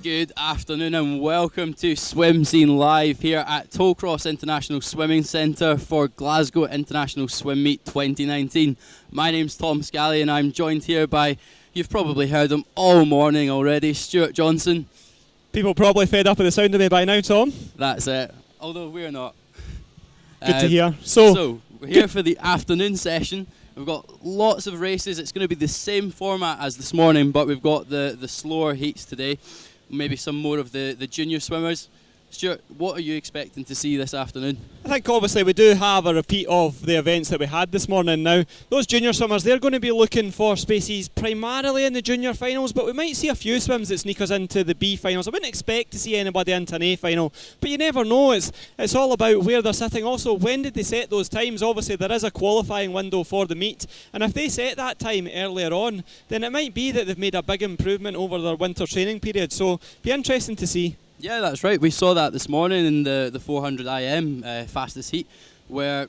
Good afternoon and welcome to Swim Scene Live here at Tollcross International Swimming Centre for Glasgow International Swim Meet 2019. My name's Tom Scally and I'm joined here by, you've probably heard him all morning already, Stuart Johnson. People probably fed up with the sound of me by now, Tom. That's it, although we're not. Good to hear. So we're here for the afternoon session. We've got lots of races. It's going to be the same format as this morning, but we've got the slower heats today. Maybe some more of the junior swimmers. Stuart, what are you expecting to see this afternoon? I think obviously we do have a repeat of the events that we had this morning. Now, those junior swimmers, they're going to be looking for spaces primarily in the junior finals, but we might see a few swims that sneak us into the B finals. I wouldn't expect to see anybody into an A final, but you never know. It's all about where they're sitting. Also, when did they set those times? Obviously, there is a qualifying window for the meet, and if they set that time earlier on, then it might be that they've made a big improvement over their winter training period. So, be interesting to see. Yeah, that's right. We saw that this morning in the 400 IM fastest heat, where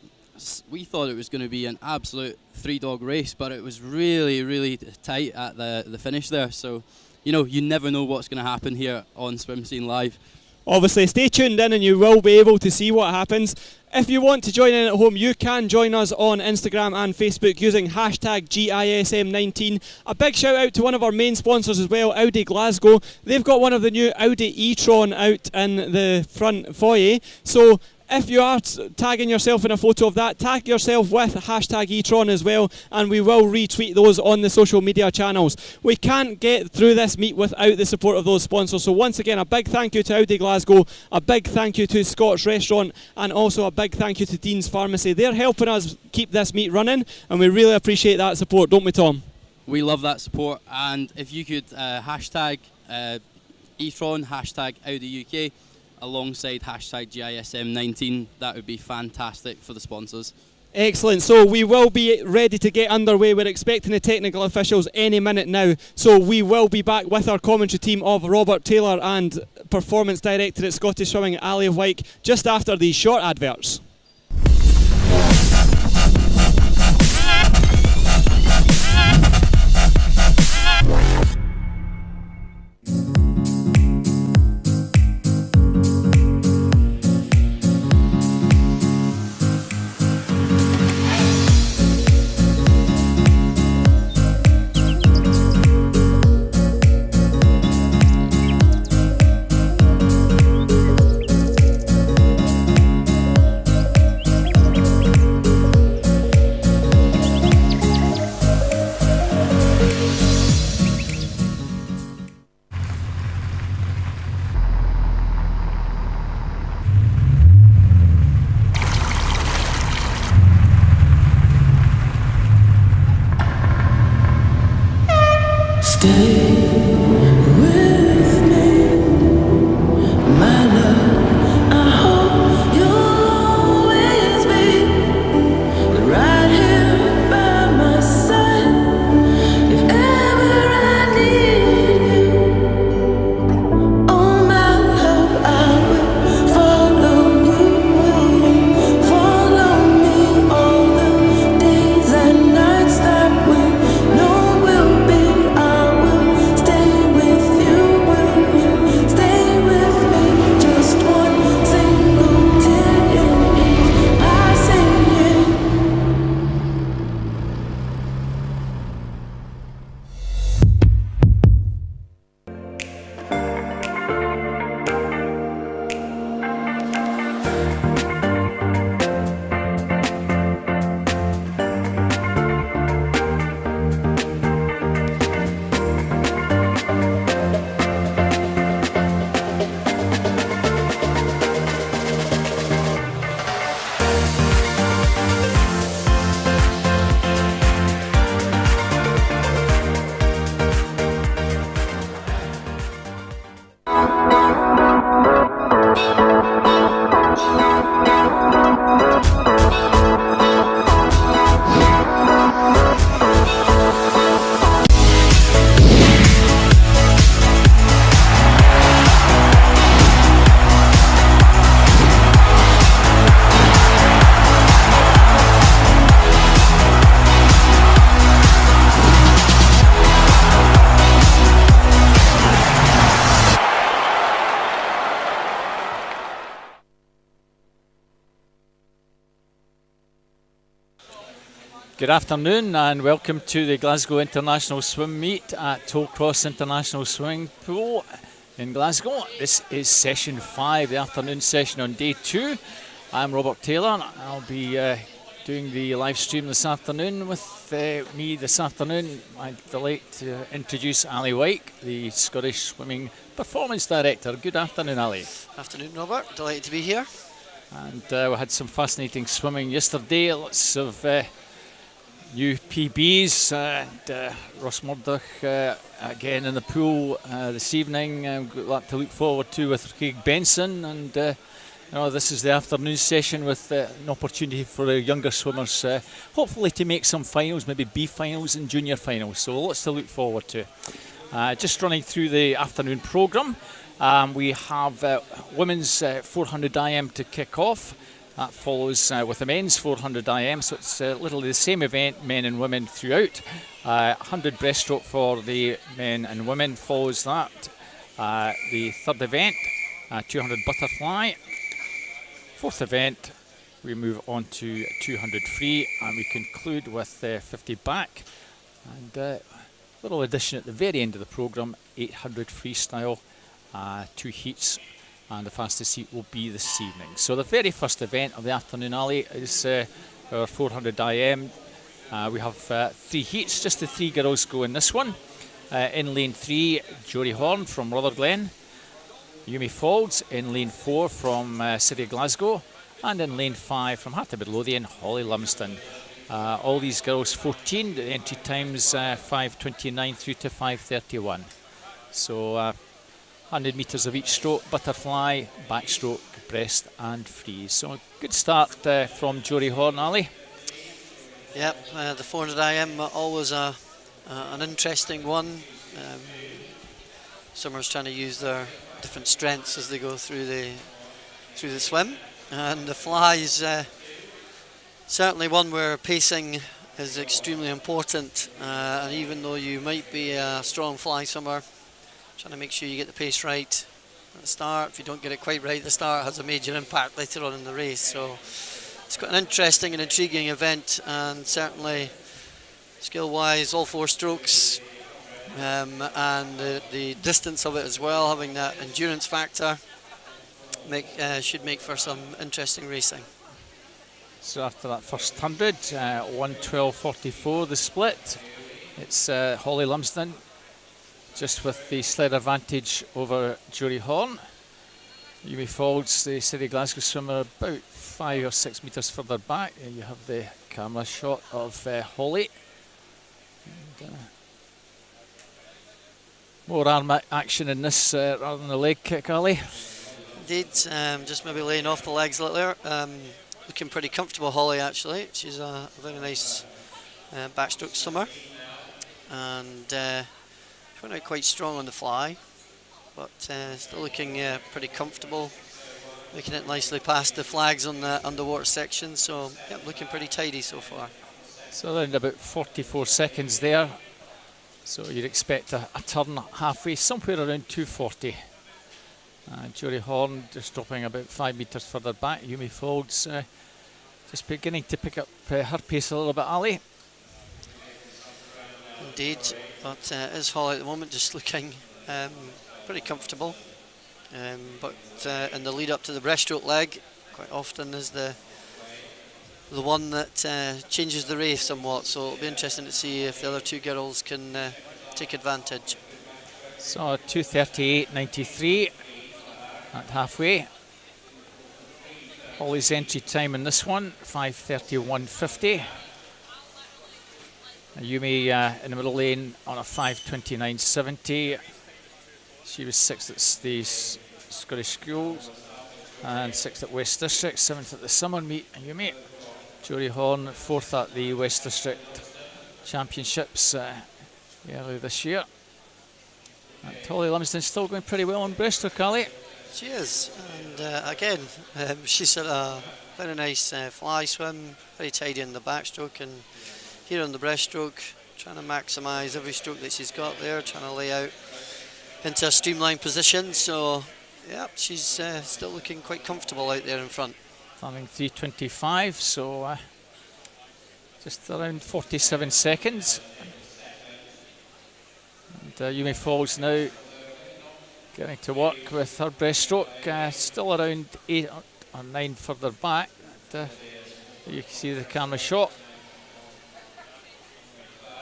we thought it was going to be an absolute three-dog race, but it was really, really tight at the finish there. So, you never know what's going to happen here on Swim Scene Live. Obviously, stay tuned in and you will be able to see what happens. If you want to join in at home, you can join us on Instagram and Facebook using hashtag GISM19. A big shout out to one of our main sponsors as well, Audi Glasgow. They've got one of the new Audi e-tron out in the front foyer. So if you are tagging yourself in a photo of that, tag yourself with hashtag e-tron as well, and we will retweet those on the social media channels. We can't get through this meet without the support of those sponsors. So once again, a big thank you to Audi Glasgow, a big thank you to Scott's Restaurant, and also a big thank you to Dean's Pharmacy. They're helping us keep this meet running, and we really appreciate that support, don't we, Tom? We love that support, and if you could hashtag e-tron, hashtag Audi UK, alongside hashtag GISM19, that would be fantastic for the sponsors. Excellent. So we will be ready to get underway. We're expecting the technical officials any minute now. So we will be back with our commentary team of Robert Taylor and Performance Director at Scottish Swimming, Ali Wyke, just after these short adverts. Good afternoon and welcome to the Glasgow International Swim Meet at Tollcross International Swimming Pool in Glasgow. This is session 5, the afternoon session on day 2. I'm Robert Taylor. I'll be doing the live stream this afternoon. With me this afternoon, I'm delighted to introduce Ali White, the Scottish Swimming Performance Director. Good afternoon, Ali. Afternoon, Robert. Delighted to be here. And we had some fascinating swimming yesterday. Lots of new PBs, and Ross Murdoch again in the pool this evening. Got a lot to look forward to with Craig Benson, and this is the afternoon session with an opportunity for the younger swimmers, hopefully to make some finals, maybe B finals and junior finals. So lots to look forward to. Just running through the afternoon programme, we have women's 400 IM to kick off. That follows with the men's 400 IM, so it's literally the same event, men and women throughout. 100 breaststroke for the men and women follows that. The third event, 200 butterfly. Fourth event, we move on to 200 free, and we conclude with 50 back. And a little addition at the very end of the programme, 800 freestyle, 2 heats. And the fastest heat will be this evening. So the very first event of the afternoon, Ali, is our 400 IM. We have 3 heats, just the 3 girls go in this one. In lane 3, Jory Horn from Rutherglen. Yumi Faulds in lane 4 from City of Glasgow. And in lane 5 from Heart of Midlothian, Holly Lumsden. All these girls 14, the entry times 5:29 through to 5:31. So 100 metres of each stroke, butterfly, backstroke, breast and free. So a good start from Jory Horn, Ali. Yep, the 400 IM always an interesting one. Swimmers trying to use their different strengths as they go through the swim, and the fly is certainly one where pacing is extremely important. And even though you might be a strong fly swimmer, trying to make sure you get the pace right at the start. If you don't get it quite right at the start, it has a major impact later on in the race. So it's quite an interesting and intriguing event, and certainly skill-wise, all 4 strokes, and the distance of it as well, having that endurance factor, should make for some interesting racing. So after that first 100, 1:12.44 the split. It's Holly Lumsden just with the sled advantage over Jory Horn. Yumi Faulds, the City of Glasgow swimmer, about 5 or 6 metres further back. And you have the camera shot of Holly. And, more arm action in this rather than the leg kick, Ali. Indeed, just maybe laying off the legs a little there. Looking pretty comfortable, Holly, actually. She's a very nice backstroke swimmer. And went out quite strong on the fly, but still looking pretty comfortable, making it nicely past the flags on the underwater section. So yeah, looking pretty tidy so far. So around about 44 seconds there. So you'd expect a turn halfway, somewhere around 2:40. Jory Horn just dropping about 5 metres further back. Yumi Faulds just beginning to pick up her pace a little bit, Ali. Indeed, but is Holly at the moment just looking pretty comfortable. But in the lead up to the breaststroke leg, quite often is the one that changes the race somewhat. So it'll be interesting to see if the other 2 girls can take advantage. So 2:38.93 at halfway. Holly's entry time in this one, 5:31.50. Yumi in the middle lane on a 5:29.70. She was 6th at the Scottish Schools and 6th at West District, 7th at the Summer Meet. Yumi. Jory Horn 4th at the West District Championships earlier this year. And Holly Lumsden still going pretty well on breaststroke, Ali. She is, and again, she's had a very nice fly swim, very tidy in the backstroke, and here on the breaststroke, trying to maximise every stroke that she's got there, trying to lay out into a streamlined position. So, yeah, she's still looking quite comfortable out there in front. Having 3:25, so just around 47 seconds. And Yumi Falls now getting to work with her breaststroke, still around 8 or 9 further back. And, you can see the camera shot.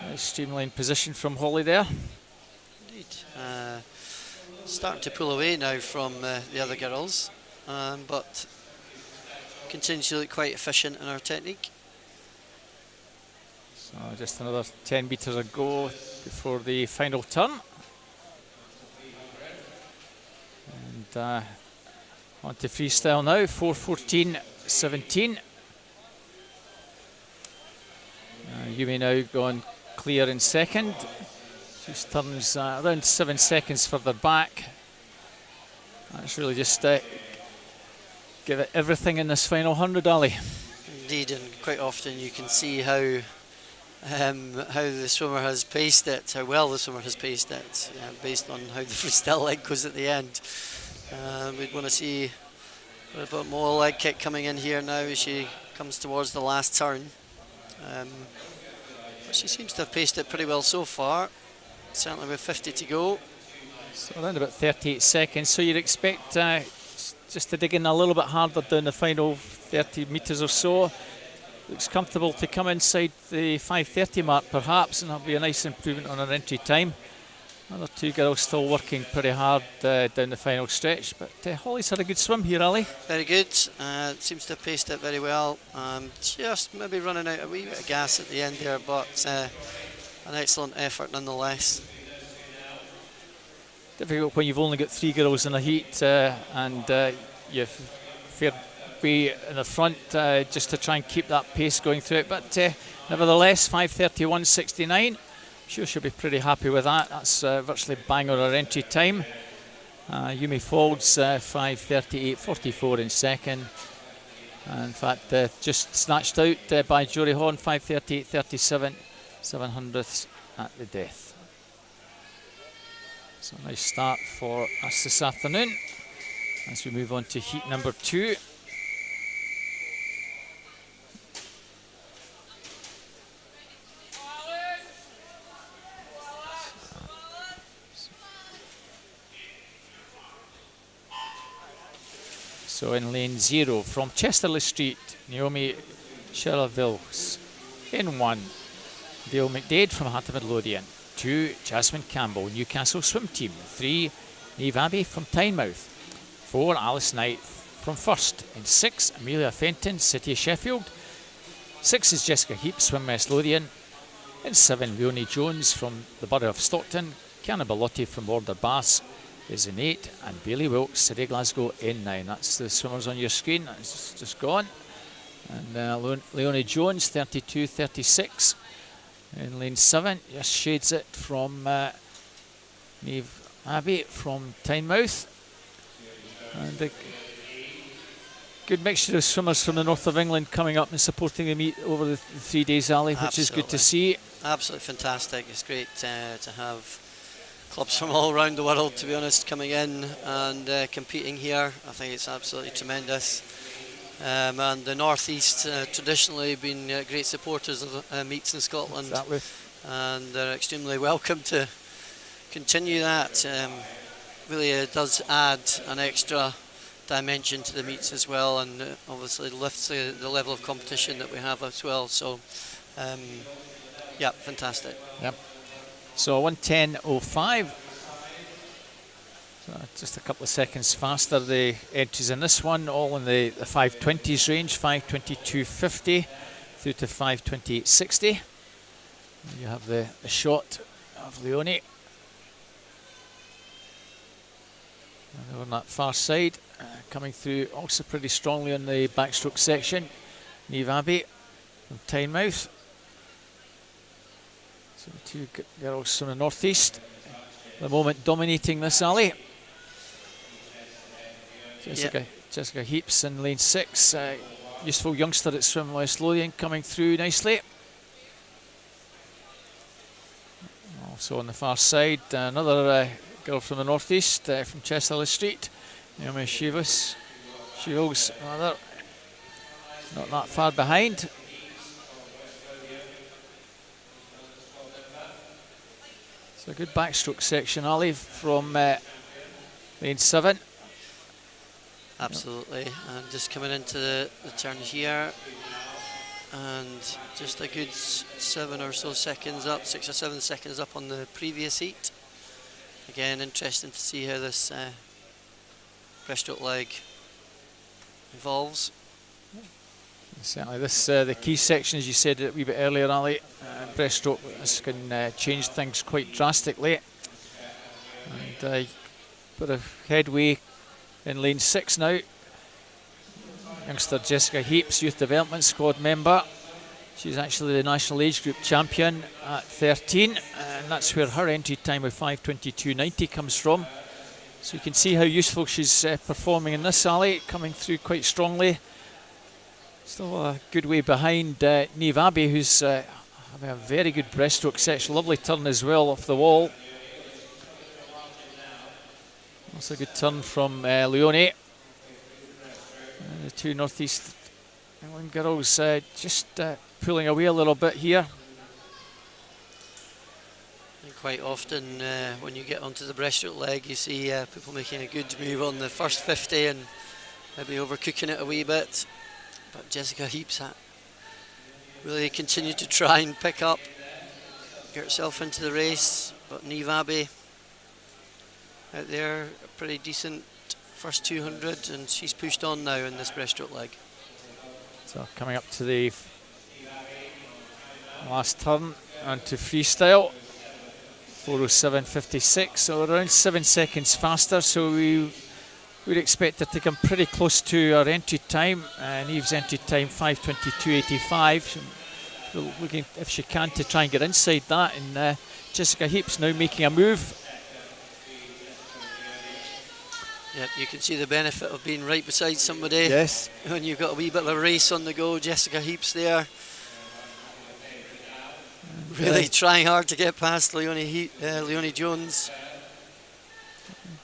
Nice streamlined position from Holly there. Indeed. Starting to pull away now from the other girls, but continues to look quite efficient in her technique. So just another 10 metres to go before the final turn. And on to freestyle now, 4:14.17. Yumi now going clear in second. She turns around 7 seconds further back. That's really just give it everything in this final 100, Ali. Indeed, and quite often you can see how the swimmer has paced it, how well the swimmer has paced it, based on how the freestyle leg goes at the end. We'd want to see a little bit more leg kick coming in here now as she comes towards the last turn. But she seems to have paced it pretty well so far, certainly with 50 to go. So around about 38 seconds, so you'd expect just to dig in a little bit harder down the final 30 metres or so. Looks comfortable to come inside the 5:30 mark perhaps, and that'll be a nice improvement on her entry time. Another two girls still working pretty hard down the final stretch, but Holly's had a good swim here, Ali. Very good, seems to have paced it very well. Just maybe running out a wee bit of gas at the end there, but an excellent effort nonetheless. Difficult when you've only got 3 girls in a heat and you've fair way in the front just to try and keep that pace going through it, but nevertheless 5:31.69. Sure she'll be pretty happy with that. That's virtually bang on her entry time. Yumi Falls 5:38.44 in second. And in fact just snatched out by Jory Horn, 5:38.37, 7/100ths at the death. So a nice start for us this afternoon as we move on to heat number 2. So in lane 0 from Chesterley Street, Naomi Sherrills. In 1, Dale McDade from Heart of Midlothian. 2, Jasmine Campbell, Newcastle Swim Team. 3, Niamh Abbey from Tynemouth. 4, Alice Knight from First. In 6, Amelia Fenton, City of Sheffield. 6 is Jessica Heap, Swim West Lothian. In 7, Leonie Jones from the Borough of Stockton. Kiana Bellotti from Border Bass is in 8, and Bailey Wilkes, City of Glasgow, in 9. That's the swimmers on your screen. That's just gone. And Leonie Jones, 32.36. In lane 7, just shades it from Niamh Abbey from Tynemouth. And a good mixture of swimmers from the north of England coming up and supporting the meet over the 3 days, Ali, which is good to see. Absolutely fantastic. It's great to have clubs from all around the world, to be honest, coming in and competing here. I think it's absolutely tremendous. And the North East traditionally been great supporters of meets in Scotland. Exactly. And they're extremely welcome to continue that. Really does add an extra dimension to the meets as well, and obviously lifts the level of competition that we have as well. So yeah, fantastic. Yep. So 1:10.05. So just a couple of seconds faster. The entries in this one, all in the 5:20s range, 5:22.50 through to 5:28.60. You have the shot of Leonie. And over on that far side, coming through also pretty strongly on the backstroke section, Niamh Abbey from Tynemouth. So the two girls from the northeast, at the moment dominating this alley. Jessica Heaps in lane 6, useful youngster at Swim West Lothian coming through nicely. Also on the far side, another girl from the northeast, from Chesterley Street, Naomi Sherrills, not that far behind. It's a good backstroke section, Ali, from lane 7. Absolutely, and just coming into the turn here, and just a good 7 or so seconds up, 6 or 7 seconds up on the previous heat. Again, interesting to see how this breaststroke leg evolves. Certainly, this the key section, as you said a wee bit earlier, Ali, breaststroke, this can change things quite drastically. And bit of headway in lane 6 now. Youngster Jessica Heaps, Youth Development Squad member. She's actually the national age group champion at 13, and that's where her entry time of 5:22.90 comes from. So you can see how useful she's performing in this, Ali, coming through quite strongly. Still a good way behind Neve Abbey, who's having a very good breaststroke section. Lovely turn as well off the wall. Also a good turn from Leonie. The two Northeast England girls just pulling away a little bit here. And quite often when you get onto the breaststroke leg, you see people making a good move on the first 50 and maybe overcooking it a wee bit. But Jessica Heaps really continued to try and pick up, get herself into the race. But Neve Abbey out there, a pretty decent first 200, and she's pushed on now in this breaststroke leg. So coming up to the last turn and to freestyle, 4:07.56, so around 7 seconds faster. So we would expect her to come pretty close to her entry time. Neve's entry time 5:22.85. Looking if she can to try and get inside that, and Jessica Heaps now making a move. Yep, you can see the benefit of being right beside somebody. Yes. When you've got a wee bit of a race on the go. Jessica Heaps there, really trying hard to get past Leonie Jones.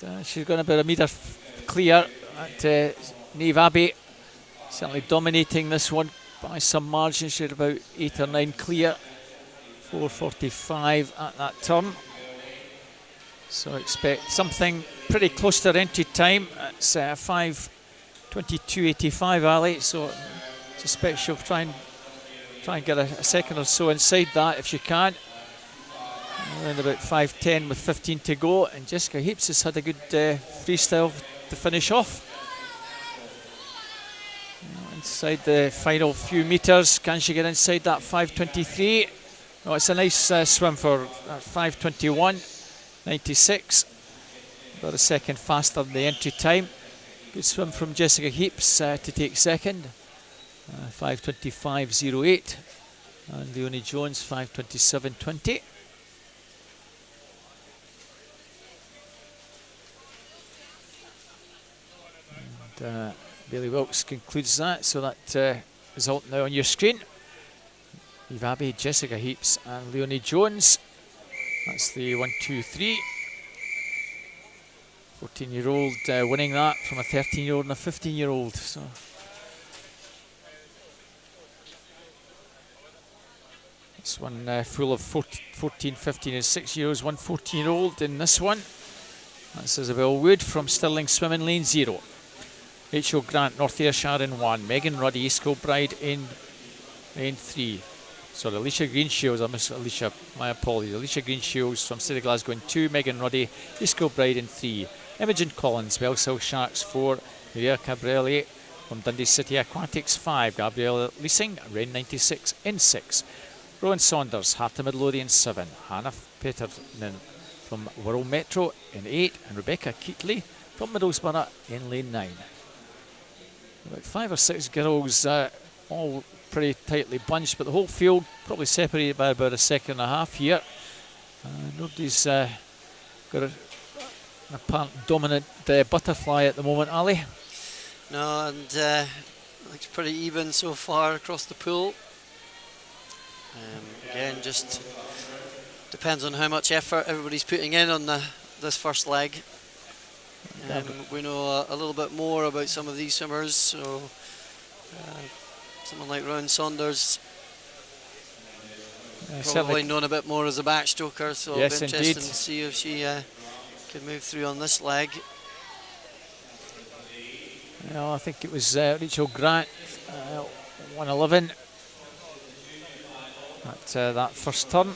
And, she's gone about a metre clear at Neve Abbey. Certainly dominating this one by some margin. She's about 8 or 9 clear. 4:45 at that turn. So expect something pretty close to her entry time. It's 5:22.85, Ali. So suspect she'll try and get a second or so inside that if she can. Around about 5:10 with 15 to go, and Jessica Heaps has had a good freestyle to finish off. Inside the final few metres, can she get inside that 5:23? No, it's a nice swim for 5:21.96. About a second faster than the entry time. Good swim from Jessica Heaps to take second. 5:25.08. And Leonie Jones 5:27.20. And Bailey Wilkes concludes that. So that result now on your screen. Neve Abbey, Jessica Heaps and Leonie Jones. That's the 1, 2, 3. 14-year-old winning that from a 13-year-old and a 15-year-old. So this one full of 14, 15 and 6-year-olds, one 14-year-old in this one. That's Isabel Wood from Stirling Swimming, lane 0. Rachel Grant, North Ayrshire in 1. Megan Ruddy, East Kilbride in lane 3. Sorry, Alicia Greenshields, I miss Alicia, my apologies. Alicia Greenshields from City Glasgow in 2. Megan Ruddy, East Kilbride in 3. Imogen Collins, Bellsill Sharks 4. Maria Cabrelli from Dundee City Aquatics 5. Gabriella Leasing, Rain 96 in 6. Rowan Saunders, Heart of Midlothian 7. Hannah Peterson from Wirral Metro in 8. And Rebecca Keatley from Middlesbrough in lane 9. About 5 or 6 girls, all pretty tightly bunched, but the whole field probably separated by about a second and a half here. Nobody's got an apparent dominant butterfly at the moment, Ali. No, and looks pretty even so far across the pool. Again, just depends on how much effort everybody's putting in on this first leg. We know a little bit more about some of these swimmers, so someone like Rowan Saunders Probably known a bit more as a backstroker, so Yes, it'll be interesting indeed. to see if she can move through on this leg. Well, I think it was Rachel Grant, 111 at that first turn.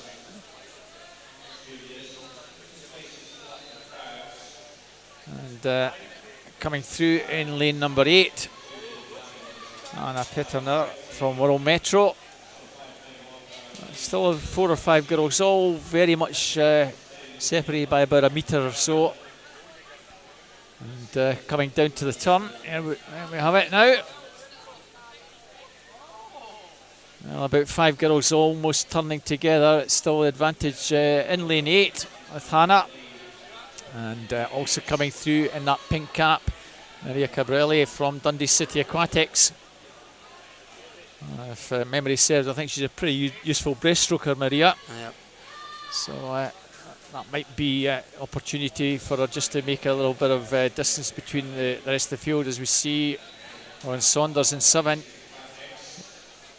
And coming through in lane number 8, Anna Petterner from World Metro. Still 4 or 5 girls, all very much separated by about a metre or so. And coming down to the turn, here we have it now. Well, about 5 girls almost turning together. It's still the advantage in lane 8 with Hannah. And also coming through in that pink cap, Maria Cabrelli from Dundee City Aquatics. If memory serves, I think she's a pretty useful breaststroker, Maria. Yep. So that might be an opportunity for her just to make a little bit of distance between the rest of the field, as we see on Saunders in 7.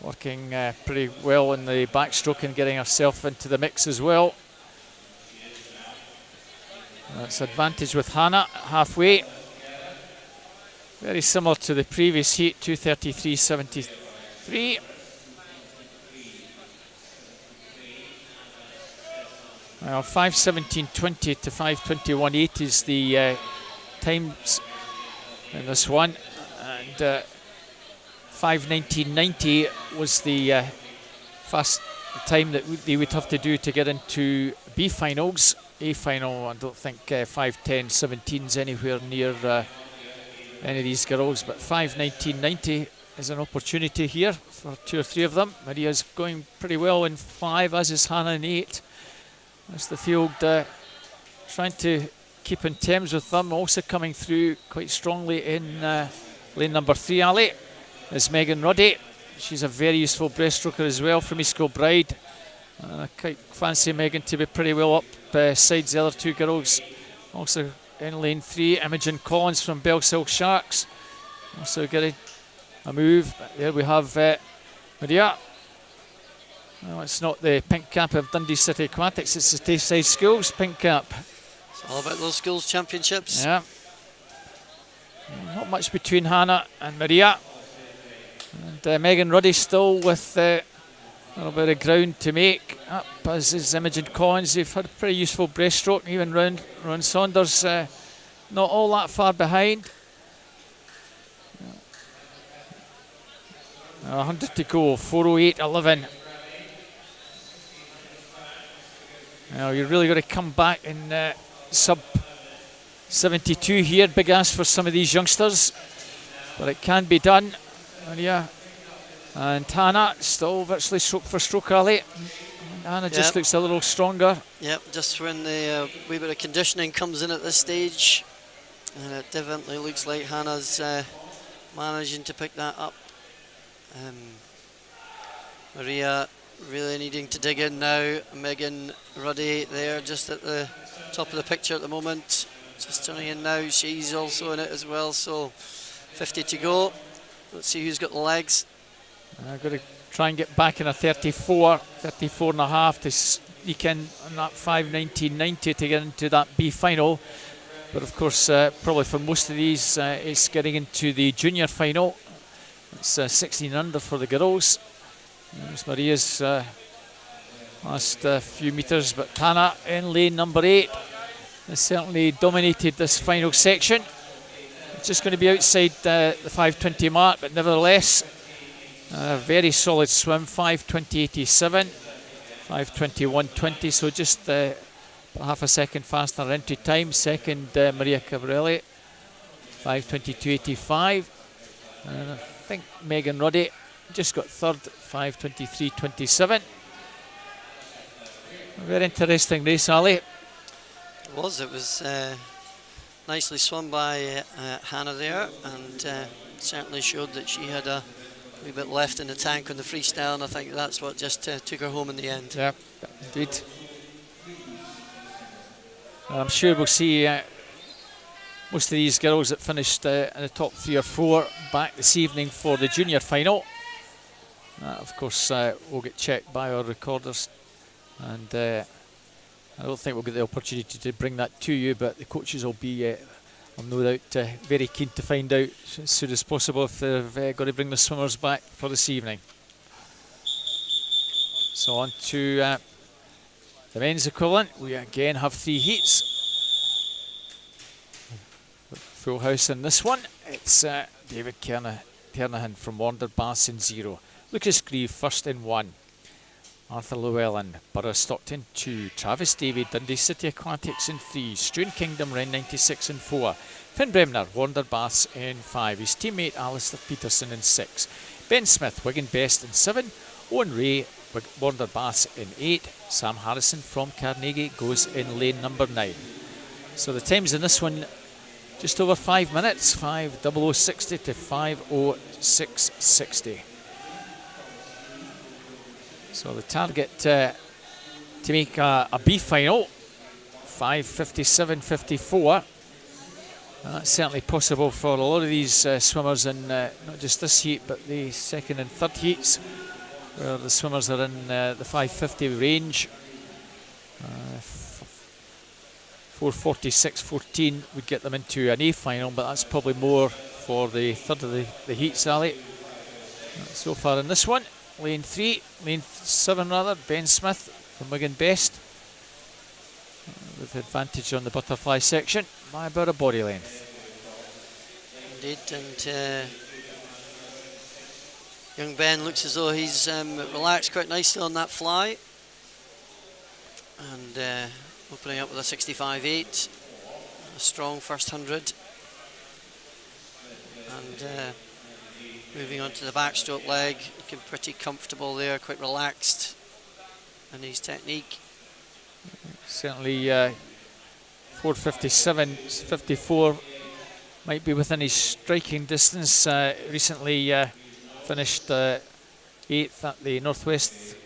Working pretty well in the backstroke and getting herself into the mix as well. That's advantage with Hannah halfway. Very similar to the previous heat, 2:33.73. Well, 5:17.20 to 5:21.8 is the times in this one, and 5:19.90 was the fast time that they would have to do to get into B finals. A final, I don't think 5:10.17 is anywhere near any of these girls, but 5:19.90 is an opportunity here for 2 or 3 of them. Maria's going pretty well in 5, as is Hannah in 8. As the field trying to keep in terms with them. Also coming through quite strongly in lane number 3, Ali, is Megan Ruddy. She's a very useful breaststroker as well from East Kilbride. I quite fancy Megan to be pretty well up sides the other 2 girls. Also in lane 3, Imogen Collins from Bellshill Sharks. Also getting a move. There we have Maria. Well, it's not the pink cap of Dundee City Aquatics, it's the Tayside Schools pink cap. It's all about those schools championships. Yeah. Not much between Hannah and Maria. And Megan Ruddy still with a little bit of ground to make up, as is Imogen Collins. They've had a pretty useful breaststroke, even Ron Saunders not all that far behind. 100 to go, 4:08.11. Now you're really got to come back in sub 72 here. Big ask for some of these youngsters, but it can be done. Maria and Hannah still virtually stroke for stroke, Ali. Hannah just looks a little stronger. Yep, just when the wee bit of conditioning comes in at this stage, and it definitely looks like Hannah's managing to pick that up. Maria really needing to dig in now. Megan Ruddy there just at the top of the picture at the moment, just turning in now. She's also in it as well, so 50 to go. Let's see who's got the legs. I've got to try and get back in a 34 and a half to sneak in on that 5:19.90 to get into that B final. But of course, probably for most of these, it's getting into the junior final. It's 16 under for the girls. There's Maria's last few metres, but Hannah in lane number 8 has certainly dominated this final section. It's just going to be outside the 5:20 mark, but nevertheless, a very solid swim, 5:20.87, 5:21.20, so just about half a second faster entry time. Second, Maria Cabrelli, 5:22.85, and I think Megan Ruddy just got third, 5:23.27. A very interesting race, Ali. It was nicely swum by Hannah there, and certainly showed that she had a wee bit left in the tank on the freestyle, and I think that's what just took her home in the end. Yeah, indeed. I'm sure we'll see most of these girls that finished in the top 3 or 4 back this evening for the junior final. Of course, will get checked by our recorders And I don't think we'll get the opportunity to bring that to you, but the coaches will be, I'm no doubt, very keen to find out as soon as possible if they've got to bring the swimmers back for this evening. So on to the men's equivalent. We again have 3 heats. Full house in this one. It's David Kernahan from Wanderbass in 0. Lucas Grieve first in 1. Arthur Llewellyn, Borough Stockton 2. Travis Davy, Dundee City Aquatics in 3. Struan Kingdom, Ren 96 in 4. Finn Bremner, Wanderbass in 5. His teammate Alistair Peterson in 6. Ben Smith, Wigan Best in 7. Owen Ray, Wanderbass in 8. Sam Harrison from Carnegie goes in lane number 9. So the times in this one, just over 5 minutes, 5:00:60 to 5:06:60. So the target to make a B final, 5:57:54. That's certainly possible for a lot of these swimmers in not just this heat, but the second and third heats, where the swimmers are in the 5:50 range. 4:46:14 would get them into an A final, but that's probably more for the third of the heats, Ali. So far in this one, lane 7 rather, Ben Smith from Wigan Best, with advantage on the butterfly section by about a body length. Indeed, and young Ben looks as though he's relaxed quite nicely on that fly, and opening up with a 65.8, a strong first 100, and moving on to the backstroke leg, looking pretty comfortable there, quite relaxed in his technique. Certainly 4:57:54 might be within his striking distance. Recently finished 8th at the Northwest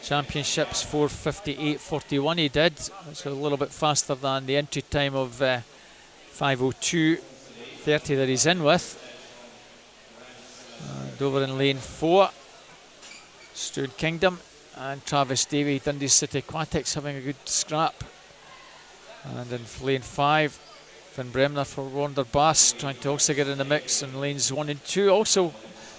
Championships, 4:58:41 he did. That's a little bit faster than the entry time of 5:02:30 that he's in with. And over in lane 4, Struan Kingdom and Travis Davy, Dundee City Aquatics, having a good scrap. And in lane 5, Finn Bremner for Wanderbass, trying to also get in the mix in lanes 1 and 2. Also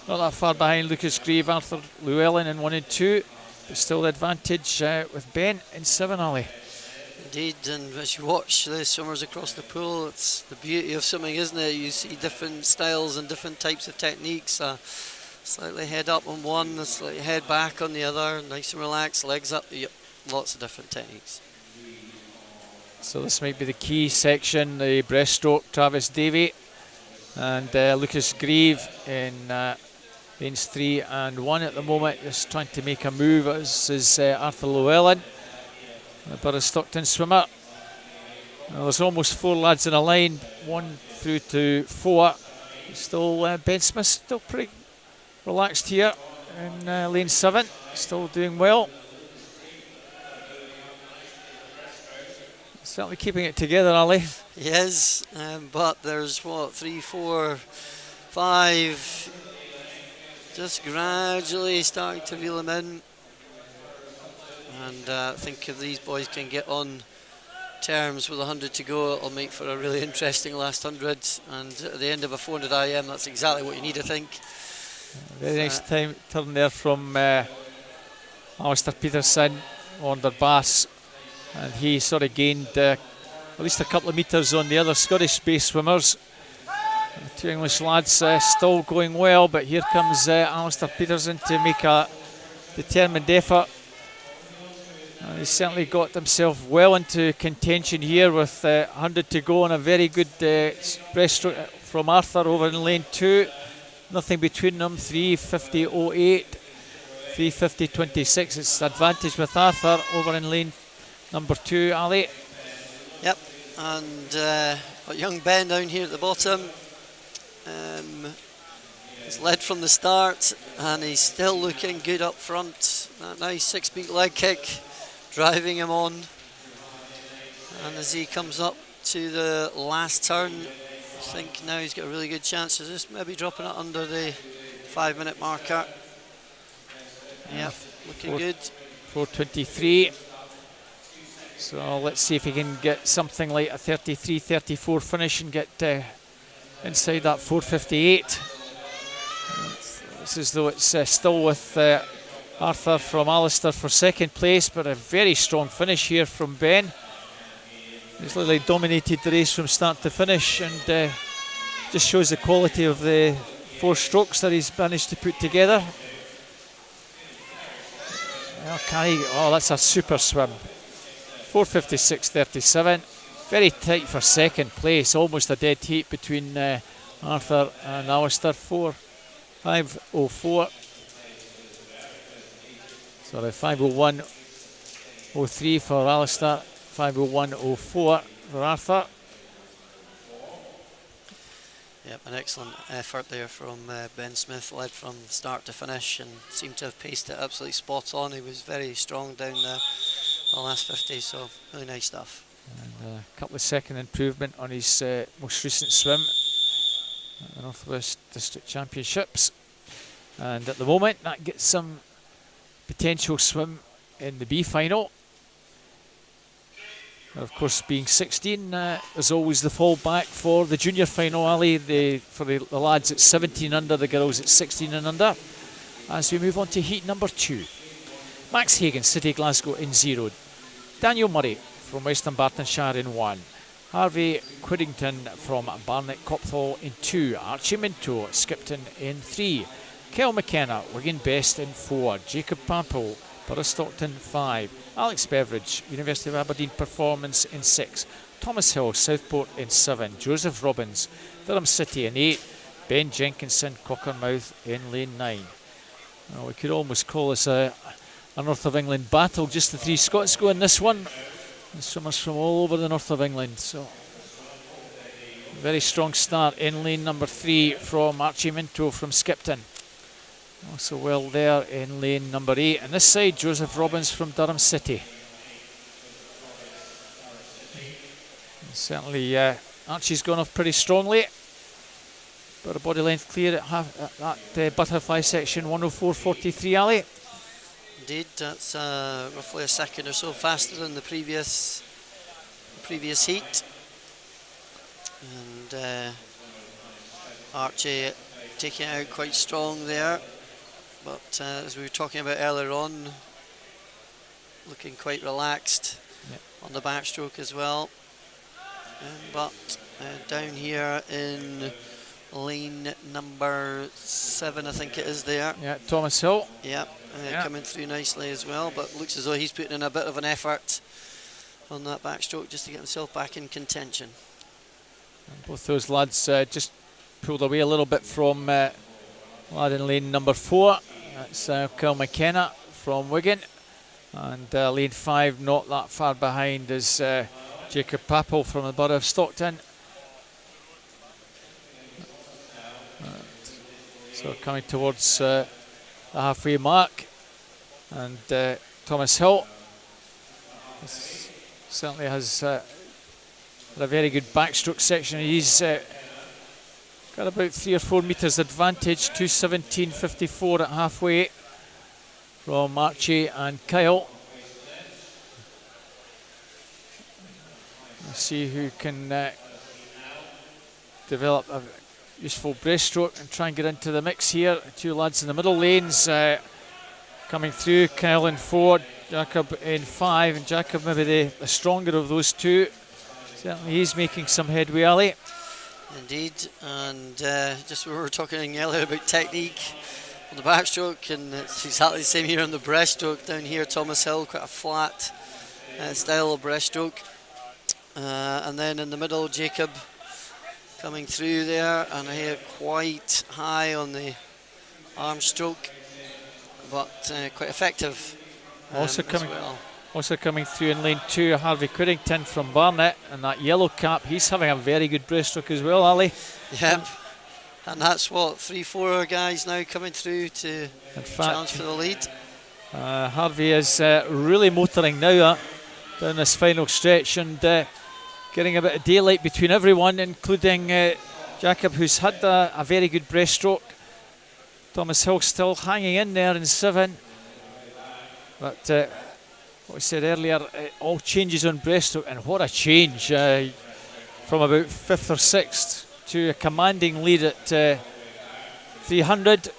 not that far behind Lucas Grieve, Arthur Llewellyn in 1 and 2. But still the advantage with Ben in 7, Ali. Indeed, and as you watch the swimmers across the pool, it's the beauty of swimming, isn't it? You see different styles and different types of techniques. Slightly head up on one, slightly head back on the other, nice and relaxed, legs up, lots of different techniques. So this might be the key section, the breaststroke, Travis Davy and Lucas Grieve in lanes 3 and 1 at the moment, just trying to make a move, as is Arthur Llewellyn, a Borough Stockton swimmer. Well, there's almost 4 lads in a line, 1 through to 4. Still Ben Smith, still pretty relaxed here in lane 7, still doing well. Certainly keeping it together, Ali. Yes, but there's 3, 4, 5, just gradually starting to reel them in. And I think if these boys can get on terms with 100 to go, it'll make for a really interesting last 100. And at the end of a 400 IM, that's exactly what you need, I think. Very nice turn there from Alistair Peterson, Wanderbass, and he sort of gained at least a couple of metres on the other Scottish-based swimmers. The 2 English lads still going well, but here comes Alistair Peterson to make a determined effort. He's certainly got himself well into contention here with 100 to go, and a very good breaststroke from Arthur over in lane 2. Nothing between them, 3:50:08, 3:50:26. It's advantage with Arthur over in lane number 2, Ali. Yep, and got young Ben down here at the bottom. He's led from the start, and he's still looking good up front. That nice 6-beat leg kick driving him on. And as he comes up to the last turn, I think now he's got a really good chance of just maybe dropping it under the 5-minute marker. Yep, looking good. 4:23. So let's see if he can get something like a 33-34 finish and get inside that 4:58. It's as though it's still with Arthur from Alistair for second place, but a very strong finish here from Ben. He's literally dominated the race from start to finish, and just shows the quality of the 4 strokes that he's managed to put together. Oh, that's a super swim. 4:56.37. Very tight for second place. Almost a dead heat between Arthur and Alistair. 5:04. Sorry, 5:01.03 for Alistair. 5:01.04 for Arthur. Yep, an excellent effort there from Ben Smith, led from start to finish and seemed to have paced it absolutely spot on. He was very strong down the last 50, so really nice stuff. And a couple of second improvement on his most recent swim at the North West District Championships. And at the moment, that gets some potential swim in the B final. Of course, being 16, there's always the fallback for the junior final, Ali. For the lads at 17 under, the girls at 16 and under. As we move on to heat number 2. Max Hagan, City Glasgow in 0. Daniel Murray from Western Bartonshire in 1. Harvey Quiddington from Barnet Copthall in 2. Archie Minto, Skipton in 3. Kel McKenna, Wigan Best in 4. Jacob Pampel, Borough Stockton 5. Alex Beveridge, University of Aberdeen Performance in 6. Thomas Hill, Southport in 7. Joseph Robbins, Durham City in 8. Ben Jenkinson, Cockermouth in lane 9. Well, we could almost call this a North of England battle. Just the 3 Scots go in this one. There's swimmers from all over the North of England. So very strong start in lane number 3 from Archie Minto from Skipton. Also well there in lane number 8. And this side, Joseph Robbins from Durham City. And certainly Archie's gone off pretty strongly. But a body length clear at butterfly section 104.43, Ali. Indeed, that's roughly a second or so faster than the previous heat. And Archie taking it out quite strong there. But as we were talking about earlier on, looking quite relaxed on the backstroke as well. But down here in lane number 7, I think it is there. Yeah, Thomas Hill. Yep, coming through nicely as well. But looks as though he's putting in a bit of an effort on that backstroke just to get himself back in contention. And both those lads just pulled away a little bit from lad in lane number 4. That's Kel McKenna from Wigan. And lane 5, not that far behind, is Jacob Pappel from the Borough of Stockton. So coming towards the halfway mark. And Thomas Hill certainly has had a very good backstroke section. He's got about 3 or 4 metres advantage, 2:17.54 at halfway from Archie and Kyle. We'll see who can develop a useful breaststroke and try and get into the mix here. 2 lads in the middle lanes coming through. Kyle in 4, Jacob in 5, and Jacob maybe the stronger of those 2. Certainly he's making some headway, Ali. Indeed, and just we were talking earlier about technique on the backstroke, and it's exactly the same here on the breaststroke. Down here, Thomas Hill, quite a flat style of breaststroke. And then in the middle, Jacob coming through there, and here quite high on the arm stroke, but quite effective. Also coming through in lane 2, Harvey Quiddington from Barnet, and that yellow cap, he's having a very good breaststroke as well, Ali. Yep, and that's what, 3-4 guys now coming through to challenge for the lead. Harvey is really motoring now down this final stretch, and getting a bit of daylight between everyone, including Jacob, who's had a very good breaststroke. Thomas Hill still hanging in there in 7. But what we said earlier, all changes on breaststroke, and what a change from about 5th or 6th to a commanding lead at 300,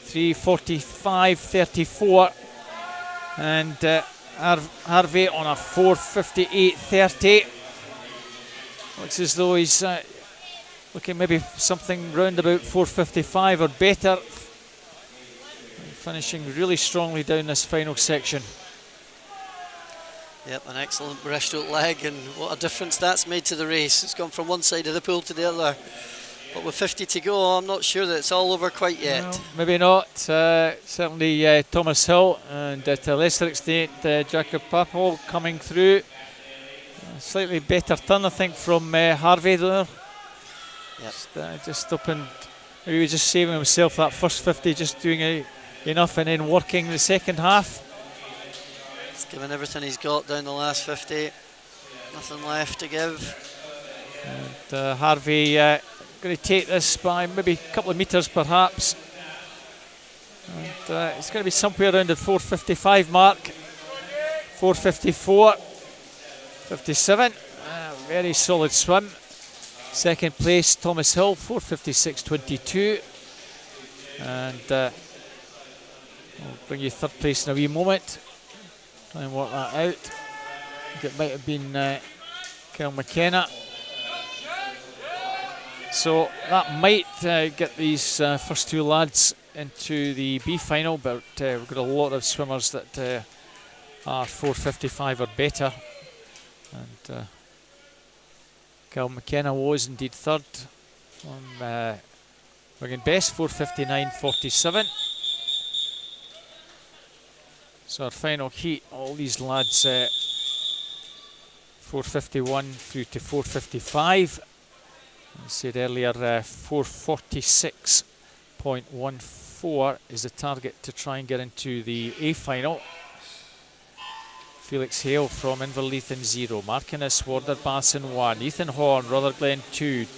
3:45.34, and Harvey on a 4:58.30. Looks as though he's looking maybe something round about 4:55 or better. Finishing really strongly down this final section. Yep, an excellent breaststroke leg, and what a difference that's made to the race. It's gone from one side of the pool to the other. But with 50 to go, I'm not sure that it's all over quite yet. Well, maybe not. Certainly Thomas Hill, and to a lesser extent Jacob Papel coming through. Slightly better turn, I think, from Harvey there. Yep. Just opened, maybe he was just saving himself that first 50, just doing enough and then working the second half. He's given everything he's got down the last 50. Nothing left to give. And Harvey going to take this by maybe a couple of metres perhaps. And it's going to be somewhere around the 4:55 mark. 4:54, 57. Very solid swim. Second place, Thomas Hill, 4:56.22. And I'll bring you third place in a wee moment. Try and work that out. I think it might have been Kyle McKenna. So that might get these first two lads into the B final, but we've got a lot of swimmers that are 4:55 or better. And Kyle McKenna was indeed third from Wigan Best, 4:59.47. So our final heat, all these lads 4:51 through to 4:55. I said earlier 4:46.14 is the target to try and get into the A final. Felix Hale from Inverleithen 0, Mark Innes, Warder Basson 1, Ethan Horn, Rutherglen 2,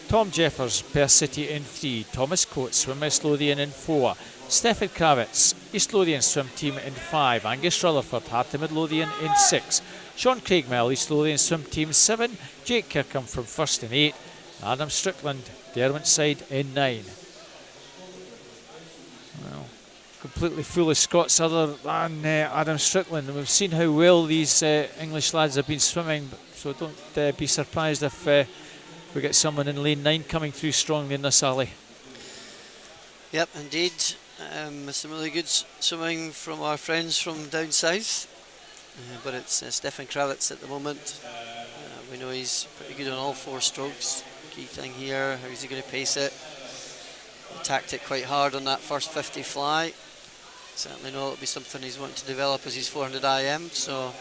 Tom Jeffers, Perth City in 3, Thomas Coates, Swim West Lothian in 4, Stefan Kravitz, East Lothian Swim Team in 5, Angus Rutherford, Hartimid Lothian in 6, Sean Craigmell, East Lothian Swim Team 7, Jake Kirkham from First in 8, Adam Strickland, Derwent Side in 9. Well, completely full of Scots other than Adam Strickland, and we've seen how well these English lads have been swimming, so don't be surprised if we get someone in lane 9 coming through strongly in this alley. Yep, indeed. Some really good swimming from our friends from down south, but it's Stefan Kravitz at the moment. We know he's pretty good on all 4 strokes. Key thing here, how is he going to pace it? He attacked it quite hard on that first 50 fly. Certainly know it'll be something he's wanting to develop as his 400 IM, so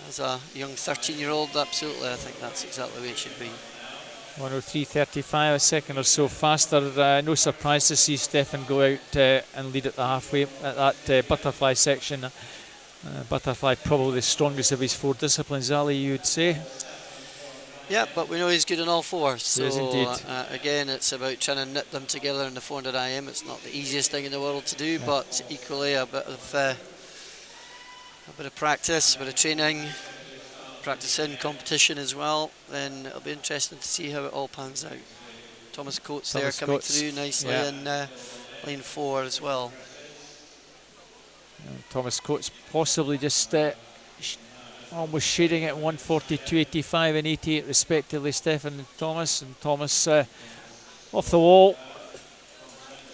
as a young 13-year-old, absolutely, I think that's exactly where it should be. 103.35, a second or so faster. No surprise to see Stefan go out and lead at the halfway at that butterfly section. Butterfly probably the strongest of his 4 disciplines, Ali, you would say. Yeah, but we know he's good in all 4. So yes, indeed. Again, it's about trying to knit them together in the 400 IM. It's not the easiest thing in the world to do, but equally a bit of practice, a bit of training, practice in competition as well. Then it'll be interesting to see how it all pans out. Thomas Coates there coming through nicely in lane 4 as well. Thomas Coates possibly just almost shading at 142.85 and 88 respectively, Stefan and Thomas. And Thomas off the wall,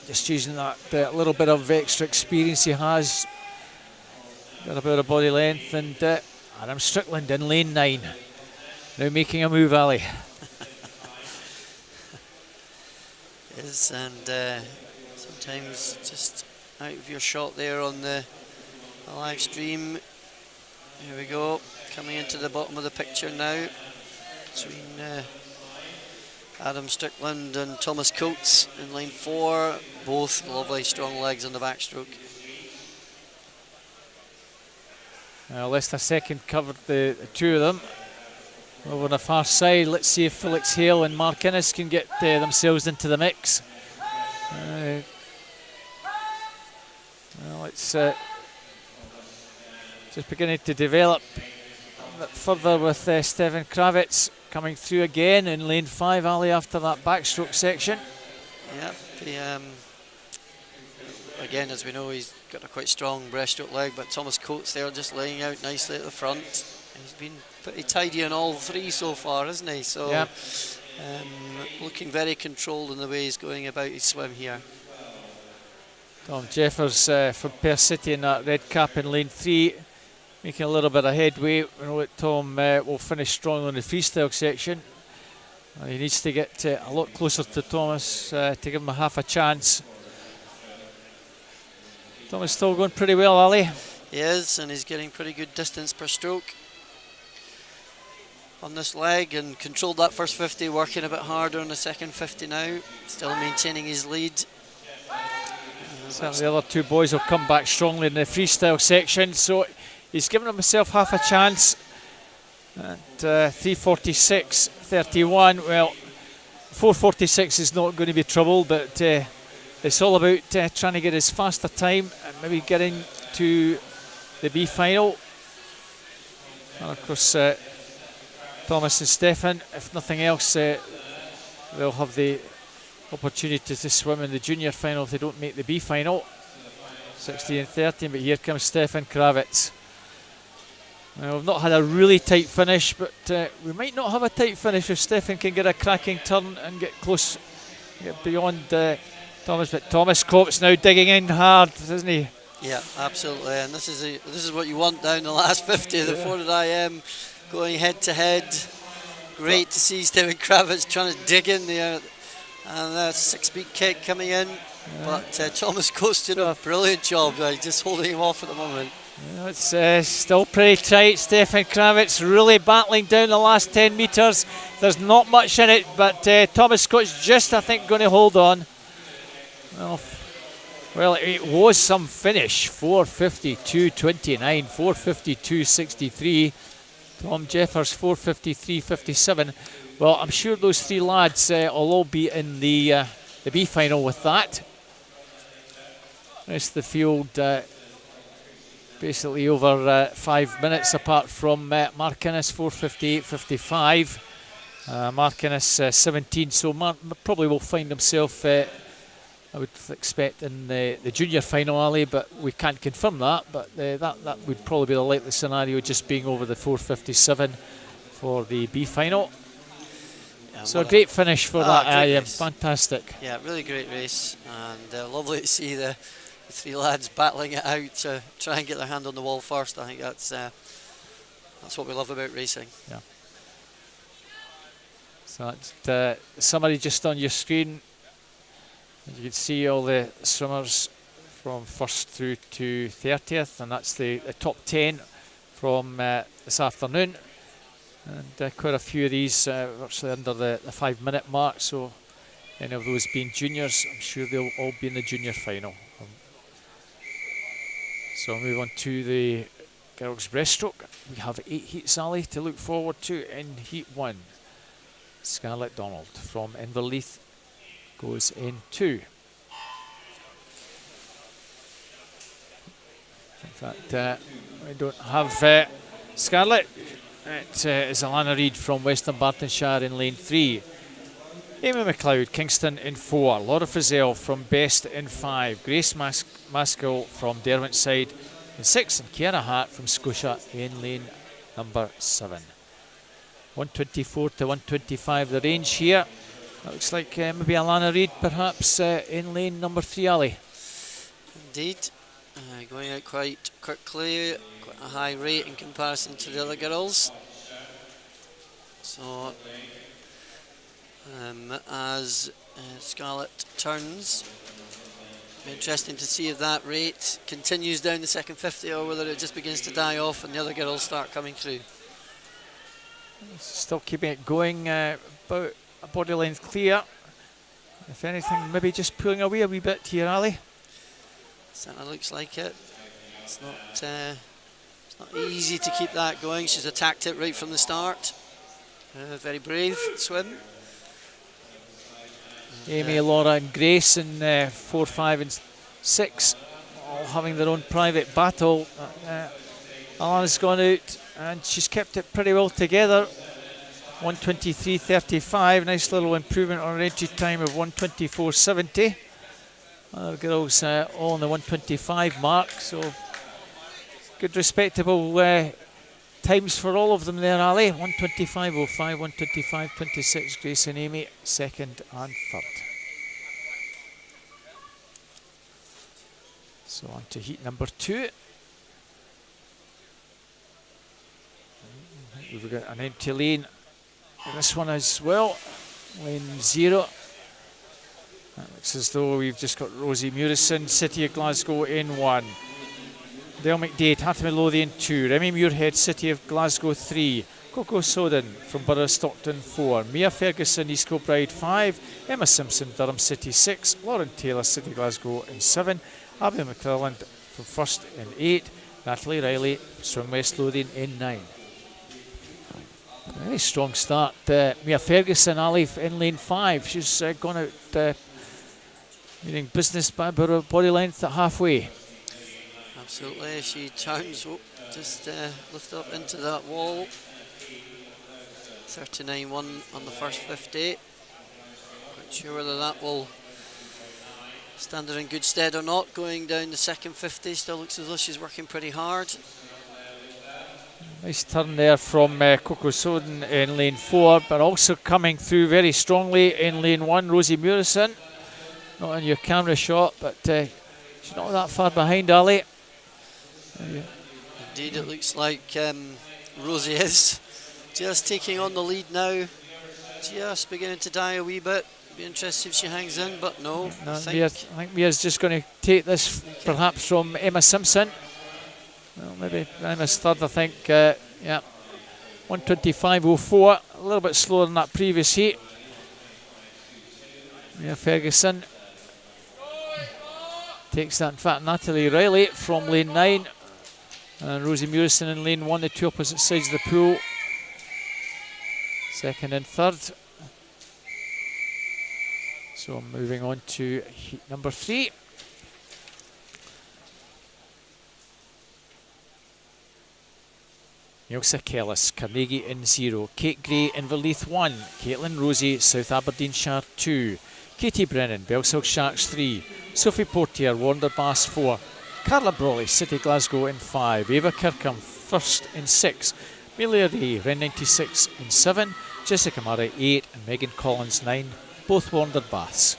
just using that little bit of extra experience he has. Got a bit of body length, and Adam Strickland in lane 9. Now making a move, Ali. Yes, and sometimes just out of your shot there on the live stream. Here we go, coming into the bottom of the picture now between Adam Strickland and Thomas Coates in lane 4. Both lovely strong legs on the backstroke. Less than a second covered the 2 of them. Over on the far side, let's see if Felix Hale and Mark Innes can get themselves into the mix. Well, it's just beginning to develop a bit further with Stefan Kravitz coming through again in lane 5, Ali, after that backstroke section. Yeah, again, as we know, he's got a quite strong breaststroke leg, but Thomas Coates there just laying out nicely at the front. He's been pretty tidy on all 3 so far, hasn't he? So, yeah. Looking very controlled in the way he's going about his swim here. Tom Jeffers from Perth City in that red cap in lane 3, making a little bit of headway. We know that Tom will finish strong on the freestyle section. He needs to get a lot closer to Thomas to give him a half a chance. Thomas still going pretty well, Ali. He is, and he's getting pretty good distance per stroke on this leg, and controlled that first 50, working a bit harder on the second 50 now, still maintaining his lead. Certainly the other 2 boys will come back strongly in the freestyle section, so he's given himself half a chance at 3:46.31. Well, 4:46 is not going to be trouble, but it's all about trying to get his faster time and maybe getting to the B final. And of course, Thomas and Stefan, if nothing else, they'll have the opportunity to swim in the junior final if they don't make the B final. 16 and 13, but here comes Stefan Kravitz. Well, we've not had a really tight finish, but we might not have a tight finish if Stefan can get a cracking turn and get close, get beyond Thomas. But Thomas Coates now digging in hard, isn't he? Yeah, absolutely, and this is what you want down the last 50 of the 400 IM, going head to head. Great to see Stefan Kravitz trying to dig in there, and that 6-beat kick coming in. But Thomas Coates did a brilliant job, just holding him off at the moment. Yeah, it's still pretty tight. Stefan Kravitz really battling down the last 10 metres. There's not much in it, but Thomas Coates just, I think, going to hold on. Well, it was some finish. 4:52.29, 4:52.63. Tom Jeffers 4:53.57. Well, I'm sure those 3 lads will all be in the B final with that. Rest of the field basically over 5 minutes apart from Mark Innes, 4:58.55. Mark Innes 17, so Mark probably will find himself, I would expect, in the junior final, Ali, but we can't confirm that. But that would probably be the likely scenario, just being over the 4:57 for the B final. Yeah, so a great finish for that. Fantastic. Yeah, really great race, and lovely to see the 3 lads battling it out to try and get their hand on the wall first. I think that's what we love about racing. Yeah. So that's summary just on your screen. You can see all the swimmers from 1st through to 30th, and that's the top 10 from this afternoon. And quite a few of these virtually under the 5-minute mark, so any of those being juniors, I'm sure they'll all be in the junior final. So I'll move on to the girls' breaststroke. We have 8 heats, Ali, to look forward to in Heat 1. Scarlett Donald from Inverleith goes in 2. In fact, we don't have Scarlett. It is Alana Reid from Western Bartonshire in lane 3. Amy McLeod, Kingston in 4. Laura Frizzell from Best in 5. Grace Maskell from Derwentside in 6. And Kiara Hart from Scotia in lane number 7. 124 to 125 the range here. That looks like maybe Alana Reid perhaps in lane number 3, Ali. Indeed. Going out quite quickly, quite a high rate in comparison to the other girls. So as Scarlett turns, it'll be interesting to see if that rate continues down the second 50 or whether it just begins to die off and the other girls start coming through. Still keeping it going, about a body length clear. If anything, maybe just pulling away a wee bit here, Ali. Certainly looks like it. It's not easy to keep that going. She's attacked it right from the start. Very brave swim. Amy, Laura and Grace in 4, 5 and 6 all having their own private battle. Alana's gone out and she's kept it pretty well together. 1:23.35, nice little improvement on her entry time of 1:24.70. Other girls all on the 1:25 mark, so good respectable times for all of them there, Ali. 1:25.05, 1:25.26, Grace and Amy, second and third. So on to heat number 2. We've got an empty lane in this one as well, lane 0. It looks as though we've just got Rosie Murison, City of Glasgow in 1. Dale McDade, Heart of Midlothian 2. Remy Muirhead, City of Glasgow 3. Coco Soden from Borough of Stockton 4. Mia Ferguson, East Kilbride 5. Emma Simpson, Durham City 6. Lauren Taylor, City of Glasgow in 7. Abby McClelland from First in 8. Natalie Riley from West Lothian in 9. Very strong start. Mia Ferguson, Ali in lane 5. She's gone out meaning business by body length at halfway. Absolutely, she turns, just lifted up into that wall. 39.1 on the first 50. Not sure whether that will stand her in good stead or not. Going down the second 50, still looks as though she's working pretty hard. Nice turn there from Coco Soden in lane 4, but also coming through very strongly in lane 1, Rosie Murison. Not in your camera shot, but she's not that far behind, Ali. Indeed, it looks like Rosie is just taking on the lead now, just beginning to die a wee bit. Be interested if she hangs in, but no. I think Mia's just going to take this perhaps from Emma Simpson. Well, maybe Emma's third, I think. Yeah, 1:25.04, a little bit slower than that previous heat. Mia Ferguson takes that. In fact, Natalie Riley from lane 9 and Rosie Murison in lane 1, the two opposite sides of the pool. Second and third. So moving on to heat number 3. Ilsa Kellis, Carnegie in 0. Kate Gray, Inverleith 1. Caitlin Rosie, South Aberdeenshire 2. Katie Brennan, Belsilk Sharks 3. Sophie Portier, Wanderbass 4. Carla Brawley, City Glasgow in 5. Ava Kirkham, First in 6. Amelia Ray, Ren 96 in 7. Jessica Murray 8 and Megan Collins 9, both Wanderbass.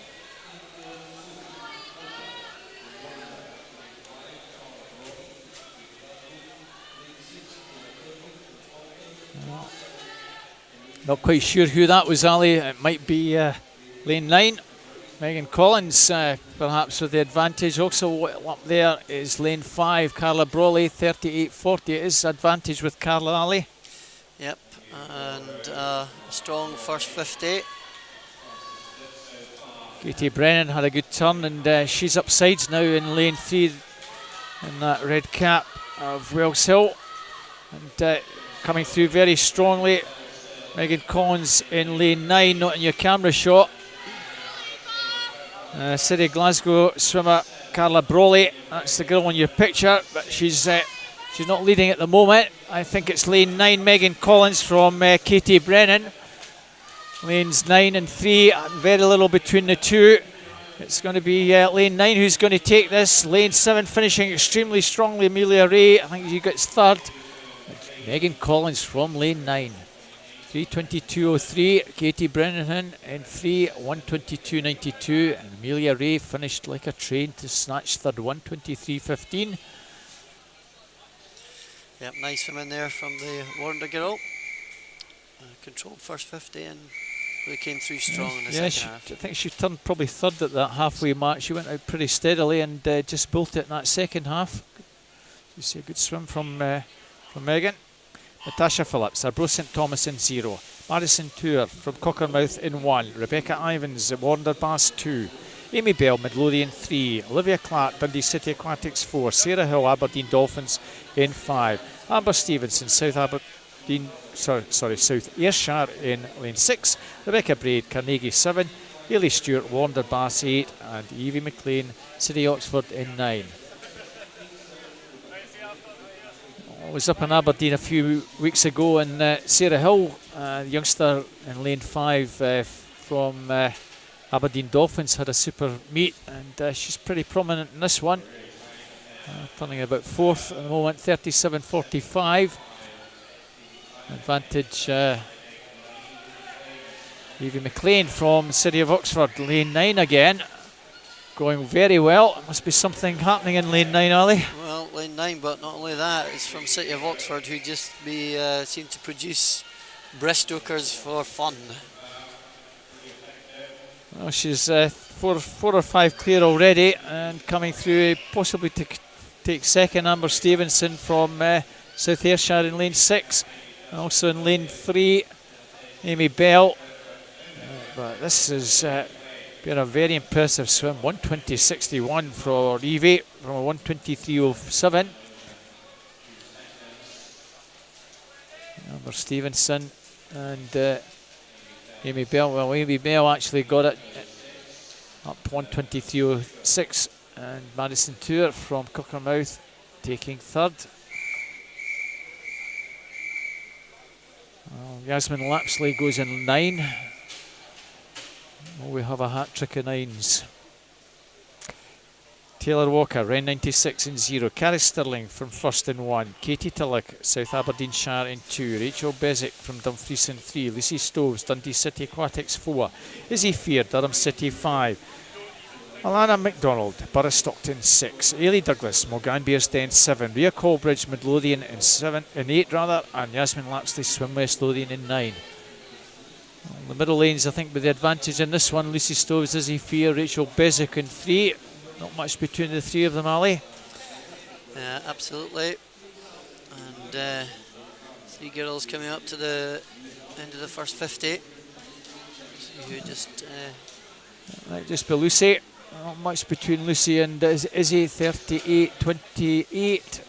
Not quite sure who that was, Ali. It might be lane 9. Megan Collins, perhaps with the advantage. Also up there is lane 5, Carla Brawley, 38.40. It is advantage with Carla, Ali. Yep, and a strong first 50. Katie Brennan had a good turn, and she's up sides now in lane 3 in that red cap of Wells Hill. And coming through very strongly. Megan Collins in lane 9, not in your camera shot. City Glasgow swimmer Carla Brawley, that's the girl in your picture, but she's not leading at the moment. I think it's lane 9, Megan Collins from Katie Brennan. Lanes 9 and 3, and very little between the two. It's going to be lane 9 who's going to take this. Lane 7 finishing extremely strongly, Amelia Ray. I think she gets third. Megan Collins from lane 9. 3:22.03, Katie Brennan in 3, 1:22.92, and Amelia Ray finished like a train to snatch third, 1:23.15. Yep, nice swim in there from the Warner girl. Controlled first 50 and really came through strong in the second half. I think she turned probably third at that halfway mark. She went out pretty steadily and just built it in that second half. You see a good swim from Megan. Natasha Phillips, Arbroath St Thomas in 0. Madison Tour from Cockermouth in 1. Rebecca Ivans, Wanderbass 2. Amy Bell, Midlothian 3. Olivia Clark, Dundee City Aquatics 4. Sarah Hill, Aberdeen Dolphins in 5. Amber Stevenson, South Ayrshire in lane 6. Rebecca Braid, Carnegie 7. Hayley Stewart, Wanderbass 8. And Evie McLean, City Oxford in 9. I was up in Aberdeen a few weeks ago, and Sarah Hill, youngster in lane 5 from Aberdeen Dolphins, had a super meet, and she's pretty prominent in this one. Turning about 4th at the moment, 37.45. Advantage Evie McLean from City of Oxford, lane 9 again. Going very well. Must be something happening in lane 9, Ali. Well, lane 9, but not only that, it's from City of Oxford, who just seem to produce breaststrokers for fun. Well, she's 4 or 5 clear already, and coming through possibly to take second, Amber Stevenson from South Ayrshire in lane 6. And also in lane 3, Amy Bell. But this has been a very impressive swim. 120.61 for Evie from a 123.07. Amber Stevenson and Amy Bell. Well, Amy Bell actually got it up 123.06, and Madison Tour from Cockermouth taking third. Well, Yasmin Lapsley goes in 9. Well, we have a hat-trick of 9s. Taylor Walker, Ren 96 in 0. Carrie Stirling from first in 1. Katie Tulloch, South Aberdeenshire in 2. Rachel Bezick from Dumfries in 3. Lucy Stoves, Dundee City Aquatics 4. Izzy Fear, Durham City 5. Alana MacDonald, Borough Stockton 6. Ailey Douglas, Mulganbearsden 7. Rhea Colbridge, Midlothian in 8 and Yasmin Lapsley, Swim West Lothian in 9. The middle lanes, I think, with the advantage in this one. Lucy Stoves, Izzy Fear, Rachel Bezick in 3. Not much between the 3 of them, Ali. Yeah, absolutely. And 3 girls coming up to the end of the first 50. See who just... Might just be Lucy. Not much between Lucy and Izzy. 38.28.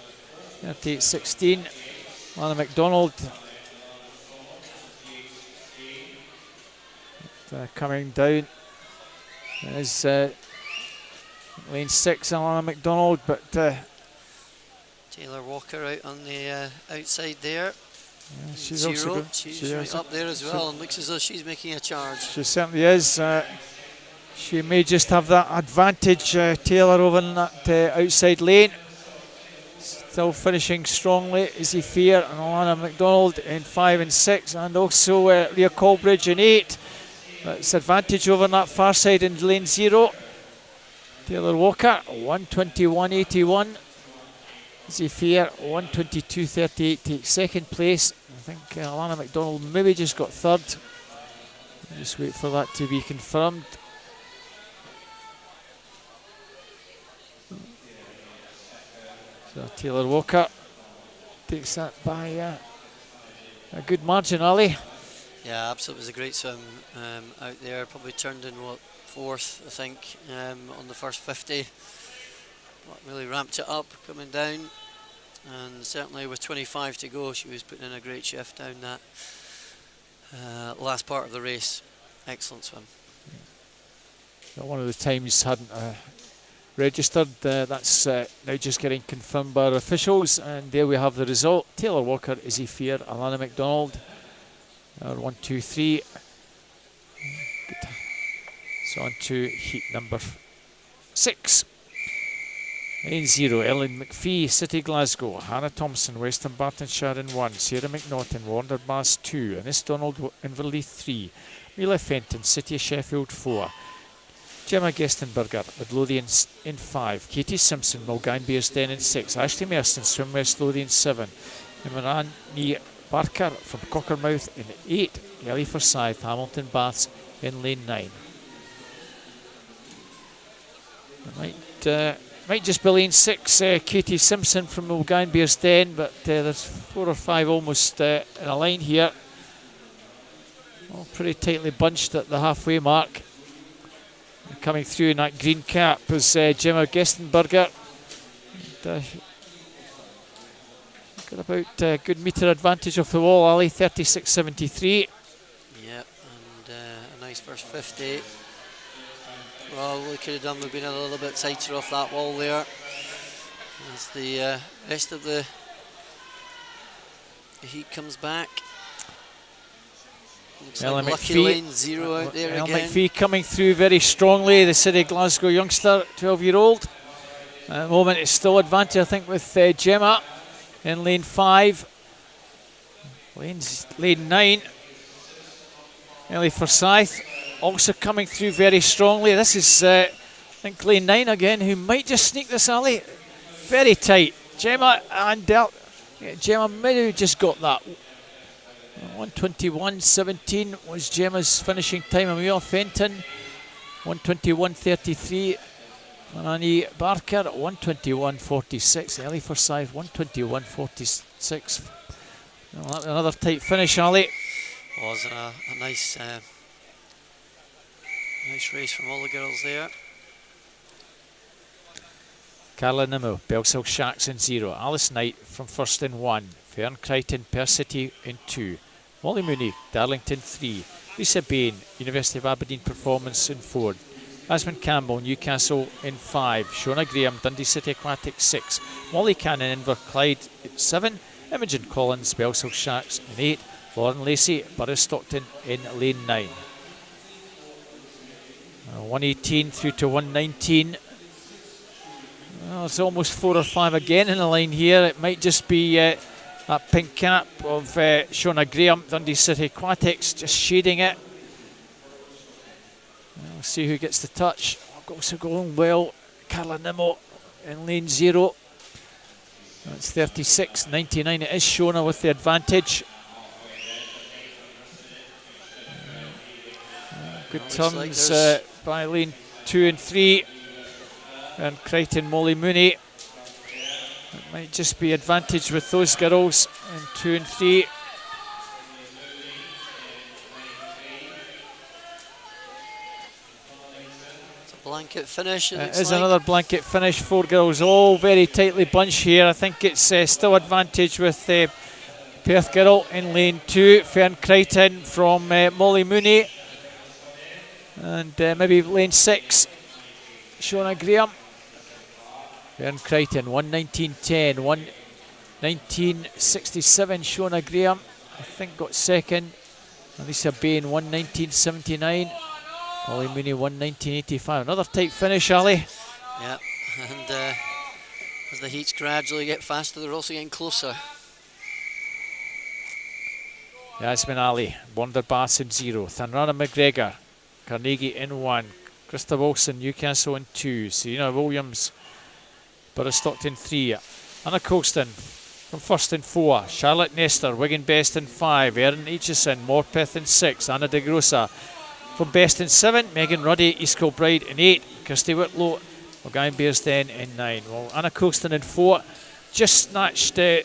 38.16. Lana MacDonald. Coming down is lane 6, Alana MacDonald, but Taylor Walker out on the outside there. Yeah, she's 0. also good. She's right up there as well, and looks as though she's making a charge. She certainly is. She may just have that advantage, Taylor, over in that outside lane. Still finishing strongly, Izzy Fear and Alana MacDonald in 5 and 6, and also Rhea Colbridge in 8. That's advantage over on that far side in lane 0. Taylor Walker, 121.81. Izzy Fear, 122.38, takes second place. I think Alana MacDonald maybe just got third. I'll just wait for that to be confirmed. So Taylor Walker takes that by a good margin, Ali. Yeah, absolutely. It was a great swim out there. Probably turned in, 4th, I think, on the first 50. Really ramped it up coming down. And certainly with 25 to go, she was putting in a great shift down that last part of the race. Excellent swim. One of the times hadn't registered. That's now just getting confirmed by our officials. And there we have the result. Taylor Walker, Izzy Fear, Alana MacDonald. 1, 2, 3. Good. So on to heat number 6. Lane 0, Ellen McPhee, City Glasgow. Hannah Thompson, Western Bartonshire in 1. Sarah McNaughton, Warner Bass 2. Anis Donald, Inverleith 3. Mila Fenton, City of Sheffield 4. Gemma Gestenberger, Midlothian in 5. Katie Simpson, Mulganbearsden in 6. Ashley Merson, Swim West Lothian 7. Imran Barker from Cockermouth in 8. Ellie Forsyth, Hamilton Baths in lane 9. Might just be lane 6, Katie Simpson from Mulganbearsden, but there's 4 or 5 almost in a line here. All pretty tightly bunched at the halfway mark. Coming through in that green cap is Gemma Gestenberger. Got about a good metre advantage off the wall, Ali, 36.73. Yep, and a nice first 50. Probably could have done with being a little bit tighter off that wall there. As the rest of the The heat comes back. Looks Ellen like Lucky McPhee. Lane 0 out there Ellen again. McPhee coming through very strongly, the City Glasgow youngster, 12-year-old. At the moment it's still advantage, I think, with Gemma in lane 5. Lane 9. Ellie Forsyth also coming through very strongly. This is, I think, lane 9 again, who might just sneak this alley. Very tight. Gemma and Gemma might have just got that. 1:21.17 was Gemma's finishing time. Amir Fenton, 1:21.33. Annie Barker, 1:21.46. Ellie Forsyth, 1:21.46. Another tight finish, Ali. Was a nice race from all the girls there. Carla Nimmo, Belsill Sharks in 0. Alice Knight from first in 1. Fern Crichton, Percity in 2. Molly Mooney, Darlington 3. Lisa Bain, University of Aberdeen Performance in 4. Asmund Campbell, Newcastle in 5. Shona Graham, Dundee City Aquatic 6. Molly Cannon, Inverclyde 7. Imogen Collins, Belsill Sharks in 8. Lauren Lacey, Burris Stockton in lane 9. 118 through to 119. Well, it's almost 4 or 5 again in the line here. It might just be that pink cap of Shona Graham, Dundee City Aquatics, just shading it. We'll see who gets the touch. Also going well, Carla Nimmo in lane 0. That's 36.99. It is Shona with the advantage. Good turns by lane 2 and 3. And Crichton, Molly Mooney. It might just be advantage with those girls in 2 and 3. It's a blanket finish. It is another blanket finish. 4 girls, all very tightly bunched here. I think it's still advantage with Perth girl in lane 2. Fern Crichton from Molly Mooney. And maybe lane 6, Shona Graham. Fern Crichton, 1:19.10, 1:19.67. Shona Graham, I think, got second. Lisa Bain, 1:19.79. Molly Mooney, 1:19.85. Another tight finish, Ali. Yeah, and as the heats gradually get faster, they're also getting closer. Yasmin Ali, Wonderbath in 0. Thanrana McGregor, Carnegie in 1. Krista Wilson, Newcastle in 2. Serena Williams, Burris Stockton 3. Anna Colston from first in 4. Charlotte Nestor, Wigan Best in 5. Erin Aitchison, Morpeth in 6. Anna De Grossa from Best in 7. Megan Ruddy, East Kilbride in 8. Kirsty Whitlow, O'Gyan Bearsden in 9. Well, Anna Colston in 4 just snatched the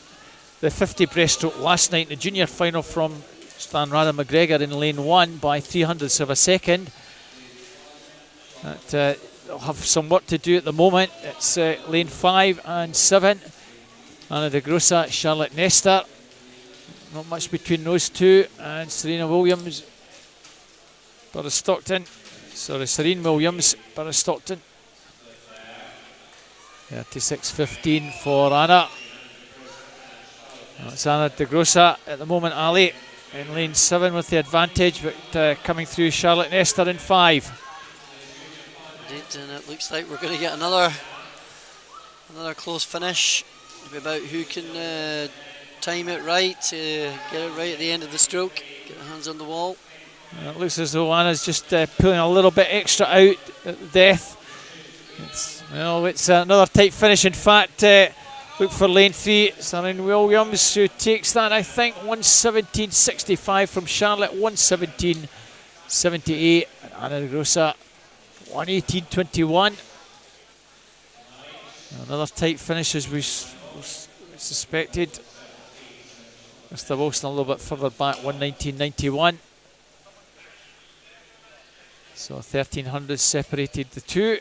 50 breaststroke last night in the junior final from Stanrada McGregor in lane 1 by 300ths of a second. They'll have some work to do at the moment. It's lane 5 and 7. Anna De Grossa, Charlotte Nestor. Not much between those two. And Serena Williams, Burris Stockton. Sorry, Serene Williams, Burris Stockton. 36.15 for Anna. That's Anna De Grossa at the moment, Ali, in lane 7 with the advantage, but coming through Charlotte Nestor in 5. Indeed, and it looks like we're going to get another close finish. It'll be about who can time it right, get it right at the end of the stroke, get their hands on the wall. It looks as though Anna's just pulling a little bit extra out at the death. It's another tight finish. In fact, look for lane 3, Serena Williams, who takes that, I think, 1:17.65 from Charlotte, 1:17.78. Anna De Grossa, 1:18.21. Another tight finish as we suspected. Mr. Wilson a little bit further back, 1:19.91. So 1300 separated the two.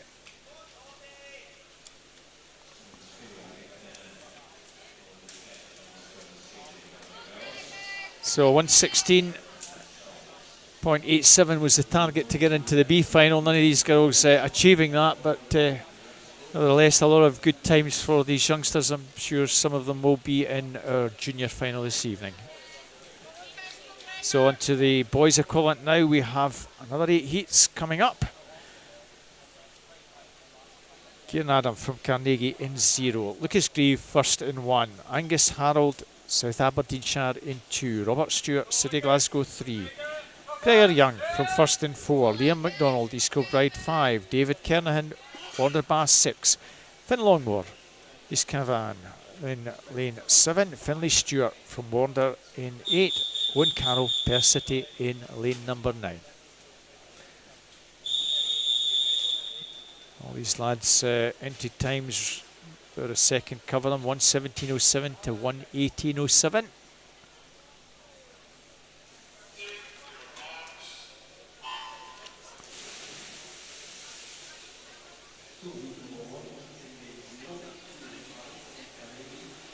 So 1:16.87 was the target to get into the B final. None of these girls achieving that, but nevertheless a lot of good times for these youngsters. I'm sure some of them will be in our junior final this evening. So on to the boys equivalent now. We have another 8 heats coming up. Kieran Adam from Carnegie in 0. Lucas Grieve first in 1. Angus Harold, South Aberdeenshire in 2. Robert Stewart, City Glasgow 3. Gregor Young from first in 4. Liam MacDonald, East Kilbride 5. David Kernahan, Borderbass 6. Finn Longmore, East Cavan in lane 7. Finlay Stewart from Warner in 8. Owen Carroll, Perth City in lane number 9. All these lads into times for a second cover them, 1:17.07 to 1:18.07.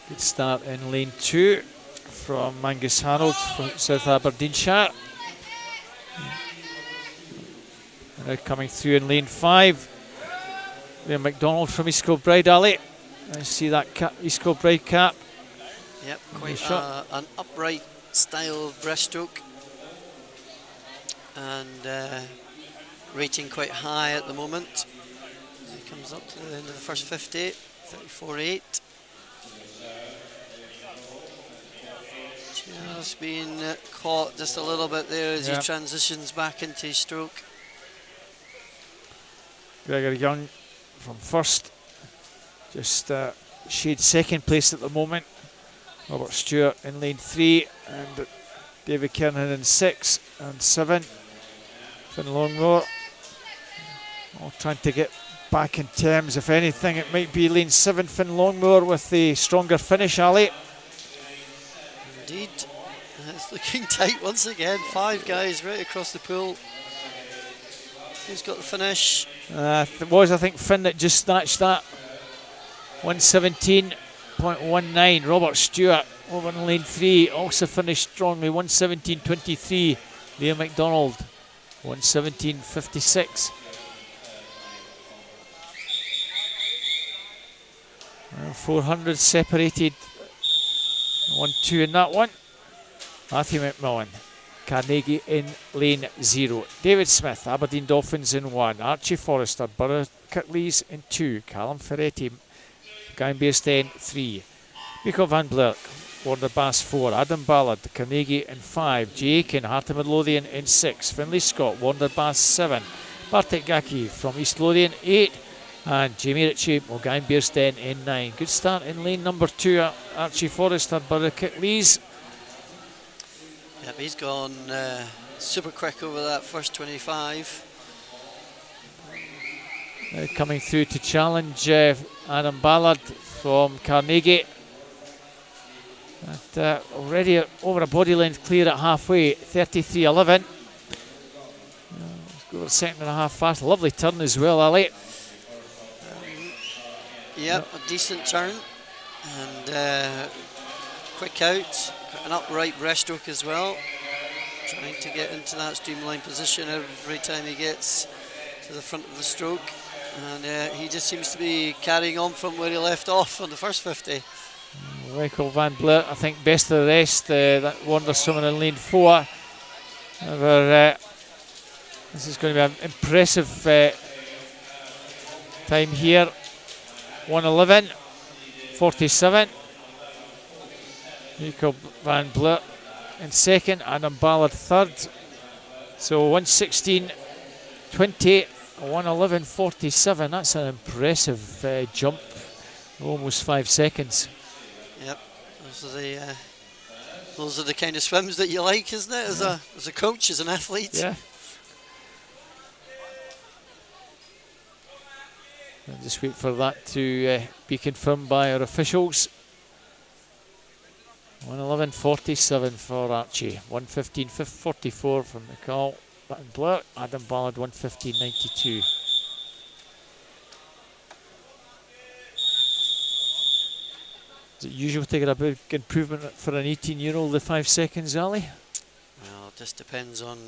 Good start in lane 2 from Angus Harold from South Aberdeenshire. Now coming through in lane 5. Liam MacDonald from East Kilbride, Ali. I see that East Kilbride cap. Yep, quite an upright style of breaststroke. And rating quite high at the moment. As he comes up to the end of the first 50, 34.8. Just been caught just a little bit there as he transitions back into his stroke. Gregor Young from first, just shade second place at the moment. Robert Stewart in lane 3 and David Kernan in 6 and 7. Finn Longmore all trying to get back in terms. If anything, it might be lane 7 Finn Longmore with the stronger finish, Ali. Indeed, it's looking tight once again. 5 guys right across the pool. Who's got the finish? It was, I think, Finn that just snatched that. 1:17.19. Robert Stewart over in lane 3 also finished strongly. 1:17.23. Liam MacDonald 1:17.56. 400 separated 1-2 in that one. Matthew McMillan, Carnegie in lane 0. David Smith, Aberdeen Dolphins in 1. Archie Forrester, Borough Kirklees in 2. Callum Ferretti, Guybearstein 3. Miko van Blerk, Warner Bass 4. Adam Ballard, Carnegie in 5. Jay Aiken, Heart of Midlothian in 6. Finlay Scott, Warner Bass 7. Bartek Gaki from East Lothian 8. And Jamie Ritchie, Guybearstein in 9. Good start in lane number 2. Archie Forrester, Borough Kirklees. Yep, he's gone super quick over that first 25. Now coming through to challenge Adam Ballard from Carnegie. And, already over a body length clear at halfway, 33.11. Let's go a second and a half fast. Lovely turn as well, Ali. Yep, a decent turn. And quick out. An upright breaststroke as well. Trying to get into that streamlined position every time he gets to the front of the stroke. And he just seems to be carrying on from where he left off on the first 50. Michael van Blert, I think best of the rest. That wanders someone in lane 4. However, this is going to be an impressive time here. 1:11.47. Michael van Blert in second, Adam Ballard third. So 1:16.20, 1:11.47. That's an impressive jump, almost 5 seconds. Yep, those are the kind of swims that you like, isn't it? As a coach, as an athlete. Yeah. I'll just wait for that to be confirmed by our officials. 1:11.47 for Archie, 1:15.44 from McCall and Blair, Adam Ballard 1:15.92. Is it usual to get a big improvement for an 18-year-old, the 5 seconds, Ali? Well, it just depends on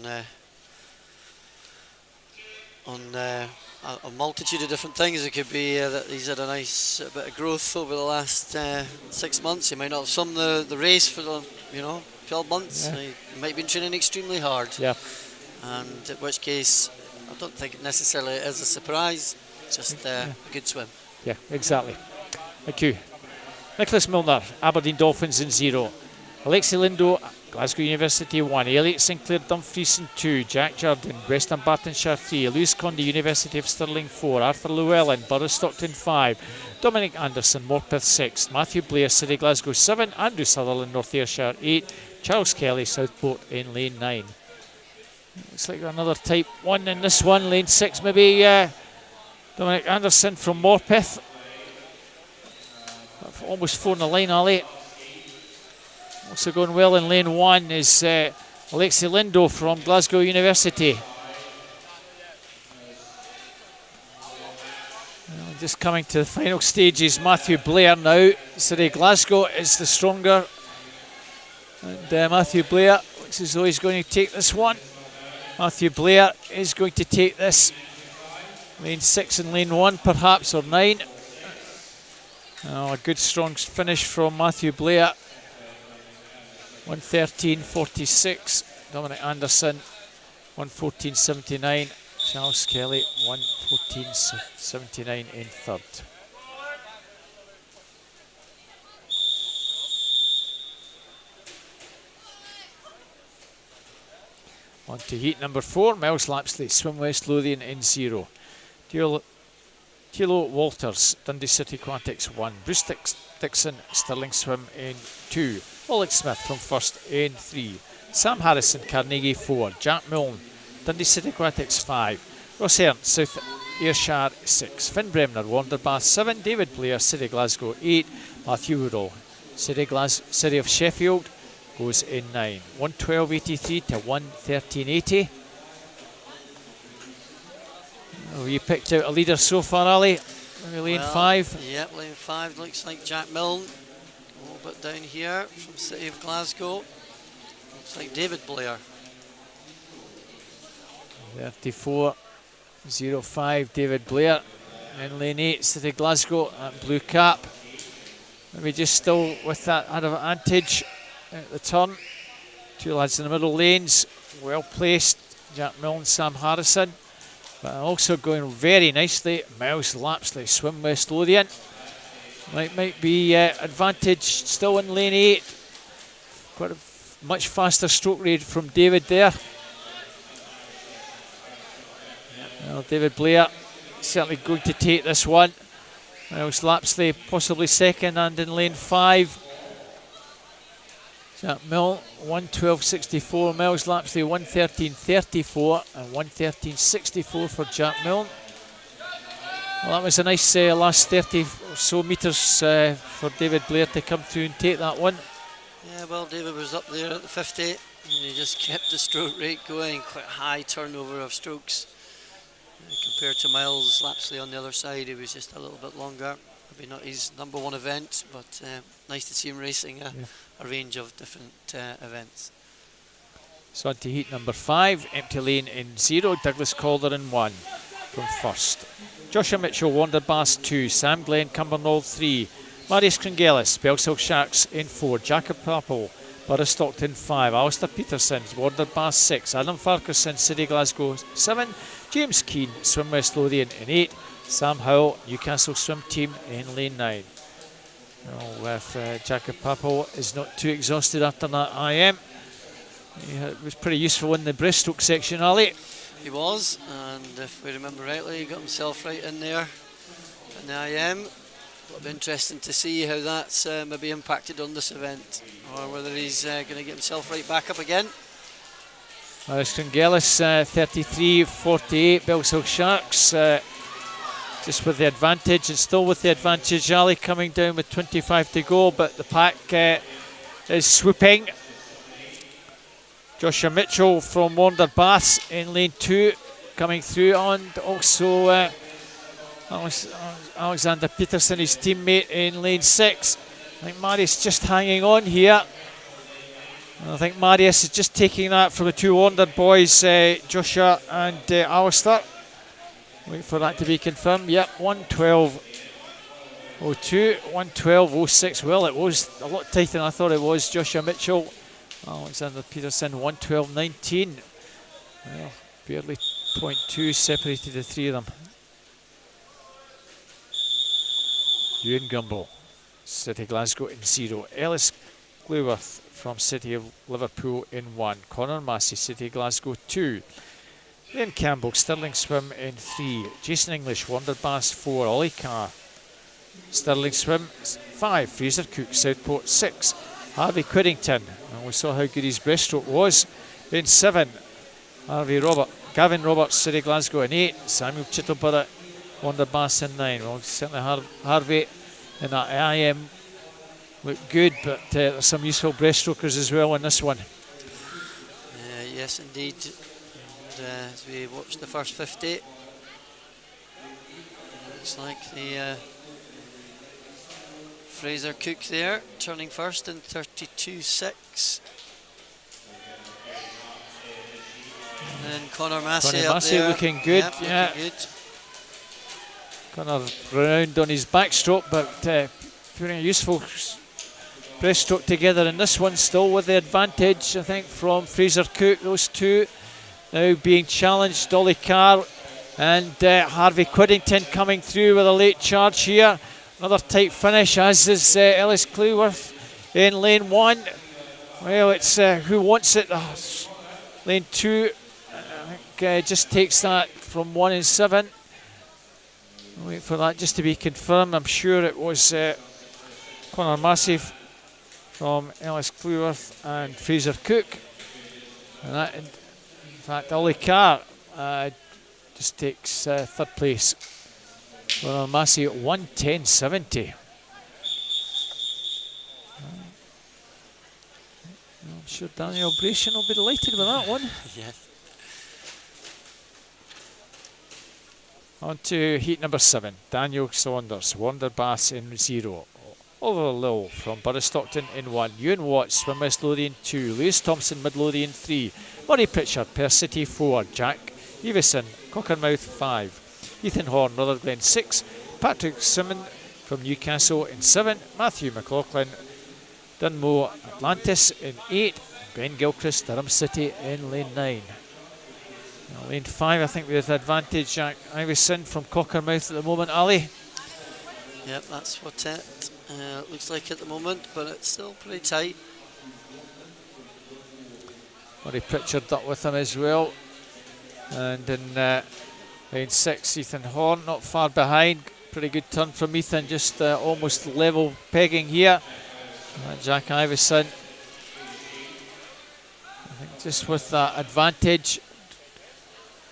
a multitude of different things. It could be that he's had a nice bit of growth over the last 6 months. He might not have summed the race for the 12 months. Yeah. He might be training extremely hard. Yeah. And in which case, I don't think it necessarily is a surprise. Just a good swim. Yeah, exactly. Thank you. Nicholas Milner, Aberdeen Dolphins in 0. Alexi Lindo, Glasgow University 1. Elliot Sinclair Dumfries in 2. Jack Jordan, Western Bartonshire 3. Lewis Condy, University of Stirling 4. Arthur Llewellyn, Borough Stockton 5. Dominic Anderson, Morpeth 6. Matthew Blair, City Glasgow 7. Andrew Sutherland, North Ayrshire 8. Charles Kelly, Southport in lane 9. Looks like another type 1 in this one. Lane 6 maybe. Dominic Anderson from Morpeth. Almost 4 in the line, Ali. Also going well in lane 1 is Alexi Lindo from Glasgow University. Just coming to the final stages, Matthew Blair now. City Glasgow is the stronger. And Matthew Blair looks as though he's going to take this one. Matthew Blair is going to take this. Lane 6 and lane 1 perhaps, or 9. Oh, a good strong finish from Matthew Blair. 1:13.46. Dominic Anderson 1:14.79. Charles Kelly 1:14.79 in third. On to heat number 4. Miles Lapsley, Swim West Lothian in 0. Tilo Walters, Dundee City Aquatics 1. Bruce Dixon, Stirling Swim in 2. Oleg Smith from first in 3. Sam Harrison, Carnegie 4. Jack Milne, Dundee City Aquatics 5. Ross Ernst, South Ayrshire 6. Finn Bremner, Wanderbath 7. David Blair, City Glasgow 8. Matthew Woodall, City of Sheffield goes in 9. 1:12.83 to 1:13.80. Have you picked out a leader so far, Ali? Maybe lane 5? Yep, lane 5 looks like Jack Milne. A little bit down here from City of Glasgow. Looks like David Blair. 34.05 David Blair. In lane 8, City Glasgow at blue cap. Maybe just still with that advantage at the turn. 2 lads in the middle lanes, well placed. Jack Milne, Sam Harrison. But also going very nicely, Miles Lapsley, Swim West Lothian. Might be advantage still in lane 8. Quite a much faster stroke rate from David there. Well, David Blair certainly going to take this one. Miles Lapsley possibly second, and in lane 5. Jack Milne 1:12.64, Miles Lapsley 1:13.34 and 1:13.64 for Jack Milne. Well, that was a nice last 30 or so metres for David Blair to come through and take that one. Yeah, well, David was up there at the 50 and he just kept the stroke rate going, quite high turnover of strokes. Compared to Miles Lapsley on the other side, he was just a little bit longer. Maybe not his number 1 event, but nice to see him racing a range of different events. So on to heat number 5, empty lane in 0, Douglas Calder in 1 from first. Joshua Mitchell, Wanderbass 2, Sam Glenn, Cumbernauld 3, Marius Kringelis, Belsilk Sharks in 4, Jacob Papel, Borough Stockton 5, Alistair Peterson, Wanderbass 6, Adam Farquharson, City Glasgow 7, James Keane, Swim West Lothian in 8, Sam Howell, Newcastle Swim Team in lane 9. Well, if Jacob Papel is not too exhausted after that IM, he was pretty useful in the breaststroke section, Ali. He was, and if we remember rightly, he got himself right in there in the IM. It'll be interesting to see how that's maybe impacted on this event, or whether he's going to get himself right back up again. Marius Kringelis 33.48, Belsilk Sharks. Just with the advantage, and still with the advantage. Ali coming down with 25 to go, but the pack is swooping. Joshua Mitchell from Wanderbass in lane 2 coming through, and also Alexander Peterson, his teammate, in lane 6. I think Marius just hanging on here. And I think Marius is just taking that from the 2 Wander boys, Joshua and Alistair. Wait for that to be confirmed. Yep, 1:12.02, 1:12.06. Well, it was a lot tighter than I thought it was. Joshua Mitchell, Alexander Peterson, 1:12.19. Well, barely 0.2 separated the three of them. Ewan Gumble, City Glasgow in 0. Ellis Glewworth from City of Liverpool in 1. Conor Massey, City Glasgow 2. Ian Campbell, Stirling Swim in 3. Jason English, Wonderbass 4. Ollie Carr, Stirling Swim 5. Fraser Cook, Southport 6. Harvey Quiddington, and we saw how good his breaststroke was, in 7. Gavin Roberts, City Glasgow in 8. Samuel Chittleborough, Wonderbass in 9. Well, certainly Harvey and that IM look good, but there's some useful breaststrokers as well in this one. Yes, indeed. And as we watch the first 50, looks like the Fraser Cook there, turning first in 32.6. And then Conor Massey up there. Looking good, yeah. Looking good. Kind of round on his backstroke, but putting a useful breaststroke together in this one, still with the advantage, I think, from Fraser Cook. Those two now being challenged. Ollie Carr and Harvey Quiddington coming through with a late charge here. Another tight finish, as is Ellis Cleworth in lane 1. Well, it's who wants it. Lane 2, I think, just takes that from 1 and 7. I'll wait for that just to be confirmed. I'm sure it was Conor Massey from Ellis Cleworth and Fraser Cook. And that, in fact, Ollie Carr just takes third place. Conor Massey at 1:10.70. I'm sure Daniel Bratian will be delighted with that one. Yes. On to heat number 7. Daniel Saunders, Wonderbass in 0. Oliver Lill from Burristockton in 1. Ewan Watts, Swim West Lothian 2. Lewis Thompson, Midlothian 3. Murray Pritchard, Perth City 4. Jack Evison, Cockermouth 5. Ethan Horn, Rutherglen 6. Patrick Simon from Newcastle in 7. Matthew McLaughlin, Dunmo Atlantis in 8. Ben Gilchrist, Durham City in lane 9. Now, lane 5, I think, with advantage. Jack Ivison from Cockermouth at the moment. Ali? Yep, that's what it looks like at the moment, but it's still pretty tight. Murray Pritchard up with him as well. And in lane 6, Ethan Horn not far behind. Pretty good turn from Ethan, just almost level pegging here. Jack Ivison, I think, just with that advantage.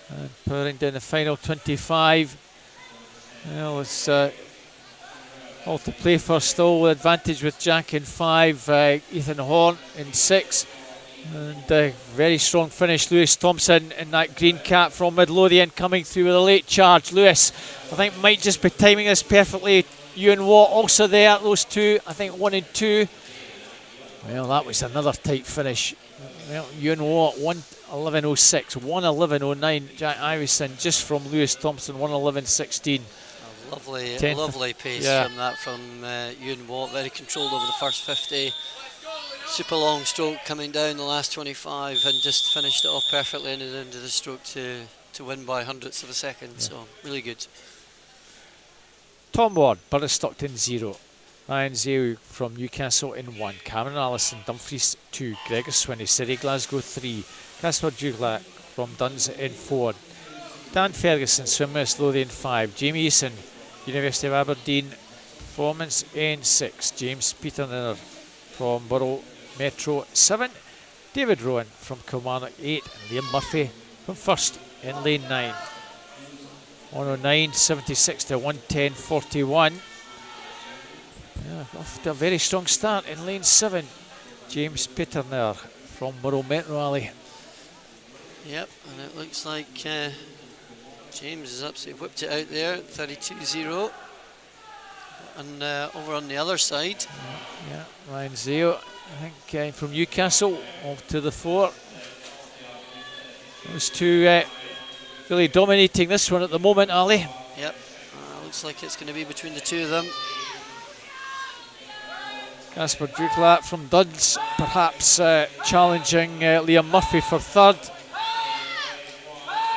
And pouring down the final 25. Well, it's all to play for still, with advantage with Jack in 5, Ethan Horn in 6. And very strong finish, Lewis Thompson in that green cap from Midlothian coming through with a late charge. Lewis, I think, might just be timing this perfectly. Ewan Watt also there, those two, I think 1 and 2. Well, that was another tight finish. Well, Ewan Watt, 1:11.06, 1:11.09. Jack Ivison just from Lewis Thompson, 1:11.16. Lovely pace from that from Ewan Watt. Very controlled over the first 50. Super long stroke coming down the last 25 and just finished it off perfectly in the end of the stroke to win by hundredths of a second. Yeah. So really good. Tom Ward, Burristockton 0. Ryan Zeu from Newcastle in 1. Cameron Allison, Dumfries 2. Gregor Swinney, City Glasgow 3. Casper Juglack from Duns in 4. Dan Ferguson, Swim West Lothian 5. Jamie Eason, University of Aberdeen Performance in 6. James Peterner from Borough Metro 7. David Rowan from Kilmarnock 8. And Liam Murphy from First in lane 9. 109.76 to 110.41. Yeah, off to a very strong start in lane 7. James Peterner from Borough Metro, Ali. Yep, and it looks like James has absolutely whipped it out there, 32.0. And over on the other side. Yeah, Ryan Zeo, I think, from Newcastle, off to the 4. Those two really dominating this one at the moment, Ali. Yep, looks like it's going to be between the two of them. Casper Duklat from Duds, perhaps challenging Liam Murphy for third.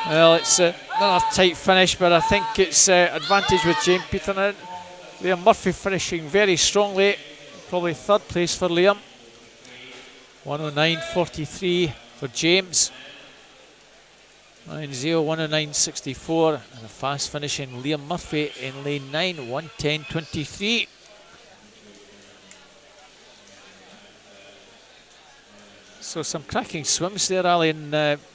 Well, it's not a tight finish, but I think it's advantage with James Peterson. Liam Murphy finishing very strongly, probably third place for Liam. 109.43 for James. 9-0, 109.64, and a fast finishing Liam Murphy in lane 9, 110.23. So some cracking swims there, Ali, in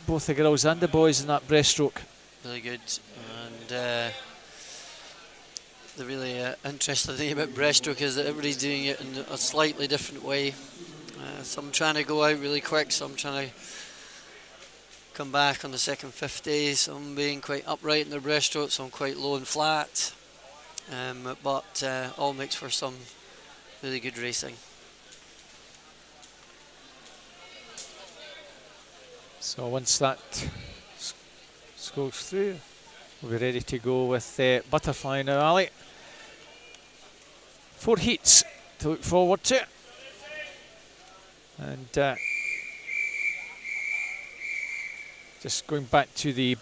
both the girls and the boys in that breaststroke. Really good, and the really interesting thing about breaststroke is that everybody's doing it in a slightly different way. Some trying to go out really quick, some trying to come back on the second 50, some being quite upright in their breaststroke, some quite low and flat, but all makes for some really good racing. So once that goes through, we'll be ready to go with butterfly now, Ali. 4 heats to look forward to. And just going back to the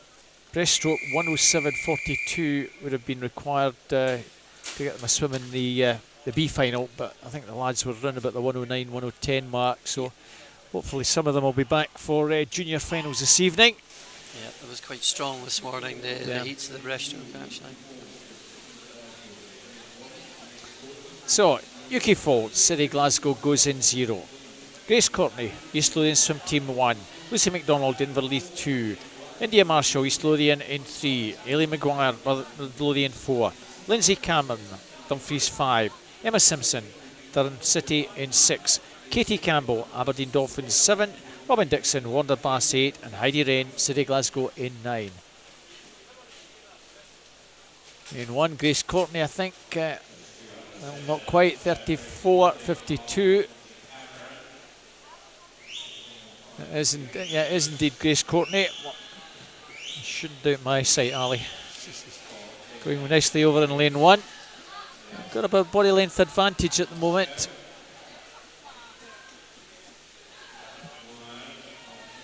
breaststroke, 107.42 would have been required to get them a swim in the B final, but I think the lads were running about the 109, 110 mark, so hopefully some of them will be back for junior finals this evening. Yeah, it was quite strong this morning, the heats of the breaststroke actually. So, UK Falls, City Glasgow goes in 0. Grace Courtney, East Lothian Swim Team 1. Lucy McDonald, Inverleith 2. India Marshall, East Lothian in 3. Ailey Maguire, Lothian 4. Lindsay Cameron, Dumfries 5. Emma Simpson, Durham City in 6. Katie Campbell, Aberdeen Dolphins 7. Robin Dixon, Warner Bass 8. And Heidi Rain, City Glasgow in 9. In 1, Grace Courtney, I think, well, not quite, 34.52. It is indeed Grace Courtney. Shouldn't doubt my sight, Ali. Going nicely over in lane 1. Got about body length advantage at the moment.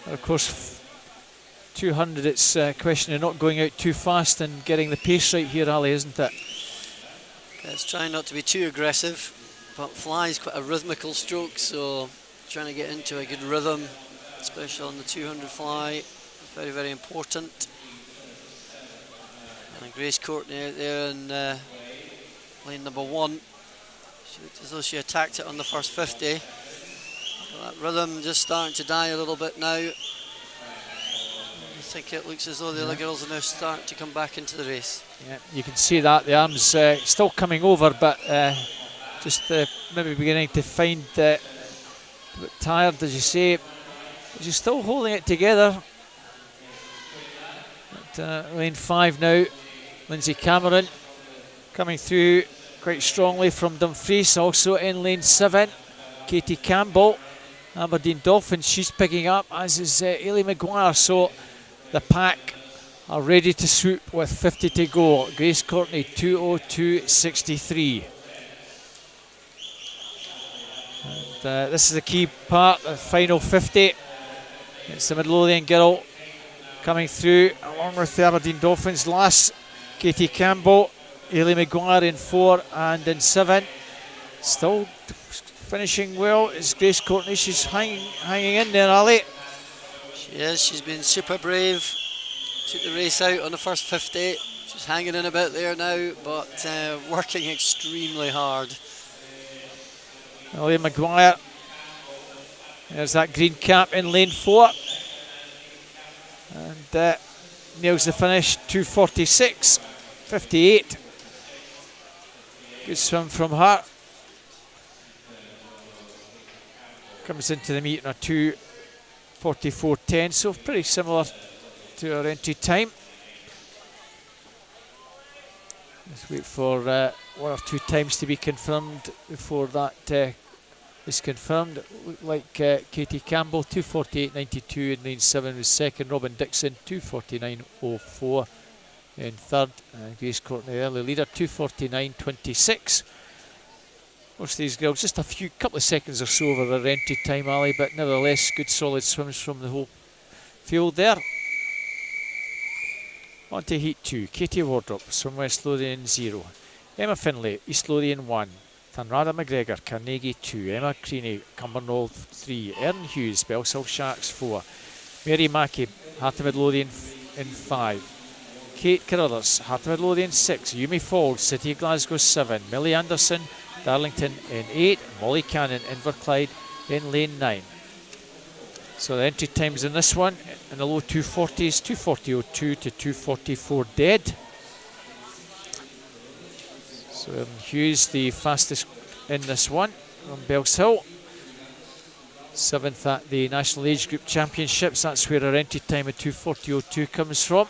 And of course, 200, it's a question of not going out too fast and getting the pace right here, Ali, isn't it? It's trying not to be too aggressive, but fly is quite a rhythmical stroke, so trying to get into a good rhythm, especially on the 200 fly, is very, very important. And Grace Courtney out there in lane number 1. She looked as though she attacked it on the first 50. But that rhythm just starting to die a little bit now. I think it looks as though the other girls are now starting to come back into the race. Yeah, you can see that the arms still coming over, but just maybe beginning to find a bit tired, as you say. But she's still holding it together. At lane 5 now, Lindsay Cameron coming through quite strongly from Dumfries. Also in lane 7, Katie Campbell, Aberdeen Dolphins. She's picking up, as is Ailey Maguire. So the pack are ready to swoop with 50 to go. Grace Courtney 2:02.63. And this is the key part, the final 50. It's the Midlothian girl coming through along with the Aberdeen Dolphins. Last, Katie Campbell, Ailey Maguire in 4 and in 7. Still finishing well is Grace Courtney. She's hanging in there, Ali. She is. She's been super brave. Took the race out on the first 50. She's hanging in about there now, but working extremely hard. Ailey Maguire. There's that green cap in lane 4. And nails the finish, 2:46.58. Good swim from her. Comes into the meet on a 2:44.10, so pretty similar to her entry time. Let's wait for 1 or 2 times to be confirmed before that the is confirmed. Looked like Katie Campbell, 2:48.92 in lane 7 was second. Robin Dixon, 2:49.04 in third. Grace Courtney, the early leader, 2:49.26. Most of these girls just a couple of seconds or so over their entry time, Ali, but nevertheless good solid swims from the whole field there. On to Heat 2, Katie Wardrop from West Lothian 0. Emma Finlay, East Lothian 1. Tanrada McGregor, Carnegie 2. Emma Creaney, Cumbernauld 3. Erin Hughes, Belsall Sharks 4. Mary Mackey, Heart of Midlothian in 5. Kate Carruthers, Heart of Midlothian 6. Yumi Falls, City of Glasgow 7. Millie Anderson, Darlington in 8. Molly Cannon, Inverclyde in lane 9. So the entry times in this one in the low 240s, 240.02 to 244 dead. So Erin Hughes, the fastest in this one from Bellshill. 7th at the National Age Group Championships. That's where her entry time of 240.02 comes from.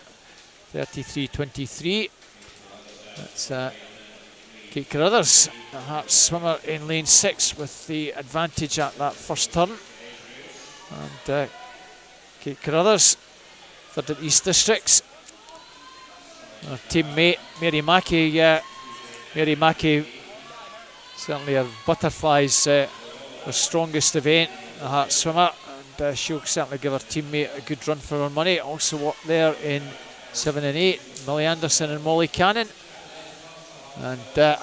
33.23. That's Kate Carruthers, the Hearts swimmer in lane 6 with the advantage at that first turn. And Kate Carruthers, third at East Districts. Her teammate Mary Mackey, certainly her butterflies, her strongest event, the Hearts swimmer, and she'll certainly give her teammate a good run for her money. Also up there in 7 and 8, Millie Anderson and Molly Cannon. And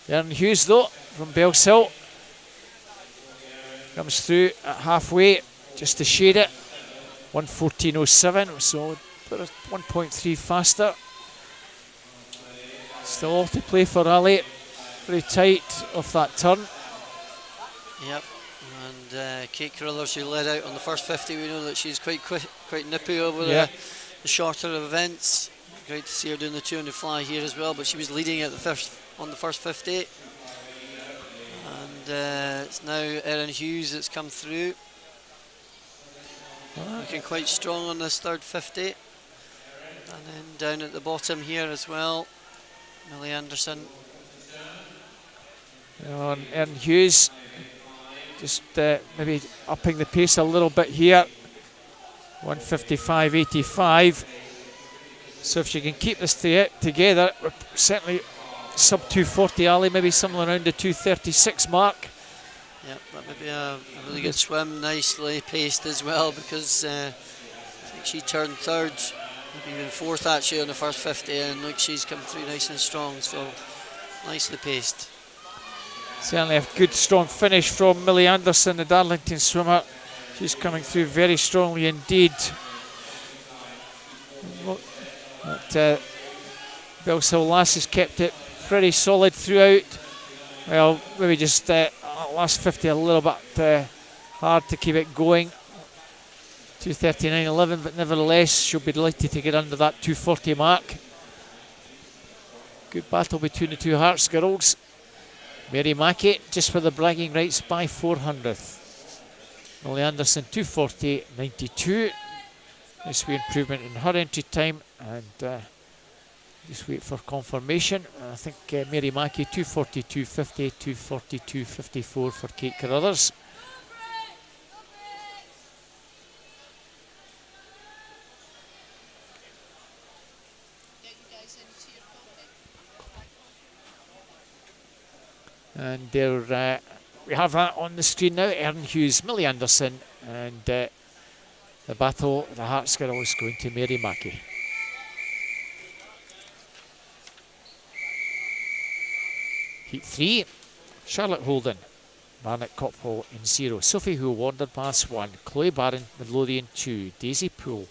Erin Hughes though from Bellshill comes through at halfway just to shade it. 1:14.07, so about 1.3 faster. Still all to play for Ali. Pretty tight off that turn. Yep, and Kate Carruthers, who led out on the first 50, we know that she's quite nippy over the shorter events. Great to see her doing the 200 fly here as well, but she was leading at on the first 50. And it's now Erin Hughes that's come through. Looking quite strong on this third 50. And then down at the bottom here as well, Millie Anderson. And Erin Hughes just maybe upping the pace a little bit here. 1:55.85. So if she can keep this together, we're certainly sub 240, Ali, maybe somewhere around the 2:36 mark. Yep, that would be a really good swim, nicely paced as well, because I think she turned third, maybe even fourth actually on the first 50, and look, she's come through nice and strong, so nicely paced. Certainly a good strong finish from Millie Anderson, the Darlington swimmer. She's coming through very strongly indeed. But Bellshill Lass has kept it pretty solid throughout. Well, maybe just last 50 a little bit hard to keep it going. 2:39.11, but nevertheless she'll be delighted to get under that 240 mark. Good battle between the two Hearts girls. Mary Mackey just for the bragging rights by 400th. Millie Anderson 2:40.92. Nice wee improvement in her entry time, and just wait for confirmation. I think Mary Mackey 2:42.50, 2:42.54 for Kate Carruthers. And there we have that on the screen now. Erin Hughes, Millie Anderson, and the battle, the Hearts girls going to Mary Mackey. Heat 3, Charlotte Holden, Barnett Cophall in 0, Sophie Hoole, Wanderbass 1, Chloe Barron, Midlothian 2, Daisy Poole,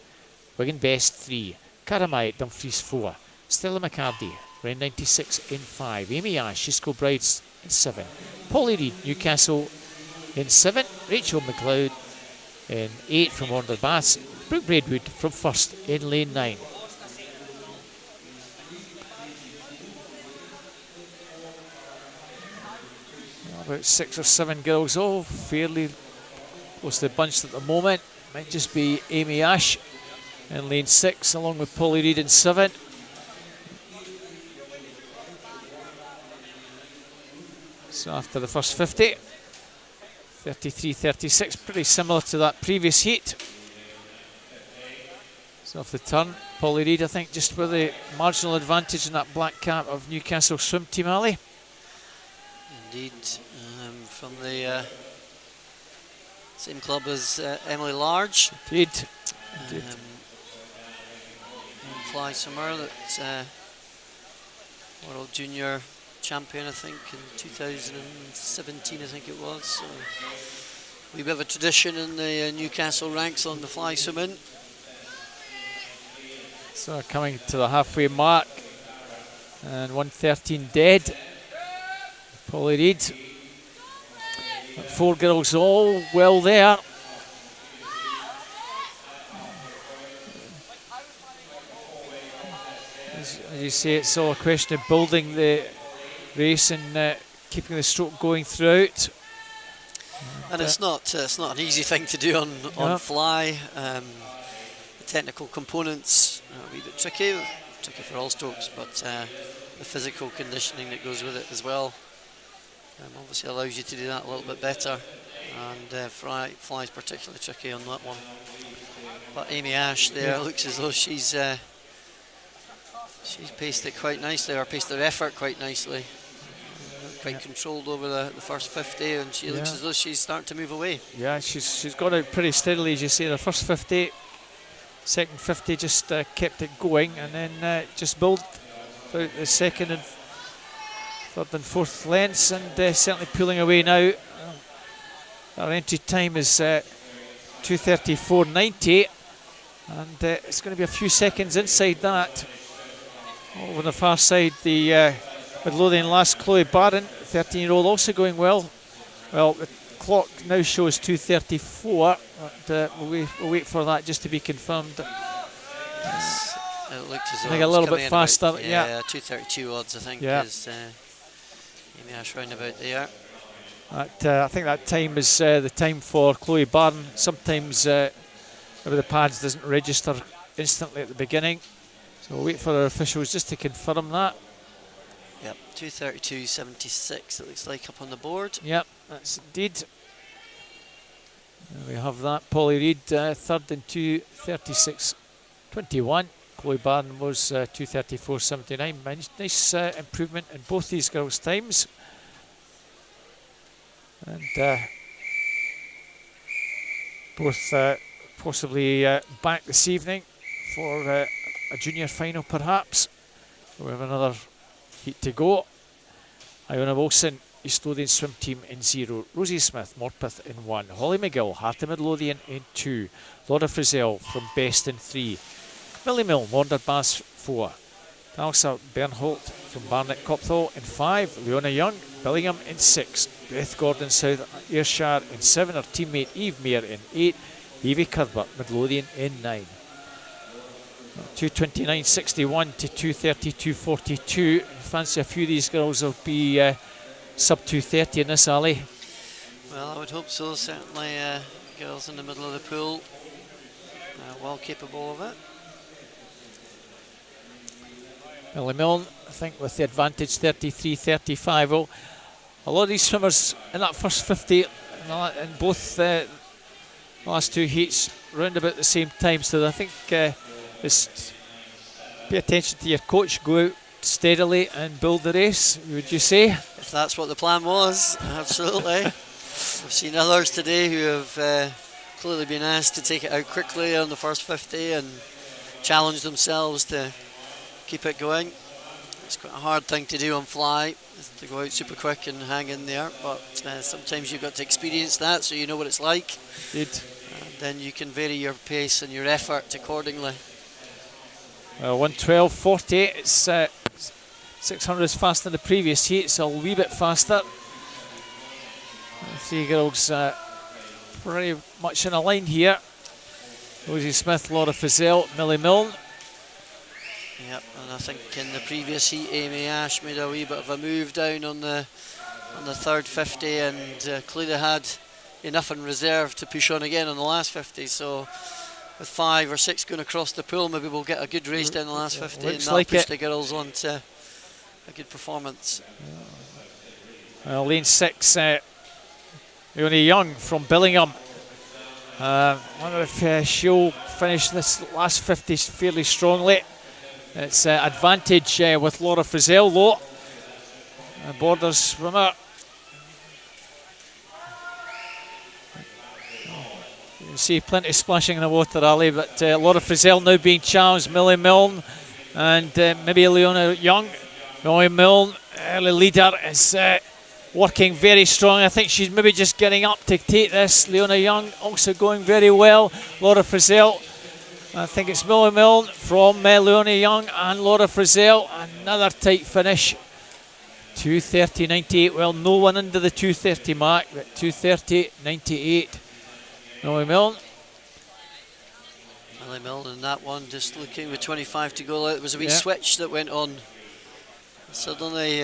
Wigan Best 3, Karamai, Dumfries 4, Stella McCarty, Ren 96 in 5, Amy Ash, Shisco Brides in 7, Polly Reid, Newcastle in 7, Rachel McLeod in 8 from Wanderbass, Brooke Braidwood from first in lane 9. About 6 or 7 girls, all fairly closely bunched at the moment. Might just be Amy Ash in lane 6 along with Polly Reid in 7. So after the first 50, 33-36, pretty similar to that previous heat. So off the turn, Polly Reid, I think, just with the marginal advantage in that black cap of Newcastle swim team, Ali. Indeed, from the same club as Emily Large. Indeed. Fly Summer, that World Junior champion, I think, in 2017, I think it was. So we have a tradition in the Newcastle ranks on the fly swimming. So coming to the halfway mark, and 1:13 dead. Polly Reid. 4 girls all well there. As you say, it's all a question of building the race and keeping the stroke going throughout. And it's not an easy thing to do on fly. The technical components are a wee bit tricky for all strokes, but the physical conditioning that goes with it as well obviously allows you to do that a little bit better. And fly is particularly tricky on that one. But Amy Ash there looks as though she's paced it quite nicely, or paced her effort quite nicely. Quite controlled over the first 50, and she looks as though she's starting to move away. Yeah, she's got out pretty steadily, as you say. The first 50, second 50 just kept it going, and then just built out the second and third and fourth lengths, and certainly pulling away now. Our entry time is 2:34.90, and it's going to be a few seconds inside that. Over on the far side, the Midlothian lass Chloe Barron, 13-year-old, also going well. Well, the clock now shows 2:34, but we'll wait for that just to be confirmed. It looks as though I think a little bit faster. About, 2:32 odds, I think, is Amy Ash round about there. I think that time is the time for Chloe Barron. Sometimes maybe the pads doesn't register instantly at the beginning, so we'll wait for our officials just to confirm that. Yep, 2:32.76 it looks like up on the board. Yep, that's indeed. There we have that. Polly Reid third in 2:36.21. Chloe Barron was 2:34.79. Nice improvement in both these girls' times. And both possibly back this evening for a junior final, perhaps. We have another heat to go. Iona Wilson, East Lothian swim team in 0. Rosie Smith, Morpeth in 1. Holly McGill, Heart of Midlothian in 2. Laura Frizzell from Best in 3. Millie Mill, Morderbass 4. Talsa Bernholt from Barnet Copthall in 5. Leona Young, Billingham in 6. Beth Gordon, South Ayrshire in 7. Her teammate Eve Mayer in 8. Evie Cuthbert, Midlothian in 9. 2:29.61 to 2:32.42. Fancy a few of these girls will be sub 2:30 in this, Ali. Well, I would hope so. Certainly, girls in the middle of the pool well capable of it. Millie Milne, I think, with the advantage, 33.35. Well, a lot of these swimmers in that first 50 in both the last two heats round about the same time, so I think just pay attention to your coach, go out steadily and build the race, would you say? If that's what the plan was, absolutely. We've seen others today who have clearly been asked to take it out quickly on the first 50 and challenge themselves to keep it going. It's quite a hard thing to do on fly, is to go out super quick and hang in there, but sometimes you've got to experience that so you know what it's like. Indeed. And then you can vary your pace and your effort accordingly. Well, 1:12.40, it's 600 faster than the previous heat, so a wee bit faster. Three girls pretty much in a line here. Rosie Smith, Laura Frizzell, Millie Milne. Yep, and I think in the previous heat, Amy Ash made a wee bit of a move down on the third 50, and clearly had enough in reserve to push on again on the last 50. So with 5 or 6 going across the pool, maybe we'll get a good race down the last 50, and that'll push the girls on to a good performance. Lane 6, Leonie Young from Billingham. Wonder if she'll finish this last 50 fairly strongly. It's advantage with Laura Frizzell though. Border swimmer. You can see plenty of splashing in the water, Ali, but Laura Frizzell now being challenged, Millie Milne and maybe Leona Young. Millie Milne, early leader, is working very strong. I think she's maybe just getting up to take this. Leona Young also going very well. Laura Frizzell, I think it's Millie Milne from Leona Young and Laura Frizzell. Another tight finish. 2:30.98. Well, no one under the 2:30 mark, but 2:30.98. Millie Milne. Millie Milne in that one, just looking with 25 to go. It was a wee switch that went on. Suddenly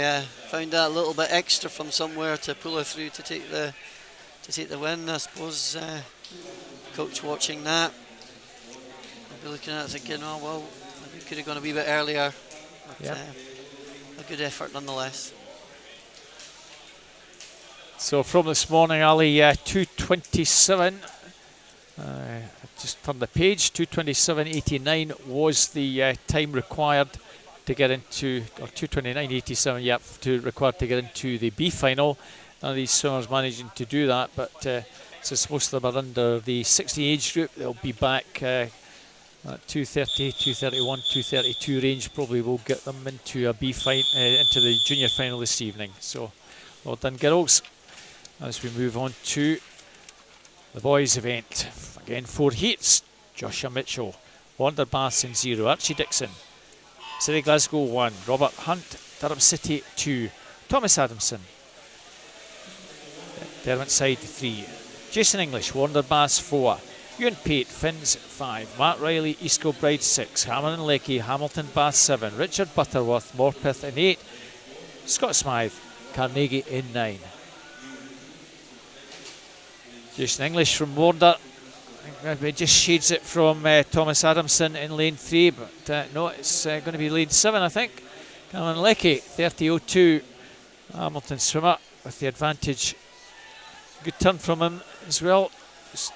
found that a little bit extra from somewhere to pull her through to take the win. I suppose coach watching that, I'll be looking at it thinking, oh well, we could have gone a wee bit earlier. But, a good effort nonetheless. So from this morning, Ali, 2:27. I just turned the page. 2:27.89 was the time required to get into, or 2:29.87, yep, required to get into the B final. None of these swimmers managing to do that, but since most of them are under the 60 age group, they'll be back at 2:30, 2:31, 2:32 range. Probably will get them into a B final, into the junior final this evening. So, well done, girls. As we move on to the boys' event, again 4 heats. Joshua Mitchell, Wanderbass in 0, Archie Dixon, City Glasgow 1, Robert Hunt, Durham City 2, Thomas Adamson, Derwentside 3, Jason English, Wanderbass 4, Ewan Pate, Finns 5, Matt Riley, East Kilbride 6, Hamilton Leckie, Hamilton Bath 7, Richard Butterworth, Morpeth in 8, Scott Smythe, Carnegie in 9. Jason English from Warder, maybe just shades it from Thomas Adamson in lane 3, but no, it's going to be lane 7, I think. Cameron Leckie, 30.02, Hamilton swimmer with the advantage. Good turn from him as well. Just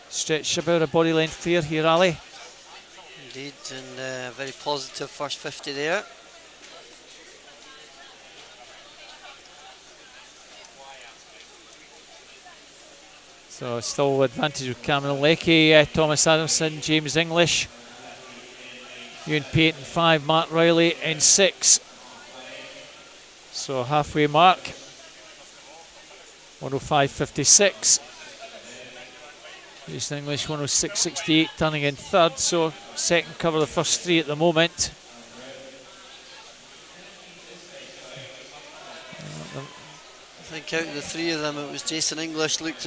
stretch about a body length clear here, Ali. Indeed, and a very positive first 50 there. So still advantage with Cameron Leckie, Thomas Adamson, James English, Ewan Pate in 5, Matt Riley in 6. So halfway mark, 105.56. Jason English 106.68, turning in 3rd. So second cover the first 3 at the moment. I think out of the 3 of them, it was Jason English looked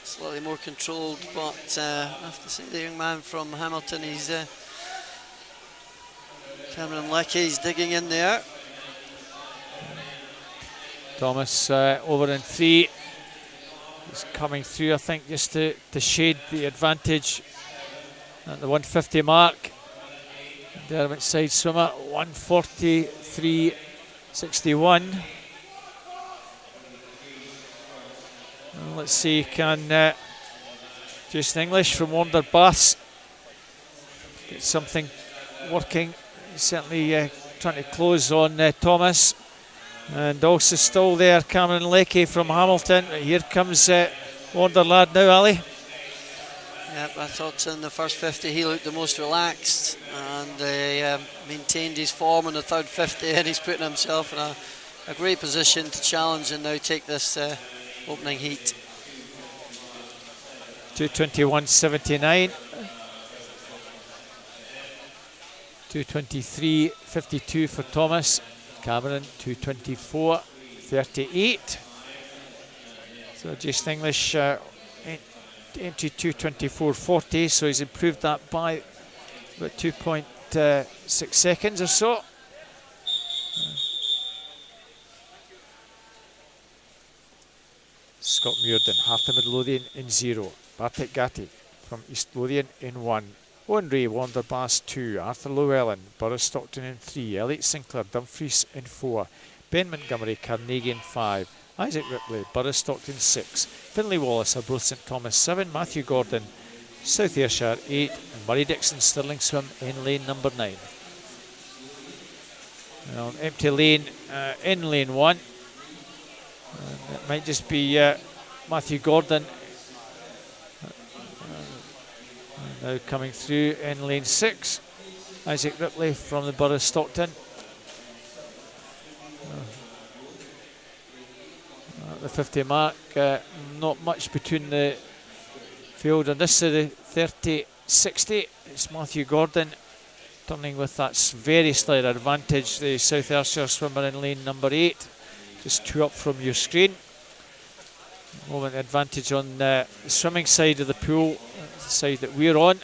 slightly more controlled, but I have to say the young man from Hamilton, he's Cameron Leckie, he's digging in there. Thomas over in 3. He's coming through, I think, just to shade the advantage at the 150 mark. Derwentside swimmer, 143.61. And let's see, can Jason English from Wanderbass get something working? He's certainly trying to close on Thomas. And also still there, Cameron Leckie from Hamilton. Here comes Wanderlad now, Ali. Yep, I thought in the first 50 he looked the most relaxed, and maintained his form in the third 50, and he's putting himself in a great position to challenge and now take this opening heat. 2:21.79. 2:23.52 for Thomas. Cameron 2:24.38. So Jason English empty 2:24.40, so he's improved that by about 2.6 seconds or so. Scott Muirden, Hartha Midlothian in 0. Bartek Gatti from East Lothian in 1. Owen Ray, Wanderbass 2. Arthur Llewellyn, Boris Stockton in 3. Elliot Sinclair, Dumfries in 4. Ben Montgomery, Carnegie in 5. Isaac Ripley, Borough Stockton 6, Finlay Wallace, Arbroath St Thomas 7, Matthew Gordon, South Ayrshire 8, and Murray Dixon Stirling Swim in lane number 9. Well, empty lane in lane 1. And it might just be Matthew Gordon now coming through in lane 6. Isaac Ripley from the Borough Stockton. At the 50 mark, not much between the field and this is the 30-60. It's Matthew Gordon turning with that very slight advantage. The South Ayrshire swimmer in lane number 8, just 2 up from your screen. Moment advantage on the swimming side of the pool, the side that we're on.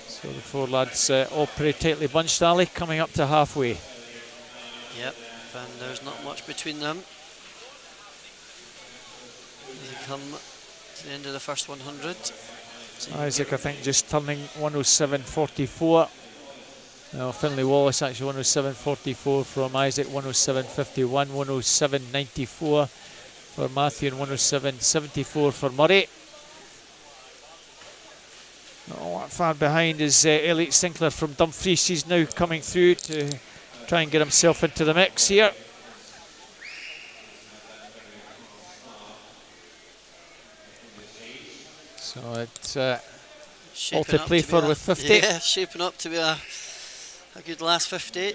So the 4 lads all pretty tightly bunched, Ali, coming up to halfway. Yep, and there's not much between them. They come to the end of the first 100. So Isaac, I think, just turning 107.44. Now Finlay Wallace actually 107.44 from Isaac, 107.51, 107.94 for Matthew, and 107.74 for Murray. Not that far behind is Elliot Sinclair from Dumfries. He's now coming through to try and get himself into the mix here. So it's all to play for with 50. Yeah, shaping up to be a good last 50.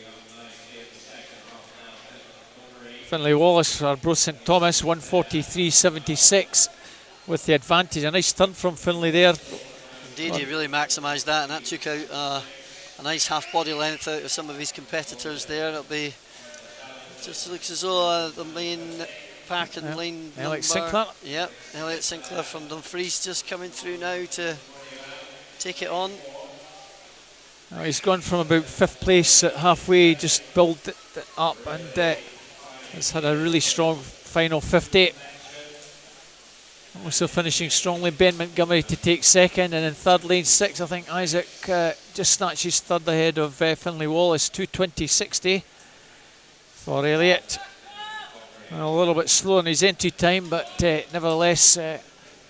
Finlay Wallace for Arbroath St Thomas, 143.76 with the advantage. A nice turn from Finlay there. Indeed, he really maximised that, and that took out a nice half body length out of some of his competitors there. It'll be, just looks as though the main pack in lane Elliot Sinclair. Yep, Elliot Sinclair from Dumfries just coming through now to take it on. Now he's gone from about 5th place at halfway, just built it up, and has had a really strong final 50. Also finishing strongly, Ben Montgomery to take 2nd, and in 3rd lane 6, I think Isaac just snatches 3rd ahead of Finlay Wallace, 2:20.60 for Elliot. Well, a little bit slow in his entry time, but nevertheless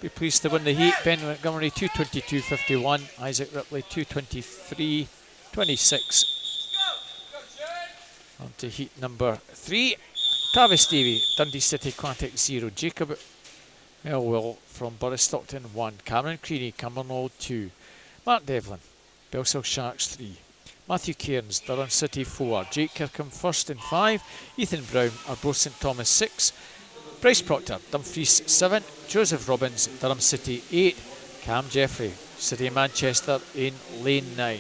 be pleased to win the heat. Ben Montgomery 2:22.51, Isaac Ripley 2:23.26. On to heat number 3. Travis Davey, Dundee City Aquatic 0, Jacob Melville from Borough Stockton 1, Cameron Creaney, Cumbernauld 2, Mark Devlin, Belsall Sharks 3, Matthew Cairns, Durham City 4, Jake Kirkham first in 5, Ethan Brown, Arbroath St Thomas 6, Bryce Proctor, Dumfries 7, Joseph Robbins, Durham City 8, Cam Jeffrey, City of Manchester in lane 9.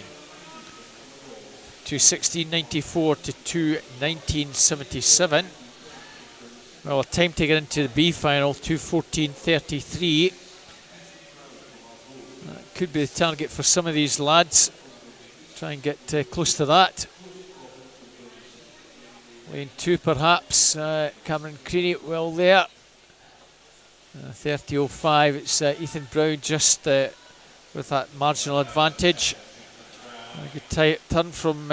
2:16.94 to 2:19.77. Well, a time to get into the B final, 2:14.33. That could be the target for some of these lads. Try and get close to that. Lane 2 perhaps, Cameron Creaney well there. 30.05, it's Ethan Brown just with that marginal advantage. A good turn from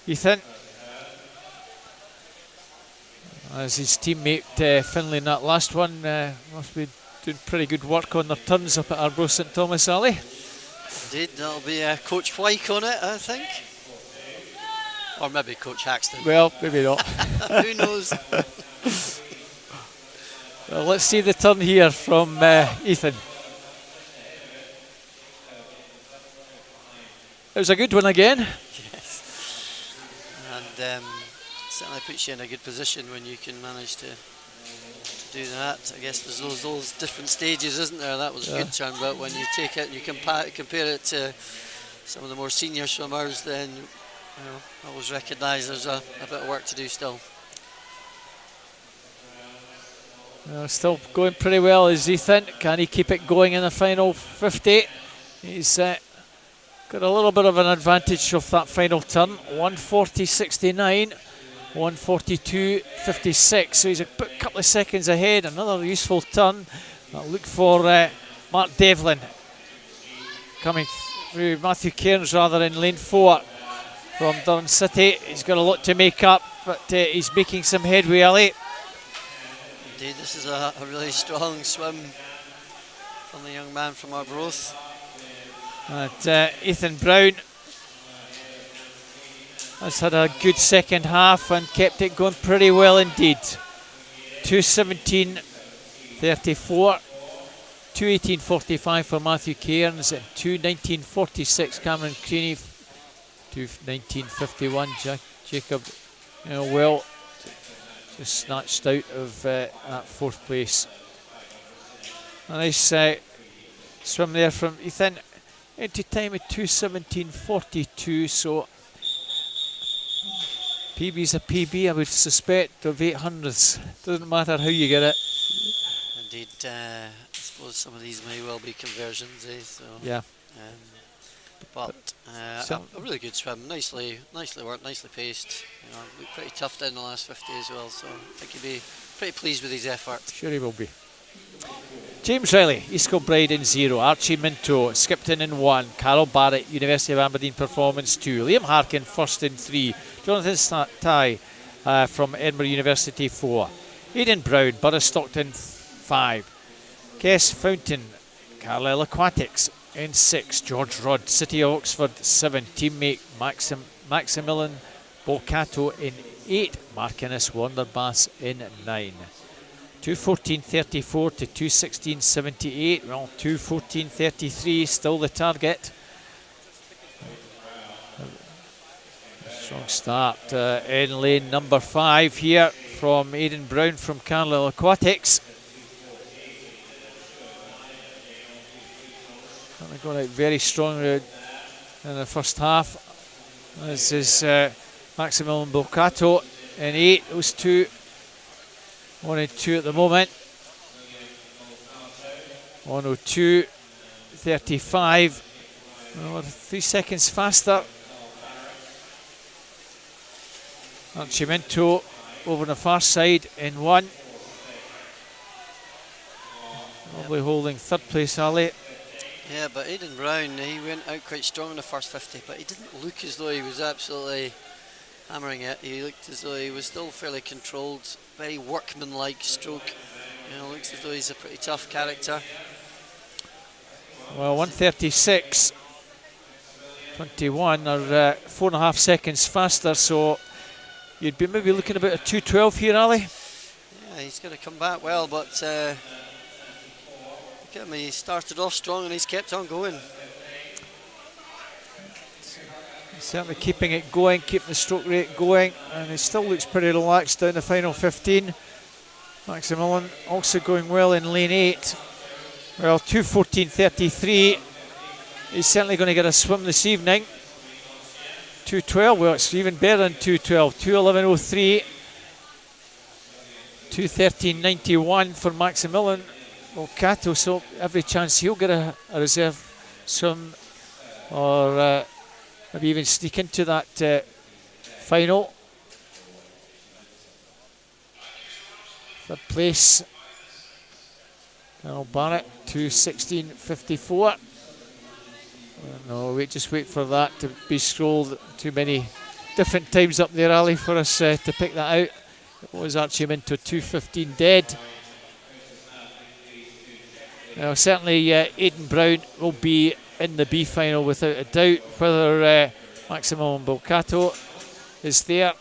Ethan. As his teammate Finlay in that last one must be doing pretty good work on their turns up at Arbroath St Thomas, Ali. Indeed, that'll be Coach White on it, I think. Or maybe Coach Haxton. Well, maybe not. Who knows? Well, let's see the turn here from Ethan. It was a good one again. Yes. And certainly puts you in a good position when you can manage to do that. I guess there's those different stages, isn't there? That was a good turn, but when you take it and you compare it to some of the more senior swimmers, then I always recognise there's a bit of work to do still. Still going pretty well is Ethan. Can he keep it going in the final 50? He's got a little bit of an advantage of that final turn. 1:40.69, 1:42.56. So he's a couple of seconds ahead. Another useful turn. I'll look for Mark Devlin coming through. Matthew Cairns rather in lane 4. from Durham City. He's got a lot to make up, but he's making some headway, Ali. Indeed, this is a really strong swim from the young man from Arbroath. And Ethan Brown has had a good second half and kept it going pretty well indeed. 2:17.34, 2:18.45 for Matthew Cairns, 2:19.46 Cameron Creaney, 2:19.51 Jacob well just snatched out of that fourth place. A nice swim there from Ethan into time of 2:17.42, so PB's a PB, I would suspect, of 800s. Doesn't matter how you get it. Indeed, I suppose some of these may well be conversions, so yeah. But a really good swim, nicely worked, nicely paced. Looked pretty tough down the last 50 as well, so I think he'll be pretty pleased with his effort. Sure he will be. James Riley, East Kilbride in 0, Archie Minto, Skipton in 1, Carol Barrett, University of Aberdeen Performance 2, Liam Harkin first in 3, Jonathan Ty from Edinburgh University 4, Aidan Brown, Borough Stockton 5, Kess Fountain, Carlisle Aquatics in 6, George Rudd, City of Oxford 7, teammate Maximilian Bolcato in 8, Mark Innes Wanderbass in 9. 2:14.34 to 2:16.78. Well, 2:14.33 still the target. Strong start in lane number 5 here from Aidan Brown from Carlisle Aquatics. They're going out very strong in the first half. This is Maximilian Bolcato in 8. Those two 1 and 2 at the moment. 1:02.35. 3 seconds faster. Archie Minto over on the far side in 1. Probably holding third place, Ali. Yeah, but Aidan Brown, he went out quite strong in the first 50, but he didn't look as though he was absolutely hammering it. He looked as though he was still fairly controlled, very workmanlike stroke. Looks as though he's a pretty tough character. Well, 1:36.21 or 4.5 seconds faster, so you'd be maybe looking about a 2:12 here, Ali. Yeah, he's going to come back well, but look at him, he started off strong and he's kept on going. Certainly keeping it going, keeping the stroke rate going, and he still looks pretty relaxed down the final 15. Maximilian also going well in lane 8. Well, 2:14.33. He's certainly going to get a swim this evening. 2:12, well, it's even better than 2:12. 2:11.03. 2:13.91 for Maximilian Bolcato, so every chance he'll get a reserve swim or maybe even sneak into that final. Third place, Carol Barrett, 2:16.54. No, just wait for that to be scrolled too many different times up there, Ali, for us to pick that out. It was Archie Minto 2:15 dead. Now, certainly Aidan Brown will be in the B final without a doubt. Whether Maximilian Bolcato is there,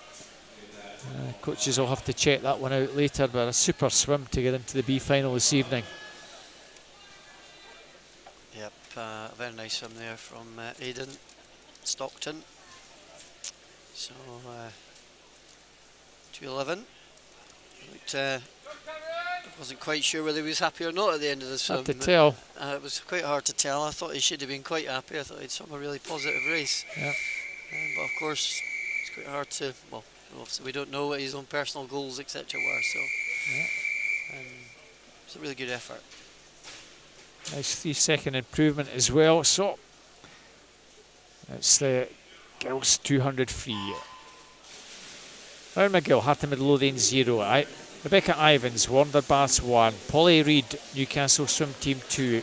coaches will have to check that one out later, but a super swim to get into the B final this evening. Yep, a very nice swim there from Aidan Stockton. So 2:11. Wasn't quite sure whether he was happy or not at the end of the swim. Hard to tell. It was quite hard to tell. I thought he should have been quite happy. I thought he'd swum a really positive race. Yeah. But of course, it's quite hard to, well, obviously we don't know what his own personal goals, etc. were, so yeah. It's a really good effort. Nice 3-second improvement as well. So it's the girls 200 free. Aaron McGill, Harton Midlothian 0. Rebecca Ivans, Wanderbass 1. Polly Reid, Newcastle Swim Team 2.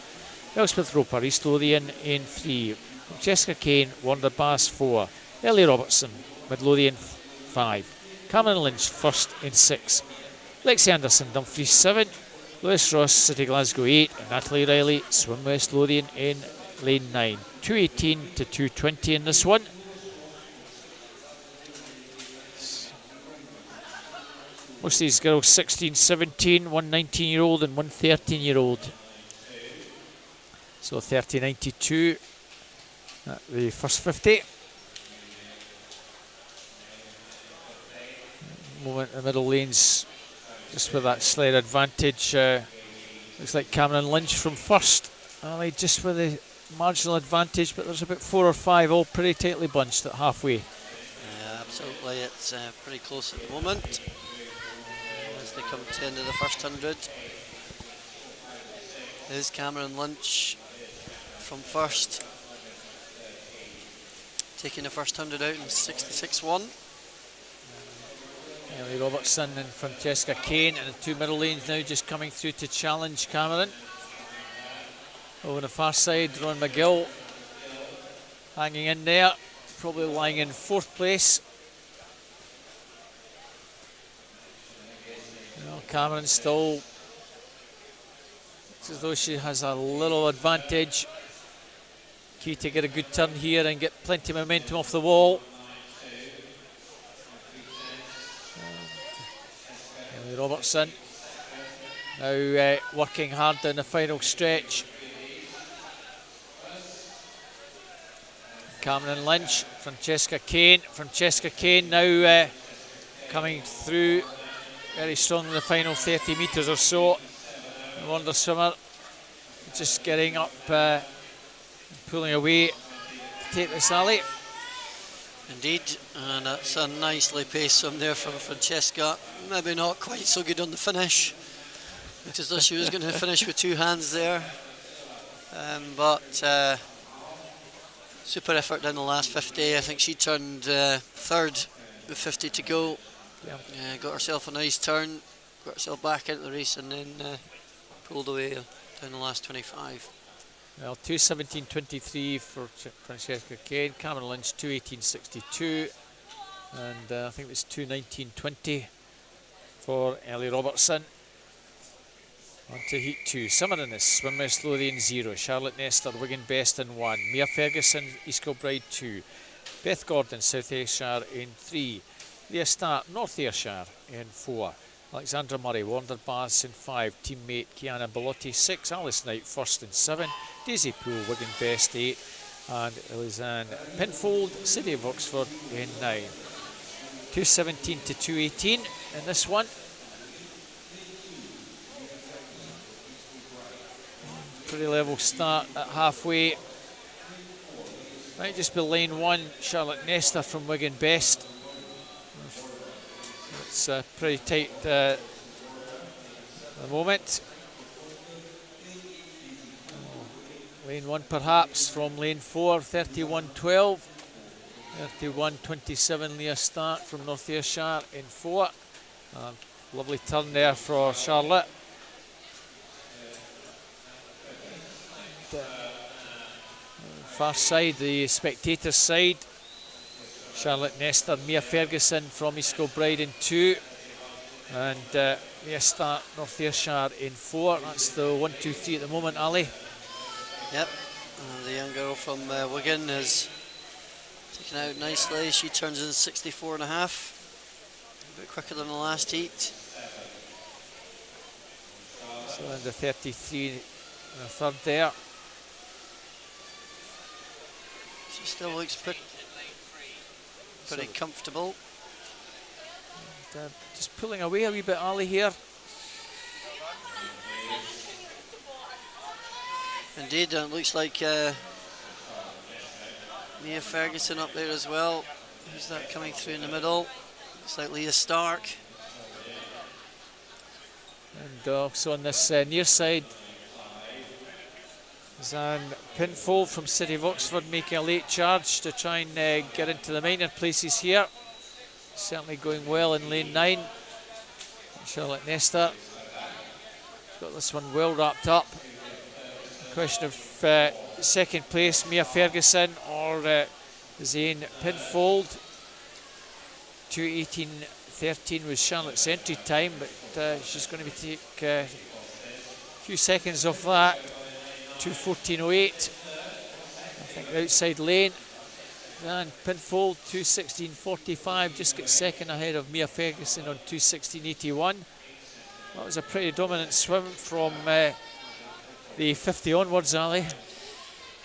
Elspeth Roper, East Lothian in 3. Jessica Kane, Wanderbass 4. Ellie Robertson, Midlothian 5. Cameron Lynch first in 6. Lexi Anderson, Dumfries 7. Lewis Ross, City Glasgow 8. And Natalie Riley, Swim West Lothian in lane 9. 2:18 to 2:20 in this one. Most of these girls 16, 17, one 19-year-old and one 13-year-old. So 30.92 at the first 50. Moment in the middle lanes, just with that slight advantage. Looks like Cameron Lynch from first. Ali just with a marginal advantage, but there's about 4 or 5 all pretty tightly bunched at halfway. Yeah, absolutely. It's pretty close at the moment as they come to the end of the first 100. There's Cameron Lynch from first, taking the first 100 out in 66.1. Ellie Robertson and Francesca Kane in the 2 middle lanes now, just coming through to challenge Cameron. Over the far side, Ron McGill hanging in there, probably lying in 4th place. Cameron still, it's as though she has a little advantage. Key to get a good turn here and get plenty of momentum off the wall. Ellie Robertson now working hard down the final stretch. Cameron Lynch, Francesca Kane now coming through very strong in the final 30 metres or so. The wonder swimmer just getting up, pulling away to take this alley. Indeed, and that's a nicely paced swim there from Francesca. Maybe not quite so good on the finish. Looked as though she was going to finish with 2 hands there. But super effort in the last 50. I think she turned 3rd with 50 to go. Yeah. Got herself a nice turn, got herself back into the race, and then pulled away down the last 25. Well, 2:17.23 for Francesca Kane. Cameron Lynch 2:18.62, and I think it was 2:19.20 for Ellie Robertson. On to Heat 2. Summer in this, Swim West Lothian 0, Charlotte Nestor, Wigan Best in 1, Mia Ferguson, East Kilbride 2, Beth Gordon, South Ayrshire in 3, Leah Start, North Ayrshire in 4, Alexandra Murray, Warner Baths in 5, teammate Kiana Bellotti 6, Alice Knight first in 7, Daisy Poole, Wigan Best 8, and Elizanne Pinfold, City of Oxford in 9. 2:17 to 2:18 in this one. Pretty level start at halfway. Might just be lane 1, Charlotte Nestor from Wigan Best. It's pretty tight at the moment. Lane 1 perhaps from lane 4, 31.12. 31.27 Leah Start from North Ayrshire in 4. Lovely turn there for Charlotte. Far side, the spectators' side, Charlotte Nestor, Mia Ferguson from East Kilbride in 2, and Leah Start, North Ayrshire in 4. That's the 1, 2, 3 at the moment, Ali. Yep, the young girl from Wigan is taken out nicely. She turns in 64.5, a bit quicker than the last heat. So under 33 and a third there. She still looks pretty comfortable. And, just pulling away a wee bit, Ali, here. Indeed, and it looks like Mia Ferguson up there as well. Who's that coming through in the middle? Looks like Leah Stark. And also on this near side, Zan Pinfold from City of Oxford making a late charge to try and get into the minor places here. Certainly going well in lane 9. Charlotte Nestor got this one well wrapped up. A question of second place, Mia Ferguson or Zane Pinfold. 2:18.13 was Charlotte's entry time, but she's going to take a few seconds off that. 2:14.08. I think the outside lane. And Pinfold 2:16.45, just gets second ahead of Mia Ferguson on 2:16.81. That was a pretty dominant swim from the 50 onwards, Ali.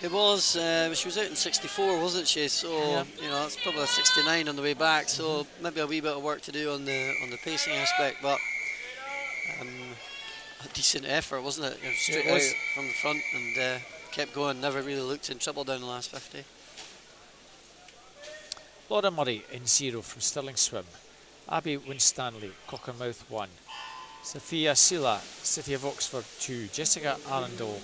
It was. She was out in 64, wasn't she? So Yeah. you know, that's probably a 69 on the way back. So maybe a wee bit of work to do on the pacing aspect, but a decent effort, wasn't it? You know, straight It was. out from the front and kept going. Never really looked in trouble down the last 50. Laura Murray in 0 from Stirling Swim. Abby Winstanley, Cockermouth 1. Sophia Silla, City of Oxford 2. Jessica Arundel,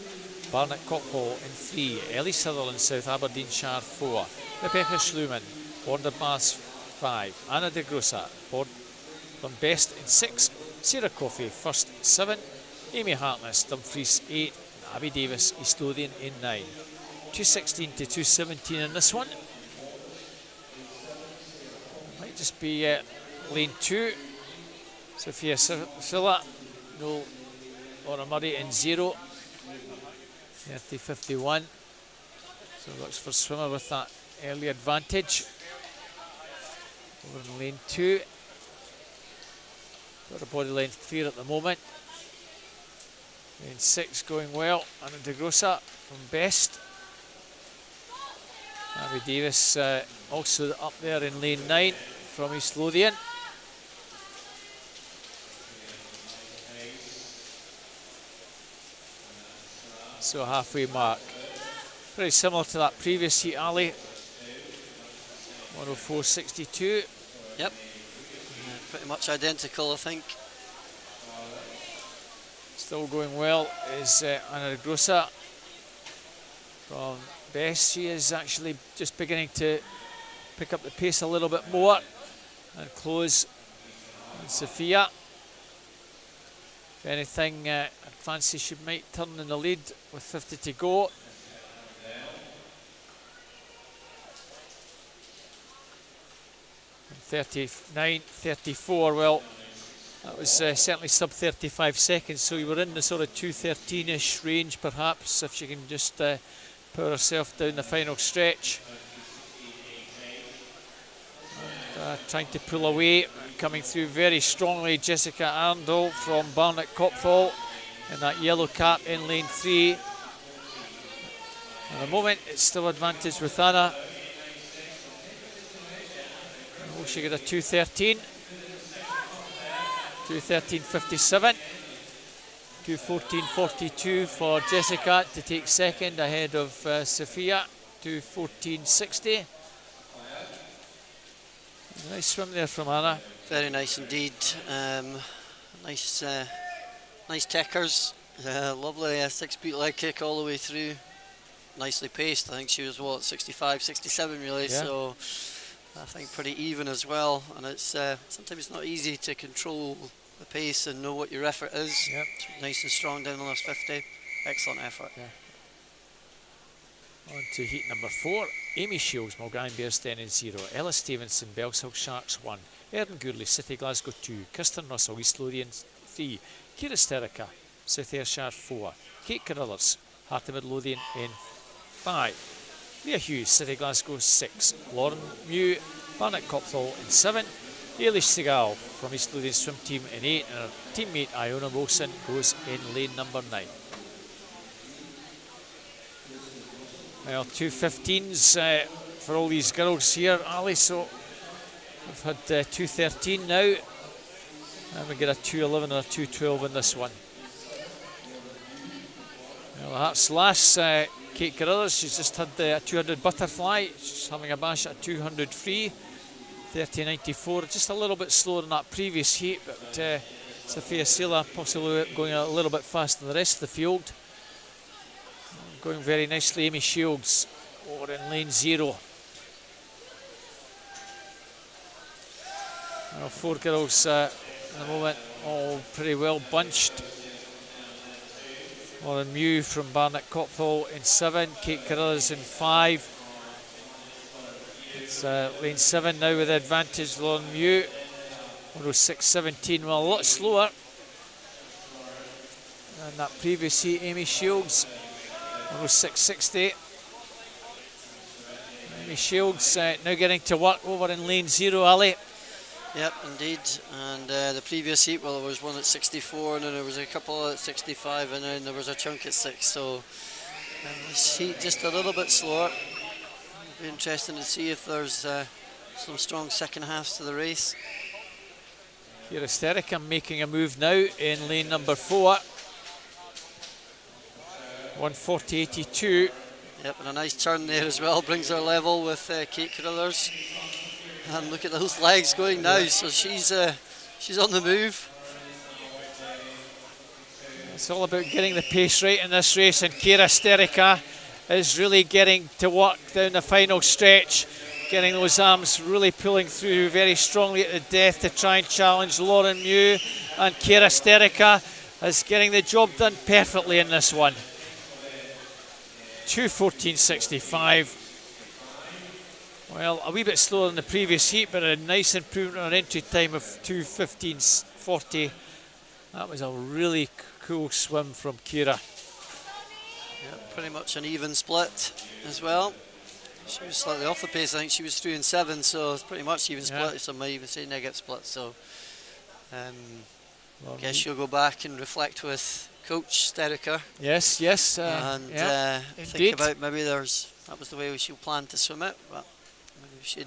Barnett Cockhall in 3. Ellie Sutherland, South Aberdeenshire 4. Rebecca Schluman, Borderbass 5. Anna de Grossa, Portland Best in 6. Sarah Coffey, First 7. Amy Hartness, Dumfries 8. And Abby Davis, East Lothian in 9. 2:16 to 2:17 in this one. Might just be lane 2. Sophia Silla, no Laura Murray in 0. 30.51. So looks for swimmer with that early advantage. Over in lane 2. Got a body length clear at the moment. Lane 6 going well. Anna de Grossa from Best. Abby Davis also up there in lane 9 from East Lothian. So halfway mark. Very similar to that previous heat, Ali. 104.62. Yep. Pretty much identical, I think. Still going well is Anna Grossa from Best. She is actually just beginning to pick up the pace a little bit more and close on Sophia. If anything, I'd fancy she might turn in the lead with 50 to go. And 39.34, well, that was certainly sub 35 seconds, so you were in the sort of 2:13-ish range perhaps, if she can just pour herself down the final stretch. And, trying to pull away, coming through very strongly, Jessica Arundel from Barnett Copthall in that yellow cap in lane 3. At the moment it's still advantage with Anna. Will she get a 2:13? 2:13.57. 2:14.42 for Jessica to take second ahead of Sophia. 2:14.60. Nice swim there from Anna. Very nice indeed. Nice techers. Lovely 6-beat leg kick all the way through. Nicely paced. I think she was, what, 65, 67 really, Yeah. so I think pretty even as well. And it's sometimes not easy to control the pace and know what your effort is. Yep. Nice and strong down the last 50. Excellent effort. Yeah. On to heat number 4. Amy Shields, Mulgine Bearsten in 0. Ella Stevenson, Belsill Sharks 1. Erin Gourley, City Glasgow 2. Kirsten Russell, East Lothian 3. Kira Sterica, South Ayrshire 4. Kate Carruthers, Heart of Midlothian in 5. Leah Hughes, City Glasgow 6. Lauren Mew, Barnett Copthall in 7. Ailish Segal from East Lothian Swim Team in 8. And her teammate Iona Wilson goes in lane number 9. Well, 2:15s for all these girls here, Ali. So we've had 2:13 now, and we get a 2:11 and a 2:12 in this one. Well, that's last. Kate Carruthers, she's just had a 200 butterfly. She's having a bash at 200 free. 30.94, just a little bit slower than that previous heat, but Sophia Silla possibly going a little bit faster than the rest of the field. Going very nicely, Amy Shields over in lane 0. Well, 4 girls at the moment, all pretty well bunched. Lauren Mew from Barnett Copthall in 7, Kate Carruthers in 5. It's lane 7 now with the advantage. Lauren Mew, 106.17, well, a lot slower than that previous heat. Amy Shields, 106.60. Amy Shields now getting to work over in lane 0, Ali. Yep, indeed. And the previous heat, well, there was one at 64, and then there was a couple at 65, and then there was a chunk at 6. So this heat just a little bit slower. It'll be interesting to see if there's some strong second halves to the race. Kira Sterica making a move now in lane number 4. 140.82. Yep, and a nice turn there as well. Brings her level with Kate Carruthers. And look at those legs going now. So she's on the move. It's all about getting the pace right in this race, and Kira Sterica is really getting to work down the final stretch, getting those arms really pulling through very strongly at the death to try and challenge Lauren Mew, and Kira Sterica is getting the job done perfectly in this one. 2:14.65. Well, a wee bit slower than the previous heat, but a nice improvement on entry time of 2:15.40. That was a really cool swim from Kira. Yeah, pretty much an even split as well. She was slightly off the pace. I think she was 3 and 7, so it's pretty much even split. Some might even say negative split. So I guess she'll go back and reflect with Coach Sterica. Yes. And think about maybe that was the way she planned to swim it, but maybe she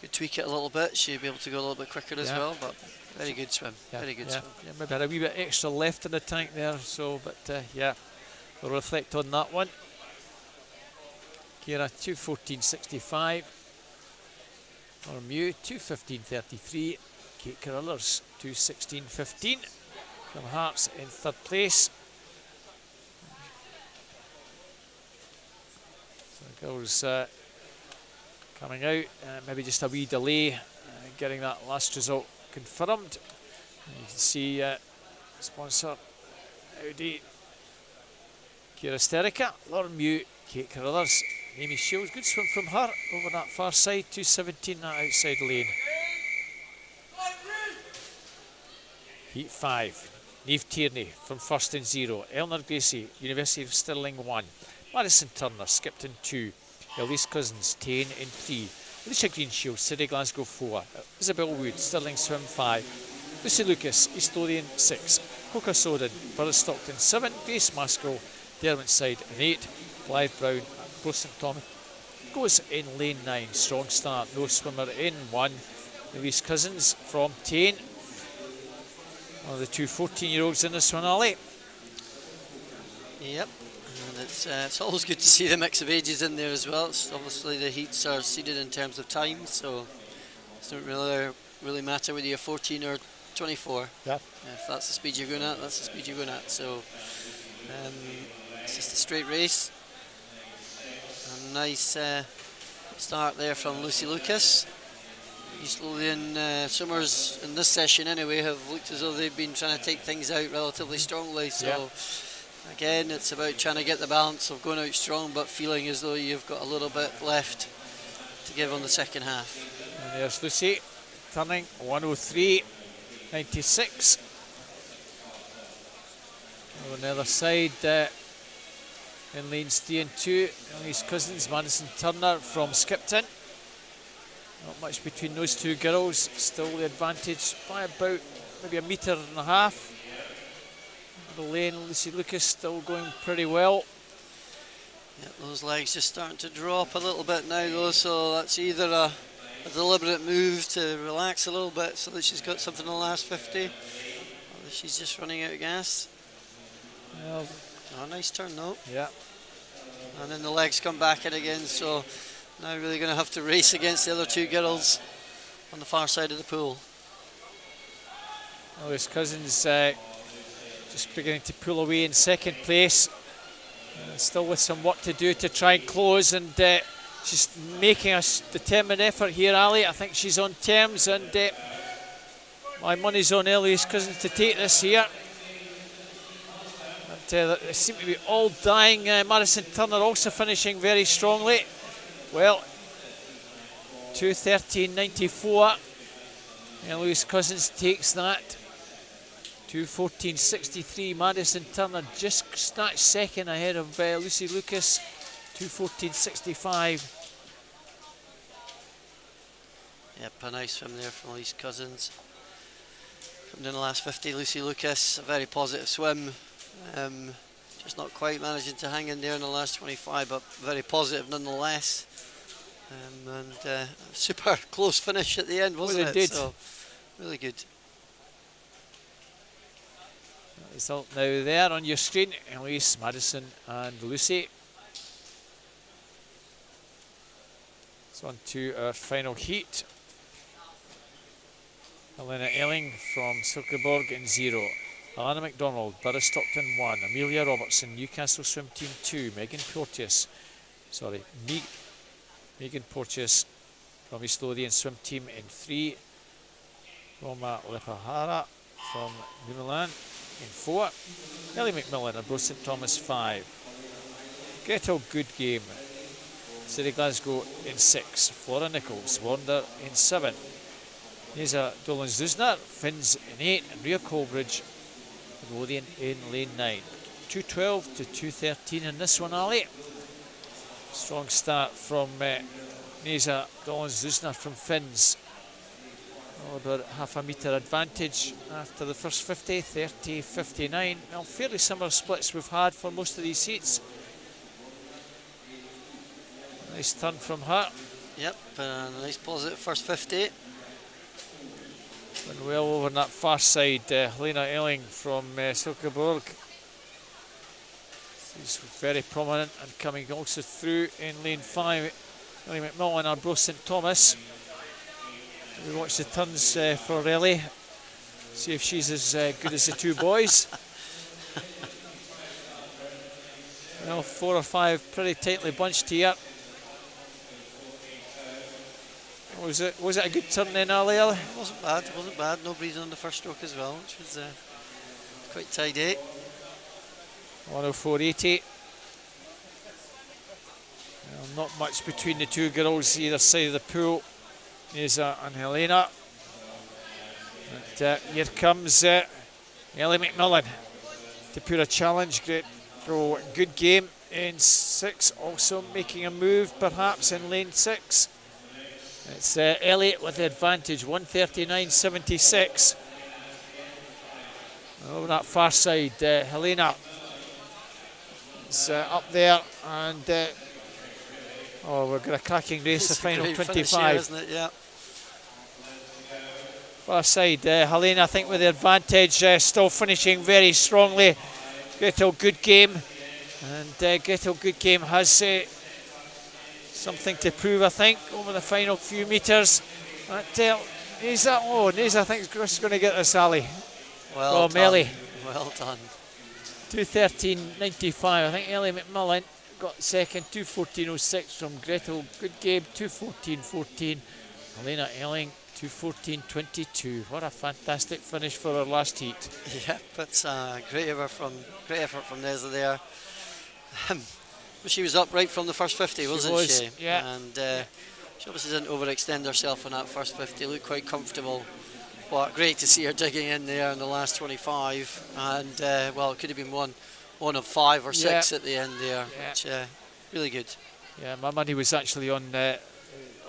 could tweak it a little bit. She'd be able to go a little bit quicker as well, but very good swim. Very good swim. Yeah, maybe had a wee bit extra left in the tank there, so, but we'll reflect on that one. Kira 2:14.65. Or Mew 2:15.33. Kate Carruthers 2:16.15. From Hearts in 3rd place. So the girls coming out, maybe just a wee delay getting that last result confirmed. And you can see sponsor Audi, Kira Sterica, Lauren Mew, Kate Carruthers, Amy Shields. Good swim from her over that far side, 2:17 that outside lane. Heat 5. Niamh Tierney from 1st and 0. Eleanor Gracie, University of Stirling 1. Madison Turner, Skipton 2. Elise Cousins, Tain in 3. Alicia Greenshield, City Glasgow 4. Isabel Wood, Stirling Swim 5. Lucy Lucas, East Lothian 6. Coca Soden, Burris Stockton 7. Grace Maskell, Derwentside in 8. Blythe Brown, Close St Thomas goes in lane 9. Strong start, no swimmer in 1. Elise Cousins from Tain. One of the two 14-year-olds in this one, Ali. Yep, and it's always good to see the mix of ages in there as well. It's obviously the heats are seeded in terms of time, so it doesn't really matter whether you're 14 or 24. Yeah. If that's the speed you're going at, that's the speed you're going at. So it's just a straight race. A nice start there from Lucy Lucas. East Lothian swimmers in this session anyway have looked as though they've been trying to take things out relatively strongly, so again it's about trying to get the balance of going out strong but feeling as though you've got a little bit left to give on the second half. And there's Lucy turning 103.96. On the other side in lanes 3 and 2, Elise Cousins, Madison Turner from Skipton. Not much between those two girls, still the advantage by about maybe a metre and a half. The lane, Lucy Lucas still going pretty well. Yeah, those legs just starting to drop a little bit now though, so that's either a deliberate move to relax a little bit so that she's got something in the last 50, or that she's just running out of gas. Well, nice turn though. Yeah. And then the legs come back in again, so now really going to have to race against the other two girls on the far side of the pool. Well, his Cousins just beginning to pull away in 2nd place. Still with some work to do to try and close, and she's making a determined effort here, Ali. I think she's on terms, and my money's on Elise Cousins to take this here. But they seem to be all dying. Madison Turner also finishing very strongly. Well, 2:13.94. And Lewis Cousins takes that. 2:14.63. Madison Turner just snatched second ahead of Lucy Lucas. 2:14.65. Yep, a nice swim there from Elise Cousins. Coming in the last 50, Lucy Lucas, a very positive swim. Just not quite managing to hang in there in the last 25, but very positive nonetheless. And a super close finish at the end, wasn't it? So, really good. Result now there on your screen. Elise, Madison and Lucy. So on to our final heat. Helena Elling from Silkeborg in 0. Alana McDonald, Burris Stockton 1. Amelia Robertson, Newcastle Swim Team 2. Megan Porteous from East Lothian Swim Team in 3. Roma Lepahara from Newland in 4. Ellie McMillan and Bruce St Thomas 5. Gretel Good Game, City Glasgow in 6. Flora Nichols, Wander in 7. Neza Dolan-Zuzner, Finns in 8. And Rhea Colbridge, Lothian in lane 9. 2:12 to 2:13 in this one, Ali. Strong start from Neza Dolan-Zuzner from Finns. About half a metre advantage after the first 50, 30.59. Well, fairly similar splits we've had for most of these heats. Nice turn from her. Yep, nice positive first 50. Went well over on that far side. Helena Elling from Silkeborg. She's very prominent and coming also through in lane 5. Ellie McMillan and Bruce St Thomas. We watch the turns for Ellie. See if she's as good as the two boys. Well, 4 or 5 pretty tightly bunched here. Was it a good turn then, Ali? It wasn't bad. No breathing on the first stroke as well, which was quite tidy. 104.80. Well, not much between the two girls either side of the pool. Neza and Helena. And here comes Ellie McMillan to put a challenge. Great go, Good Game in 6, also making a move perhaps in lane 6. It's Ellie with the advantage, 1:39.76. Over that far side, Helena is up there, and we've got a cracking race, the final 25. Here, isn't it? Yeah. Far side, Helena I think with the advantage, still finishing very strongly. Gretel Good Game, and Gretel Good Game has something to prove, I think, over the final few metres. Neza I think is going to get this, Ali. Well done. Melly. Well done. 2:13.95. I think Ellie McMillan got second. 2:14.06 from Gretel Good Game. 2:14.14. Helena Elling. 2:14.22. What a fantastic finish for her last heat. Yeah, but great effort from Neza there. She was up right from the first 50, wasn't she? Yeah. And she obviously didn't overextend herself on that first 50. Looked quite comfortable. But great to see her digging in there in the last 25. And well, it could have been one of 5 or 6 at the end there. Yeah. Which really good. Yeah, my money was actually on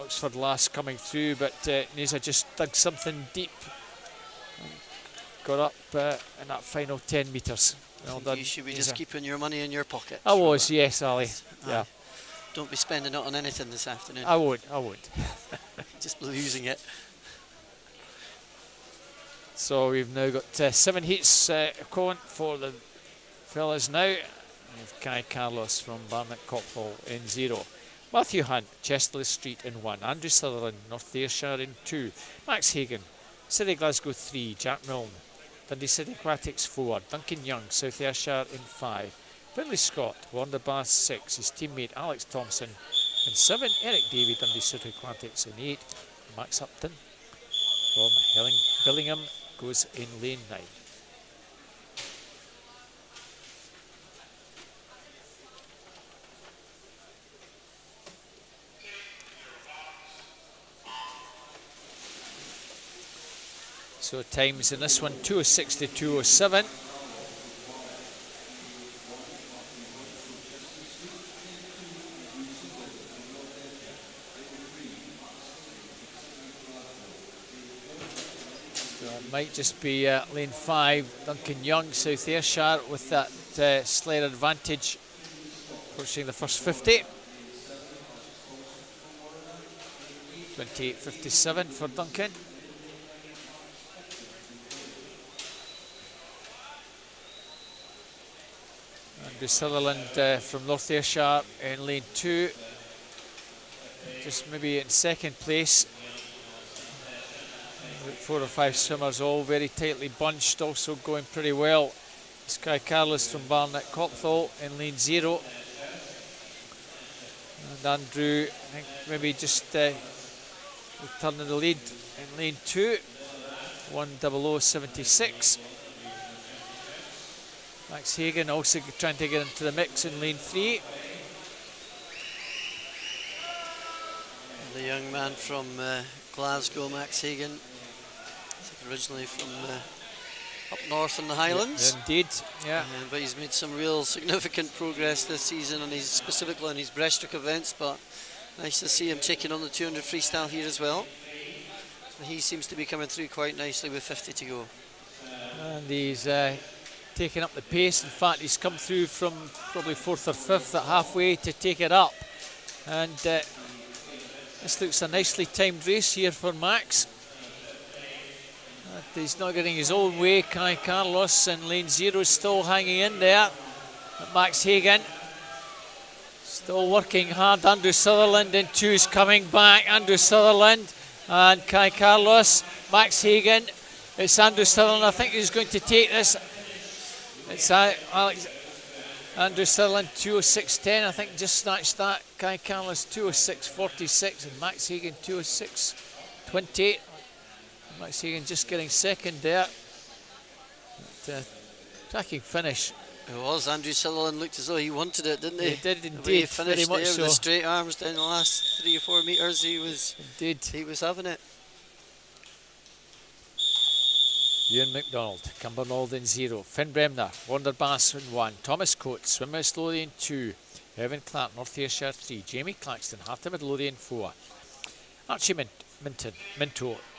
Oxford Last coming through, but Neza just dug something deep and got up in that final 10 metres. Well done. You should be just keeping your money in your pocket. I was, yes, Ali. Yeah. Don't be spending it on anything this afternoon. I won't. Just losing it. So we've now got 7 heats equivalent for the fellas now. We've Kai Carlos from Barnet Copthall in 0. Matthew Hunt, Chesterley Street in 1. Andrew Sutherland, North Ayrshire in 2. Max Hagan, City Glasgow 3. Jack Milne, Dundee City Aquatics 4. Duncan Young, South Ayrshire in 5. Finlay Scott, Wonderbath 6. His teammate Alex Thompson in 7. Eric Davey, Dundee City Aquatics in 8. Max Upton from Billingham goes in lane 9. So times in this one, 2:06 to 2:07. Might just be lane 5, Duncan Young, South Ayrshire, with that slight advantage approaching the first 50. 28.57 for Duncan. Andrew Sutherland from North Ayrshire in lane 2, just maybe in second place. 4 or 5 swimmers, all very tightly bunched, also going pretty well. Sky Carlos from Barnet Copthall in lane 0. And Andrew, I think maybe just returning the lead in lane 2. 1:00.76. Max Hagan also trying to get into the mix in lane 3. And the young man from Glasgow, Max Hagan, originally from up north in the Highlands. Indeed, yeah. But he's made some real significant progress this season, and he's specifically on his breaststroke events. But nice to see him taking on the 200 freestyle here as well. So he seems to be coming through quite nicely with 50 to go. And he's taking up the pace. In fact, he's come through from probably 4th or 5th at halfway to take it up. And this looks a nicely timed race here for Max. He's not getting his own way. Kai Carlos in lane 0 still hanging in there. But Max Hagan still working hard. Andrew Sutherland in 2 is coming back. Andrew Sutherland and Kai Carlos. Max Hagan. It's Andrew Sutherland. I think he's going to take this. It's Andrew Sutherland 2:06.10. I think just snatched that. Kai Carlos 2:06.46 and Max Hagan 2:06.28. Max Hagan just getting second there. But, tracking finish. It was. Andrew Sutherland looked as though he wanted it, didn't he? He did indeed. The way he finished very much there so. with the straight arms down the last 3 or 4 metres. He was having it. Ewan McDonald, Cumbernauld in 0. Finn Bremner, Wonderbass in 1. Thomas Coates, Swimmer Lothian 2. Evan Clark, North Ayrshire 3. Jamie Claxton, Heart of Midlothian 4. Archie Minto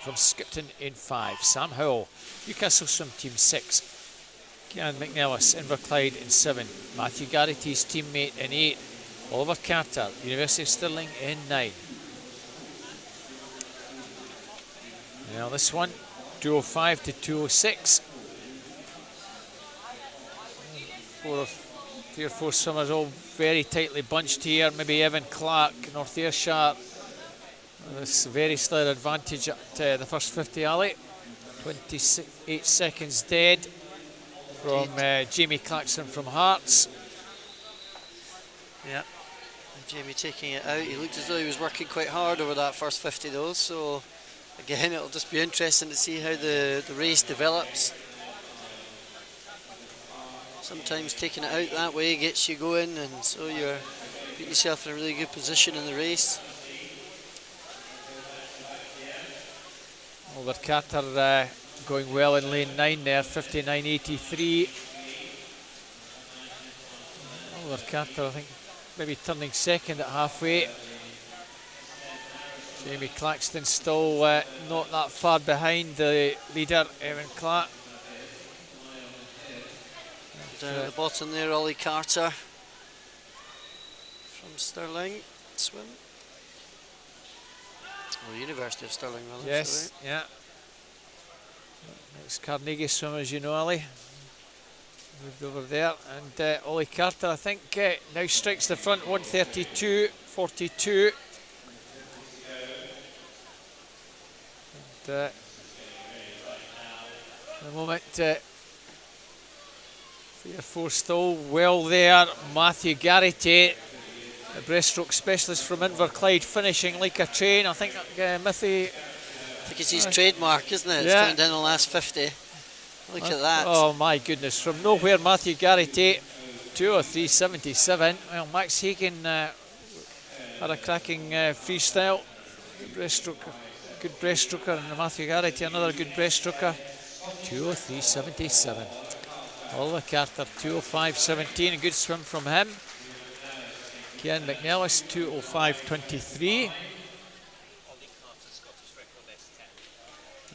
from Skipton in 5. Sam Howell, Newcastle Swim Team 6. Cian McNellis, Inverclyde in 7. Matthew Garrity's teammate in 8. Oliver Carter, University of Stirling in 9. Now this one, 2:05 to 2:06. 3 or 4 swimmers all very tightly bunched here. Maybe Evan Clark, North Ayrshire. This very slight advantage at the first 50 alley. 28 seconds dead from Jamie Claxton from Hearts. Yeah, and Jamie taking it out. He looked as though he was working quite hard over that first 50 though, so again it'll just be interesting to see how the race develops. Sometimes taking it out that way gets you going, and so you're putting yourself in a really good position in the race. Oliver Carter going well in lane 9 there, 59.83. Oliver Carter, I think, maybe turning second at halfway. Jamie Claxton still not that far behind the leader, Evan Clark. Down at the bottom there, Ollie Carter from Stirling Swim. Well, University of Stirling, rather. Yes, sorry. yeah. Next Carnegie swim, as you know, Ali. Moved over there. And Ollie Carter, I think, now strikes the front, 1:32.42. And at the moment, 3 or 4 still well there. Matthew Garrity, the breaststroke specialist from Inverclyde, finishing like a train. I think Mithy. I think it's his trademark, isn't it? It's Yeah. coming down the last 50. Look at that. Oh my goodness, from nowhere, Matthew Garrity, 2:03.77. Well, Max Hagan had a cracking freestyle. Breaststroke good breaststroker, and Matthew Garrity, another good breaststroker. 2:03.77. Oliver Carter, 2:05.17. A good swim from him. Cian McNellis, 2:05.23.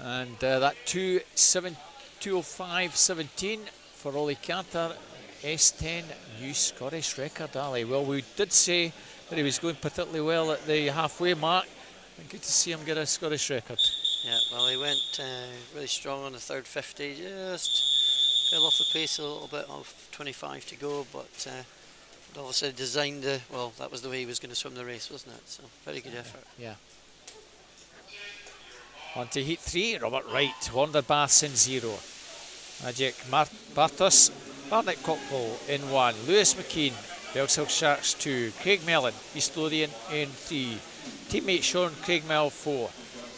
And that 2:05.17 for Ollie Carter. S10 new Scottish record, Ali. Well, we did say that he was going particularly well at the halfway mark. And good to see him get a Scottish record. Yeah, well, he went really strong on the third 50. Just fell off the pace a little bit of 25 to go, but obviously designed well, that was the way he was going to swim the race, wasn't it? So very good effort. Yeah. On to heat 3, Robert Wright, Wanderbaths in 0. Magic Bartos, Barnett Cockpole in 1. Lewis McKean, Belshill Sharks 2. Craig Mellon, East Lothian in 3. Teammate Sean Craigmell 4.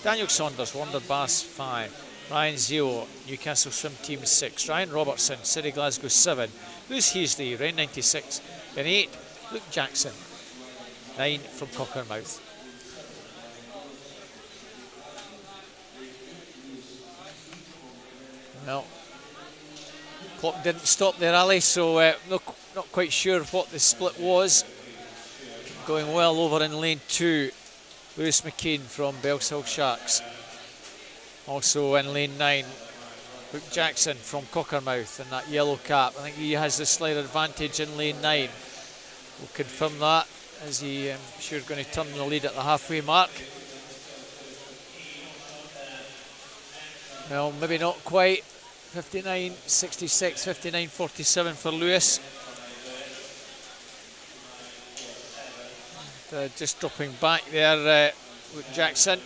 Daniel Saunders, Wanderbaths 5. Ryan Zio, Newcastle Swim Team 6. Ryan Robertson, City Glasgow 7. Lewis Heasley, Rain 96 in 8. Luke Jackson, 9 from Cockermouth. Well, clock didn't stop there, Ali, so not quite sure what the split was. Going well over in lane 2, Lewis McKean from Belshill Sharks. Also in lane 9, Luke Jackson from Cockermouth in that yellow cap. I think he has the slight advantage in lane 9. We'll confirm that as he, I'm sure, going to turn the lead at the halfway mark. Well, maybe not quite. 59.66, 59.47 for Lewis. And, just dropping back there, Luke Jackson.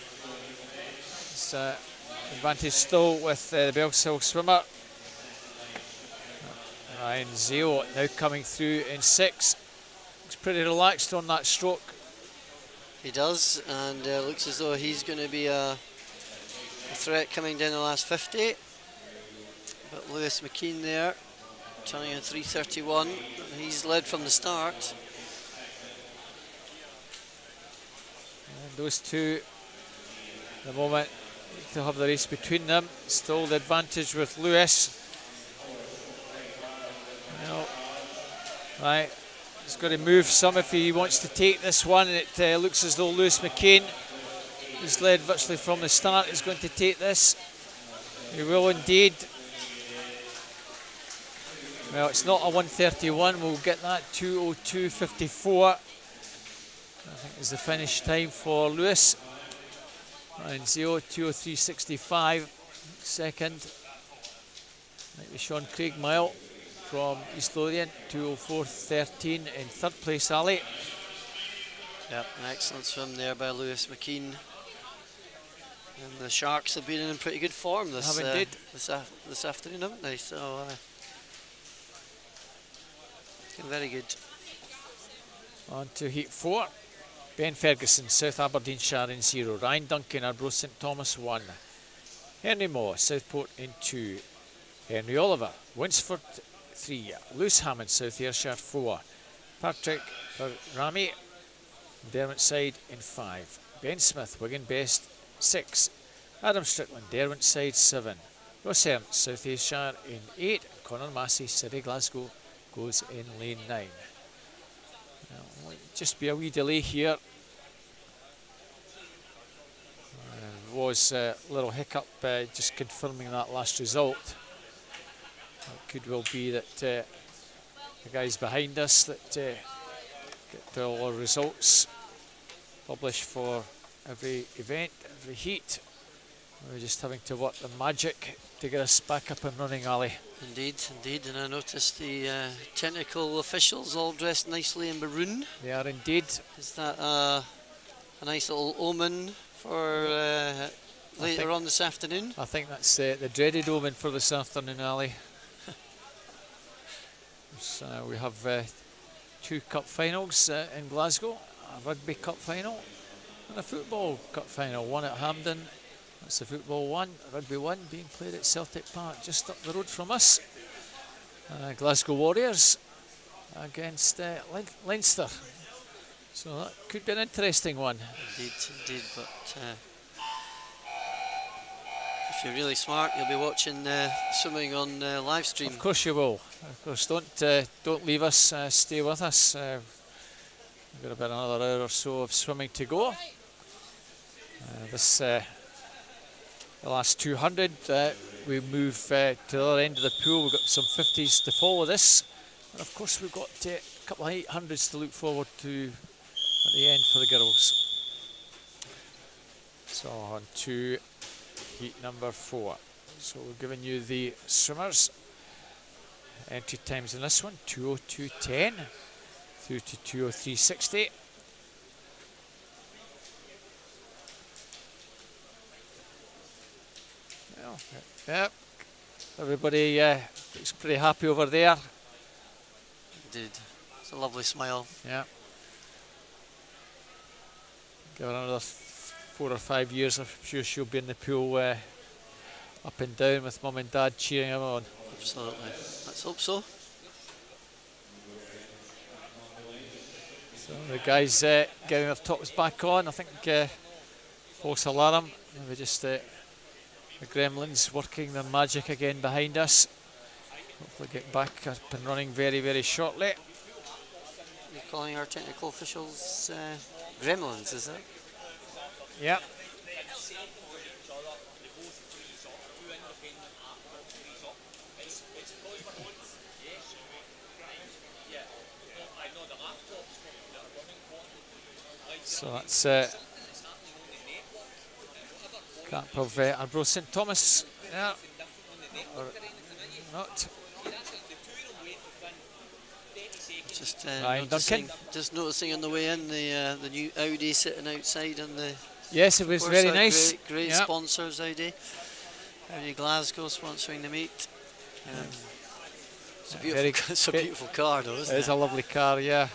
It's advantage still with the Belshill swimmer. Ryan Zio now coming through in 6. Looks pretty relaxed on that stroke. He does, and looks as though he's going to be a threat coming down the last 50. But Lewis McKean there, turning in 3:31. He's led from the start. And those two, at the moment, to have the race between them. Still the advantage with Lewis. Well, right, he's got to move some if he wants to take this one. It looks as though Lewis McKean, who's led virtually from the start, is going to take this. He will indeed. Well, it's not a 1:31. We'll get that 2:02.54. I think is the finish time for Lewis. And Zio 2:03.65 second. Might be Sean Craigmile from East Lothian, 2:04.13 in third place. Ali. Yep, an excellent swim there by Lewis McKean. And the Sharks have been in pretty good form this afternoon, haven't they? So very good. On to heat 4. Ben Ferguson, South Aberdeenshire in 0. Ryan Duncan, Arbroath St Thomas 1. Henry Moore, Southport in 2. Henry Oliver, Winsford 3. Lewis Hammond, South Ayrshire 4. Patrick Rami, Derwentside in 5. Ben Smith, Wigan Best 6. Adam Strickland, Derwentside 7. Ross Ernst, South Ayrshire in 8. Conor Massey, City Glasgow, goes in lane 9. Well, just be a wee delay here. Was a little hiccup just confirming that last result. It could well be that the guys behind us that get all our results published for every event, every heat. We're just having to work the magic to get us back up and running, Ali. Indeed, indeed, and I noticed the technical officials all dressed nicely in maroon. They are indeed. Is that a nice little omen for later on this afternoon? I think that's the dreaded omen for this afternoon, Ali. We have 2 cup finals in Glasgow, a rugby cup final and a football cup final. One at Hampden. That's the football one, rugby one being played at Celtic Park just up the road from us. Glasgow Warriors against Leinster. So that could be an interesting one. Indeed, indeed, but If you're really smart, you'll be watching swimming on live stream. Of course you will. Of course, don't leave us. Stay with us. We've got about another hour or so of swimming to go. The last 200, we move to the other end of the pool. We've got some 50s to follow this, and of course we've got a couple of 800s to look forward to at the end for the girls. So on to heat number 4. So we're giving you the swimmers. Entry times in this one: 2:02.10 through to 2:03.60. Well, yep. Everybody looks pretty happy over there. Indeed. It's a lovely smile. Yeah. Give her another 4 or 5 years. I'm sure she'll be in the pool up and down with mum and dad cheering her on. Absolutely. Let's hope so. So the guys getting their tops back on. I think false alarm. Maybe just the gremlins working their magic again behind us. Hopefully get back up and running very, very shortly. You're calling our technical officials gremlins, is it? Yeah. So that's cap of Arbroath St Thomas. Yeah. Or not. Just noticing on the way in the new Audi sitting outside on the. Yes, it was very nice. Great yep. sponsors, Audi. Audi Glasgow sponsoring the meet. It's a beautiful, it's a beautiful car, though, isn't it? It is a lovely car, yeah.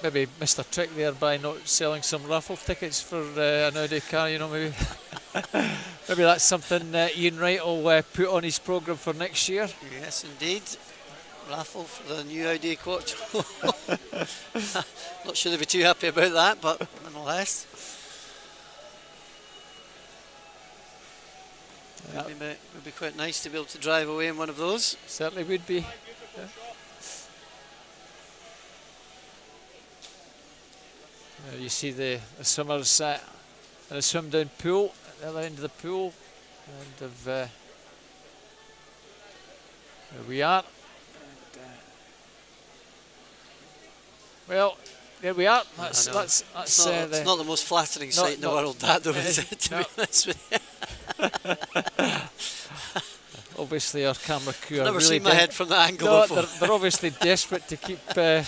Maybe missed a trick there by not selling some raffle tickets for an Audi car. You know, maybe maybe that's something Ian Wright will put on his programme for next year. Yes, indeed. Raffle for the new Audi Quattro. Not sure they'd be too happy about that, but nonetheless. Would be quite nice to be able to drive away in one of those. Certainly would be. Yeah. You see the swimmers in a swim down pool at the other end of the pool, and there we are. Well, there we are. That's it's not the most flattering sight in the world, that though, is it? To be honest with you. Obviously, our camera crew. I've never really seen my head from that angle before. They're obviously desperate to keep the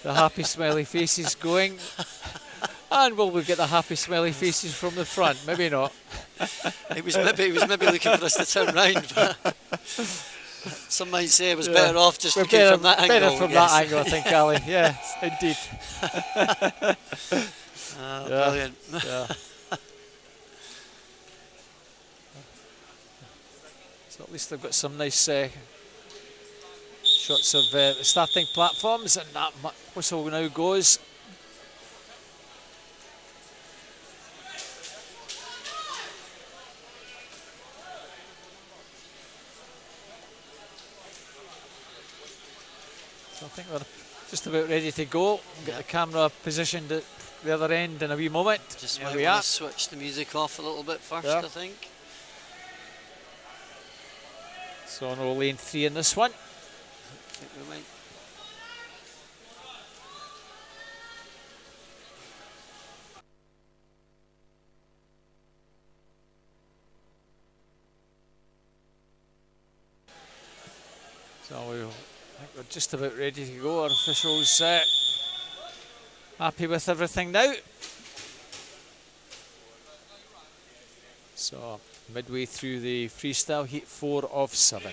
happy, smiley faces going. And will we get the happy, smiley faces from the front? Maybe not. He was maybe looking for us to turn round, but some might say it was better off just looking from that angle. Better from that angle, I think, Ali. Yeah, indeed. Brilliant. Yeah. So at least they've got some nice shots of the starting platforms, and that whistle now goes. So I think we're just about ready to go. Get the camera positioned at the other end in a wee moment. Just might want to switch the music off a little bit first, I think. So no lane 3 in this one. I think we might. So I think we're just about ready to go. Our officials happy with everything now. So midway through the freestyle, heat 4 of 7.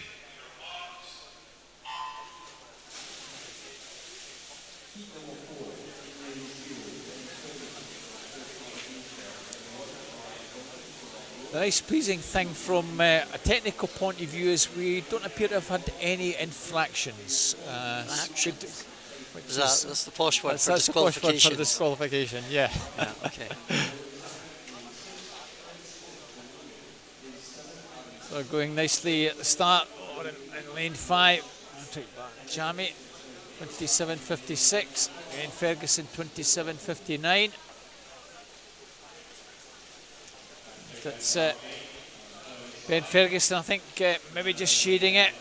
The nice pleasing thing from a technical point of view is we don't appear to have had any infractions. That's the posh word for disqualification. Yeah. Okay. So going nicely at the start, or in lane 5. I'll take back Jamie, 27.56. Ben Ferguson, 27.59. That's Ben Ferguson, I think, maybe just shading it.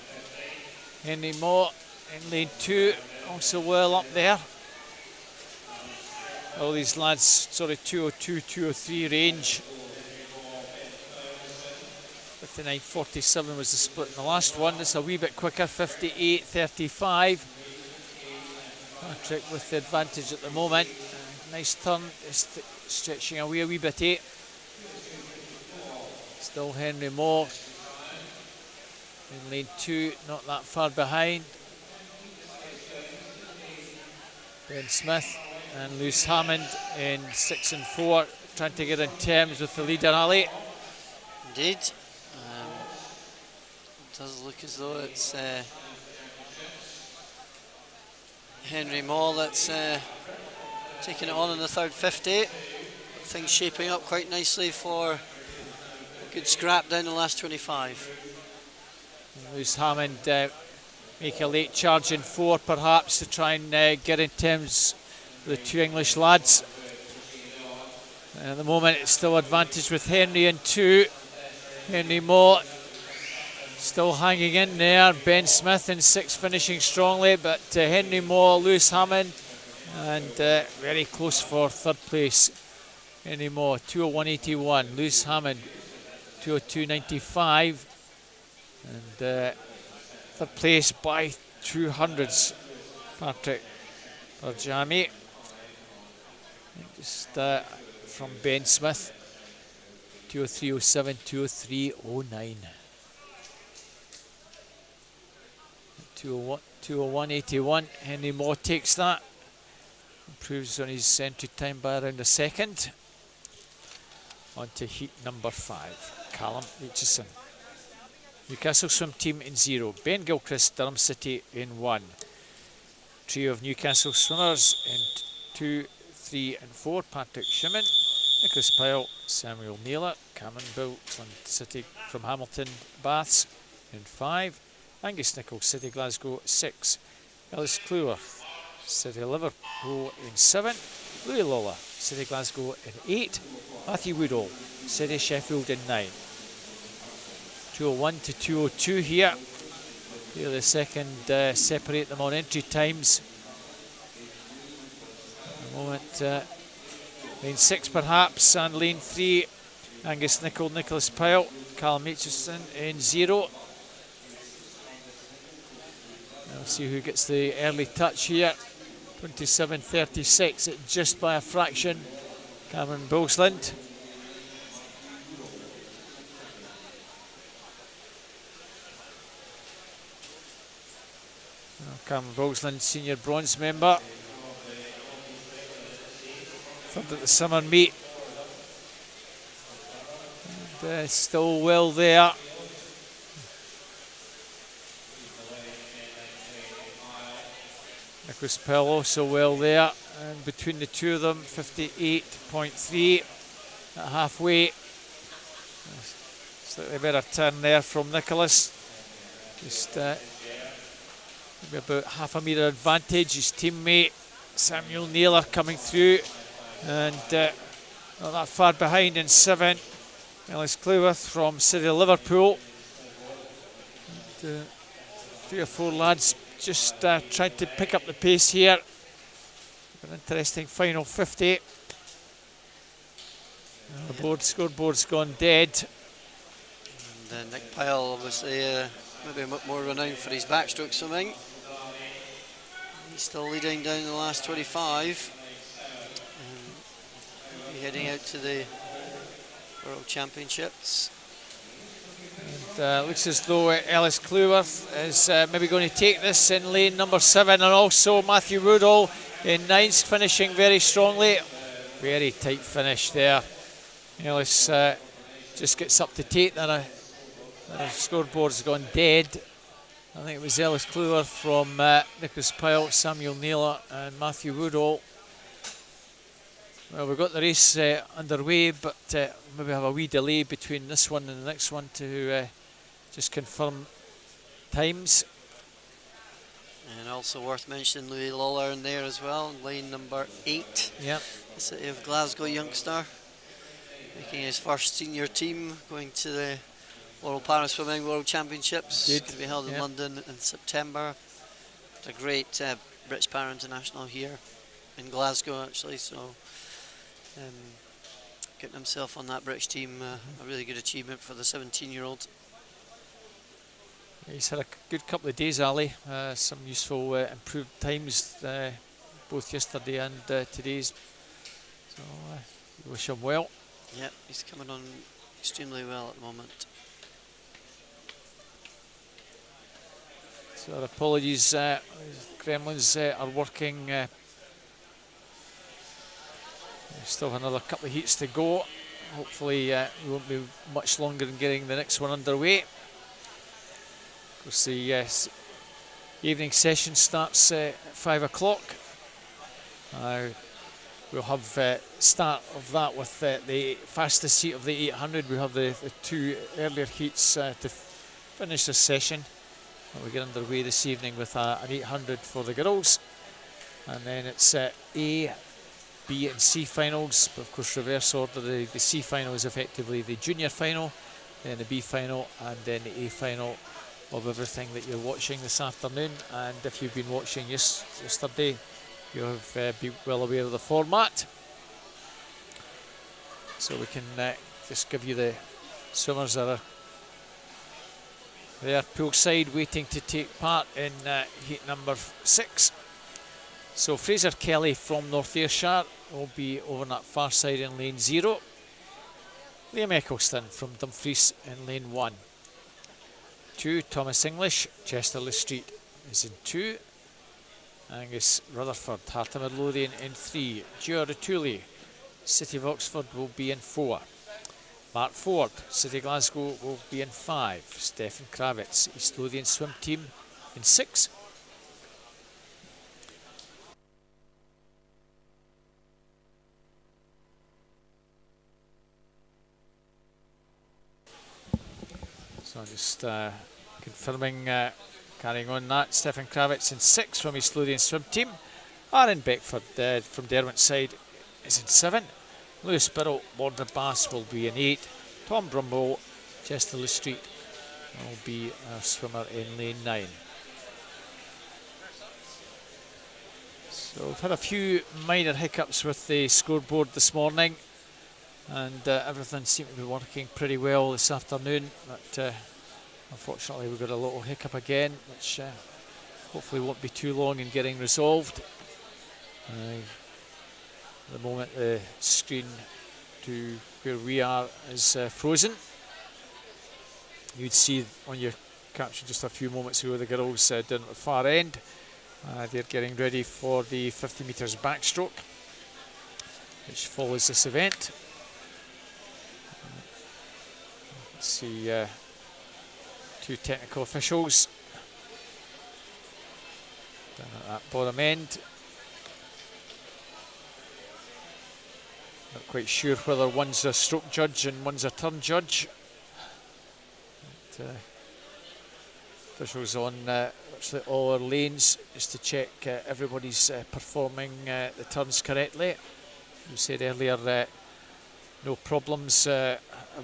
Henry Moore in lane 2, also well up there. All these lads sort of 202, 203 range. 59.47 was the split in the last one. This is a wee bit quicker, 58.35. Patrick with the advantage at the moment. Nice turn, just stretching away a wee bit. Still Henry Moore in lane 2, not that far behind. Ben Smith and Lewis Hammond in 6 and 4, trying to get in terms with the leader Ali. Indeed. It does look as though it's Henry Moore that's taking it on in the third 50. Things shaping up quite nicely for a good scrap down the last 25. Lewis Hammond make a late charge in 4 perhaps to try and get in terms with the 2 English lads. And at the moment it's still advantage with Henry in 2. Henry Moore still hanging in there. Ben Smith in 6 finishing strongly, but Henry Moore, Lewis Hammond, and very close for third place. Henry Moore 201.81, Lewis Hammond 202.95, and third place by 200s Patrick Jamie. Just from Ben Smith 203.07, 203.09. 201.81. Henry Moore takes that. Improves on his entry time by around a second. On to heat number 5. Callum Aitchison. Newcastle swim team in 0. Ben Gilchrist, Durham City in 1. Trio of Newcastle swimmers in 2, 3 and 4. Patrick Shimmin, Nicholas Pyle, Samuel Naylor, Cameron Biltland City from Hamilton Baths in 5. Angus Nichols, City Glasgow 6. Ellis Cleworth, City Liverpool in 7. Louis Lawler, City Glasgow in 8. Matthew Woodall, City Sheffield in 9. 201 to 202 here. Here the second separate them on entry times. At the moment, lane 6 perhaps, and lane 3, Angus Nicholl, Nicholas Pyle, Callum Aitchison in 0. We'll see who gets the early touch here. 27.36, it just by a fraction. Cameron Bilsland. Cameron Bilsland, senior bronze member. Third at the summer meet. And, still well there. Nicholas Pell also well there, and between the two of them, 58.3 at halfway. Slightly better turn there from Nicholas. Just maybe about half a metre advantage. His teammate Samuel Naylor coming through, and not that far behind in 7. Ellis Cleworth from City Liverpool. And, 3 or 4 lads just trying to pick up the pace here. An interesting final 50. The scoreboard's gone dead. And Nick Pyle, obviously, maybe a bit more renowned for his backstroke swimming. He's still leading down the last 25. Heading out to the World Championships. And looks as though Ellis Cleworth is maybe going to take this in lane number 7, and also Matthew Woodall in 9th, finishing very strongly. Very tight finish there. Ellis just gets up to take that. The scoreboard's gone dead. I think it was Ellis Cleworth from Nicholas Pyle, Samuel Naylor and Matthew Woodall. Well, we've got the race underway, but maybe have a wee delay between this one and the next one to just confirm times. And also worth mentioning Louis Lawler in there as well, lane number 8. Yep. The City of Glasgow youngster, making his first senior team, going to the World Para Swimming World Championships. Indeed. Going to be held in London in September. It's a great British Para International here in Glasgow, actually. So getting himself on that British team, a really good achievement for the 17-year-old. He's had a good couple of days, Ali. Some useful improved times, both yesterday and today's. So we wish him well. Yep, he's coming on extremely well at the moment. So our apologies, Gremlins are working. We still have another couple of heats to go. Hopefully we won't be much longer in getting the next one underway. Of course, the evening session starts at 5 o'clock. We'll have start of that with the fastest heat of the 800. We have the 2 earlier heats to finish this session. And we get underway this evening with an 800 for the girls. And then it's A, B and C finals, but of course reverse order. The C final is effectively the junior final, then the B final, and then the A final of everything that you're watching this afternoon. And if you've been watching yesterday, you have been well aware of the format. So we can just give you the swimmers that are there poolside waiting to take part in heat number 6. So Fraser Kelly from North Ayrshire will be over on that far side in lane 0. Liam Eccleston from Dumfries in lane 1. 2, Thomas English, Chesterley Street is in 2. Angus Rutherford, Heart of Midlothian in 3. Gio Ratuli, City of Oxford will be in 4. Mark Ford, City Glasgow will be in 5. Stefan Kravitz, East Lothian Swim Team in 6. So just confirming, carrying on that, Stefan Kravitz in 6 from East Lothian Swim Team. Aaron Beckford from Derwent side is in 7. Lewis Birrell, Border Bass will be in 8. Tom Brumbo, Chesterley Street will be our swimmer in lane 9. So we've had a few minor hiccups with the scoreboard this morning, and everything seemed to be working pretty well this afternoon, but unfortunately we've got a little hiccup again, which hopefully won't be too long in getting resolved. At the moment the screen to where we are is frozen. You'd see on your caption just a few moments ago the girls down at the far end. They're getting ready for the 50 metres backstroke, which follows this event. Let's see 2 technical officials down at that bottom end. Not quite sure whether one's a stroke judge and one's a turn judge. But, officials on virtually all our lanes just to check everybody's performing the turns correctly. You said earlier no problems have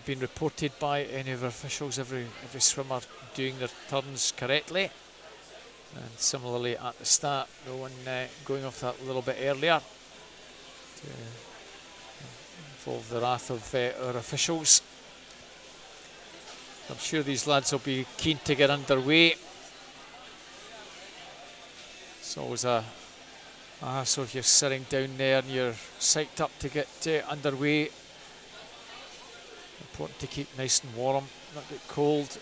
been reported by any of our officials. Every swimmer doing their turns correctly. And similarly at the start, no one going off that a little bit earlier to involve the wrath of our officials. I'm sure these lads will be keen to get underway. It's always a hassle if you're sitting down there and you're psyched up to get underway. Important to keep nice and warm, not get cold.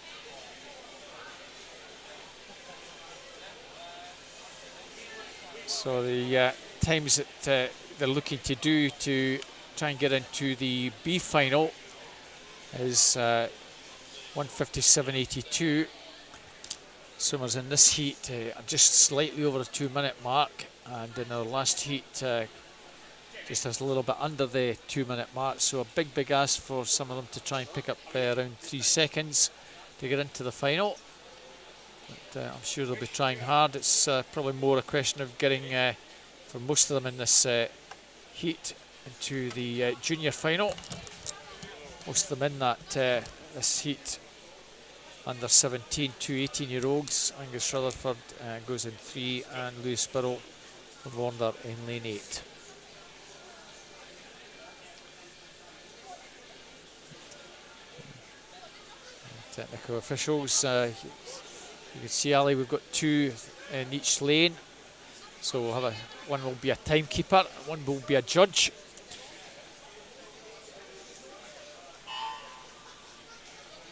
So the times that they're looking to do to try and get into the B final is 1:57.82. Swimmers in this heat are just slightly over the 2 minute mark, and in our last heat just a little bit under the 2 minute mark, so a big ask for some of them to try and pick up around 3 seconds. to get into the final. But I'm sure they'll be trying hard. It's probably more a question of getting, for most of them in this heat, into the junior final. Most of them in that this heat under 17 to 18-year-olds. Angus Rutherford goes in 3, and Lewis Burrow from Warner in lane 8. Technical officials, you can see, Ali, we've got 2 in each lane, so we'll have one will be a timekeeper, one will be a judge.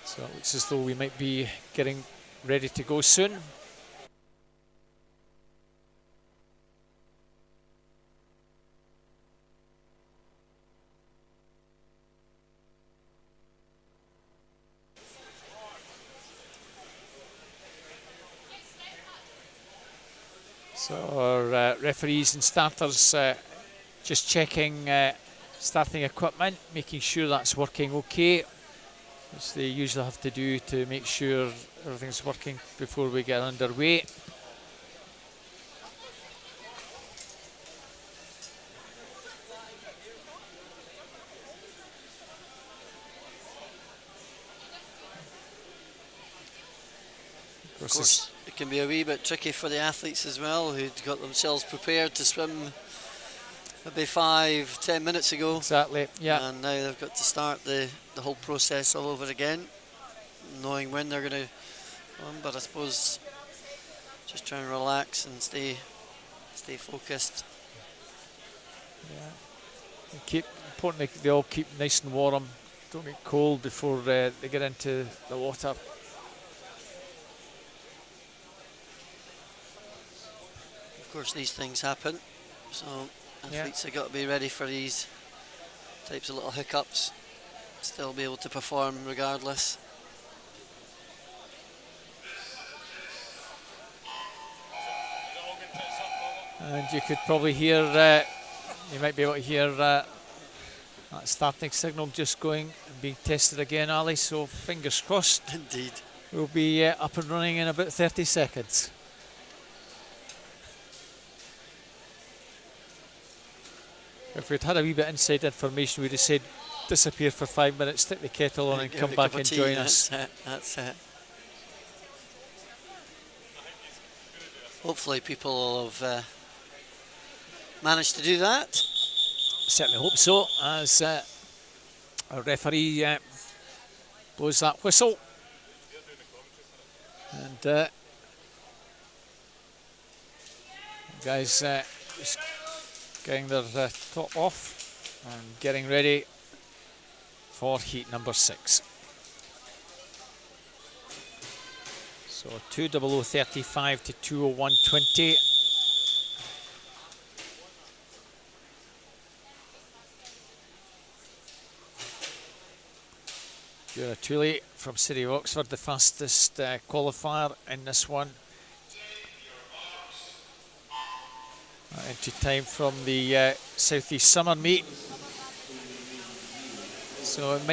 So it looks as though we might be getting ready to go soon. So our referees and starters just checking starting equipment, making sure that's working okay, which they usually have to do to make sure everything's working before we get underway. Of course, it can be a wee bit tricky for the athletes as well, who'd got themselves prepared to swim maybe 5-10 minutes ago. Exactly, yeah. And now they've got to start the whole process all over again, knowing when they're going to run. But I suppose just try and relax and stay focused. Yeah. Important they all keep nice and warm. Don't get cold before they get into the water. Of course, these things happen, so athletes have got to be ready for these types of little hiccups, still be able to perform regardless. And you could probably hear, you might be able to hear that starting signal just going and being tested again, Ali, so fingers crossed. Indeed. We'll be up and running in about 30 seconds. If we'd had a wee bit inside information, we'd have said disappear for 5 minutes, stick the kettle on and come back and join us. That's it. Hopefully people will have managed to do that. Certainly hope so, as our referee blows that whistle. And guys just getting their top off and getting ready for heat number 6. So 2:00:35 to 2:01:20. Tully from City of Oxford, the fastest qualifier in this one. Entry time from the Southeast Summer Meet. So it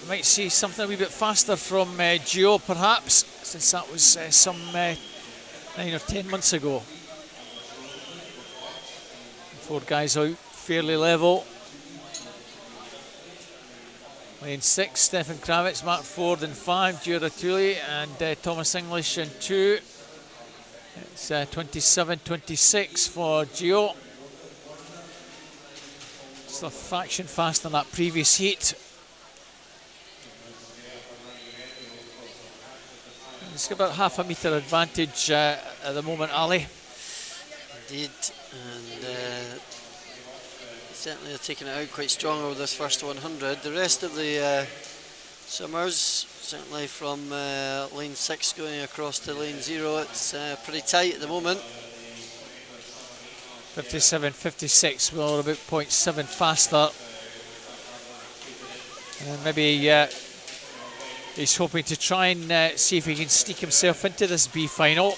might see something a wee bit faster from Gio, perhaps, since that was some 9 or 10 months ago. 4 guys out fairly level. Lane 6, Stefan Kravitz, Mark Ford in 5, Gio Tully and Thomas English in 2. It's 27-26 for Gio. It's a fraction faster than that previous heat. It's got about half a metre advantage at the moment, Ali. Indeed, and certainly they're taking it out quite strong over this first 100. The rest of the swimmers, certainly from lane 6 going across to lane 0, it's pretty tight at the moment. 57-56, well, about 0.7 faster. And maybe he's hoping to try and see if he can sneak himself into this B final.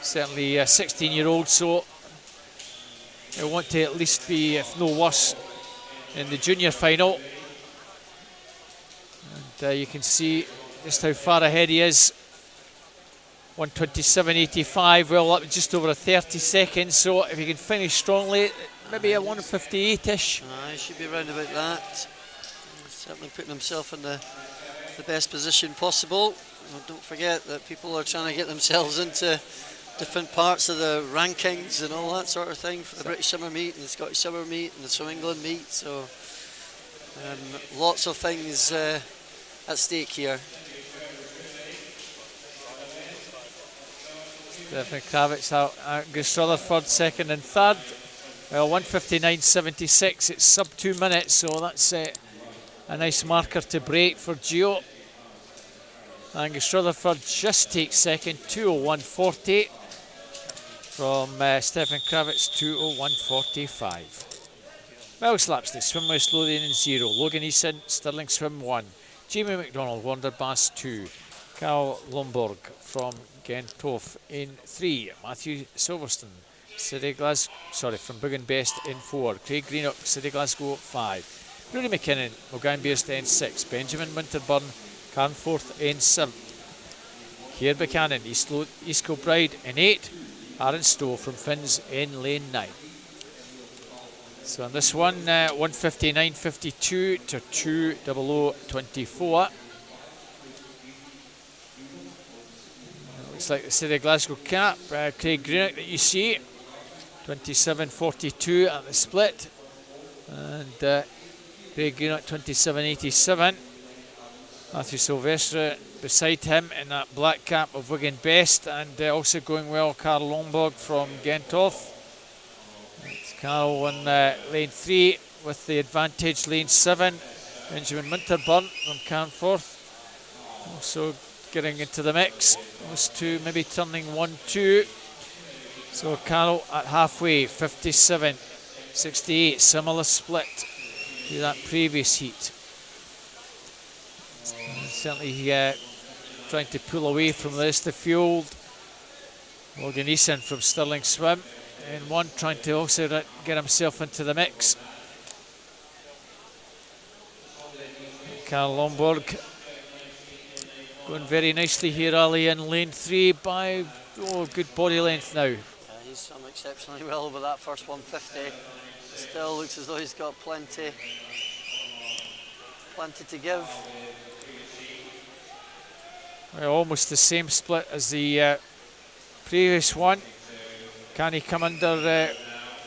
Certainly a 16-year-old, so he'll want to at least be, if no worse, in the junior final. you can see just how far ahead he is. 1:27.85, well up just over a 30 seconds, so if he can finish strongly, maybe a 1:58-ish. He should be around about that. He's certainly putting himself in the best position possible. Don't forget that people are trying to get themselves into different parts of the rankings and all that sort of thing for the British Summer Meet and the Scottish Summer Meet and the Swim England Meet, so lots of things at stake here. Stephen Kravitz out, Angus Rutherford second and third. Well, 1:59.76, it's sub 2 minutes, so that's a nice marker to break for Gio. Angus Rutherford just takes second, 2:01.40 from Stephen Kravitz, 2:01.45. Well, Slapstick, Swim West Lothian in 0, Logan Eason, Stirling Swim 1, Jamie McDonald, Wanderbass 2, Carl Lomborg from Gentoff in 3, Matthew Silverstone, from Bugan Best in 4, Craig Greenock, City Glasgow 5, Rory McKinnon, Mulganbearst in 6, Benjamin Winterburn, Carnforth in 7, Keir Buchanan, East Kilbride in 8, Aaron Stowe from Finns in lane 9. So on this one, 1:59.52 to 2:00.24. Looks like the City of Glasgow cap, Craig Greenock that you see, 27.42 at the split, and Craig Greenock 27.87. Matthew Silvestre beside him in that black cap of Wigan Best, and also going well, Carl Lomborg from Gentoff. It's Carl on lane 3 with the advantage, lane 7, Benjamin Winterburn from Carnforth also getting into the mix. Those two maybe turning 1-2. So Carl at halfway, 57.68, similar split to that previous heat. Certainly trying to pull away from the rest of the field. Logan Eason from Stirling Swim in 1, trying to also get himself into the mix. Carl Lomborg going very nicely here, Ali, in lane 3 by good body length now. He's swum exceptionally well over that first 150. Still looks as though he's got plenty to give. Well, almost the same split as the previous one. Can he come under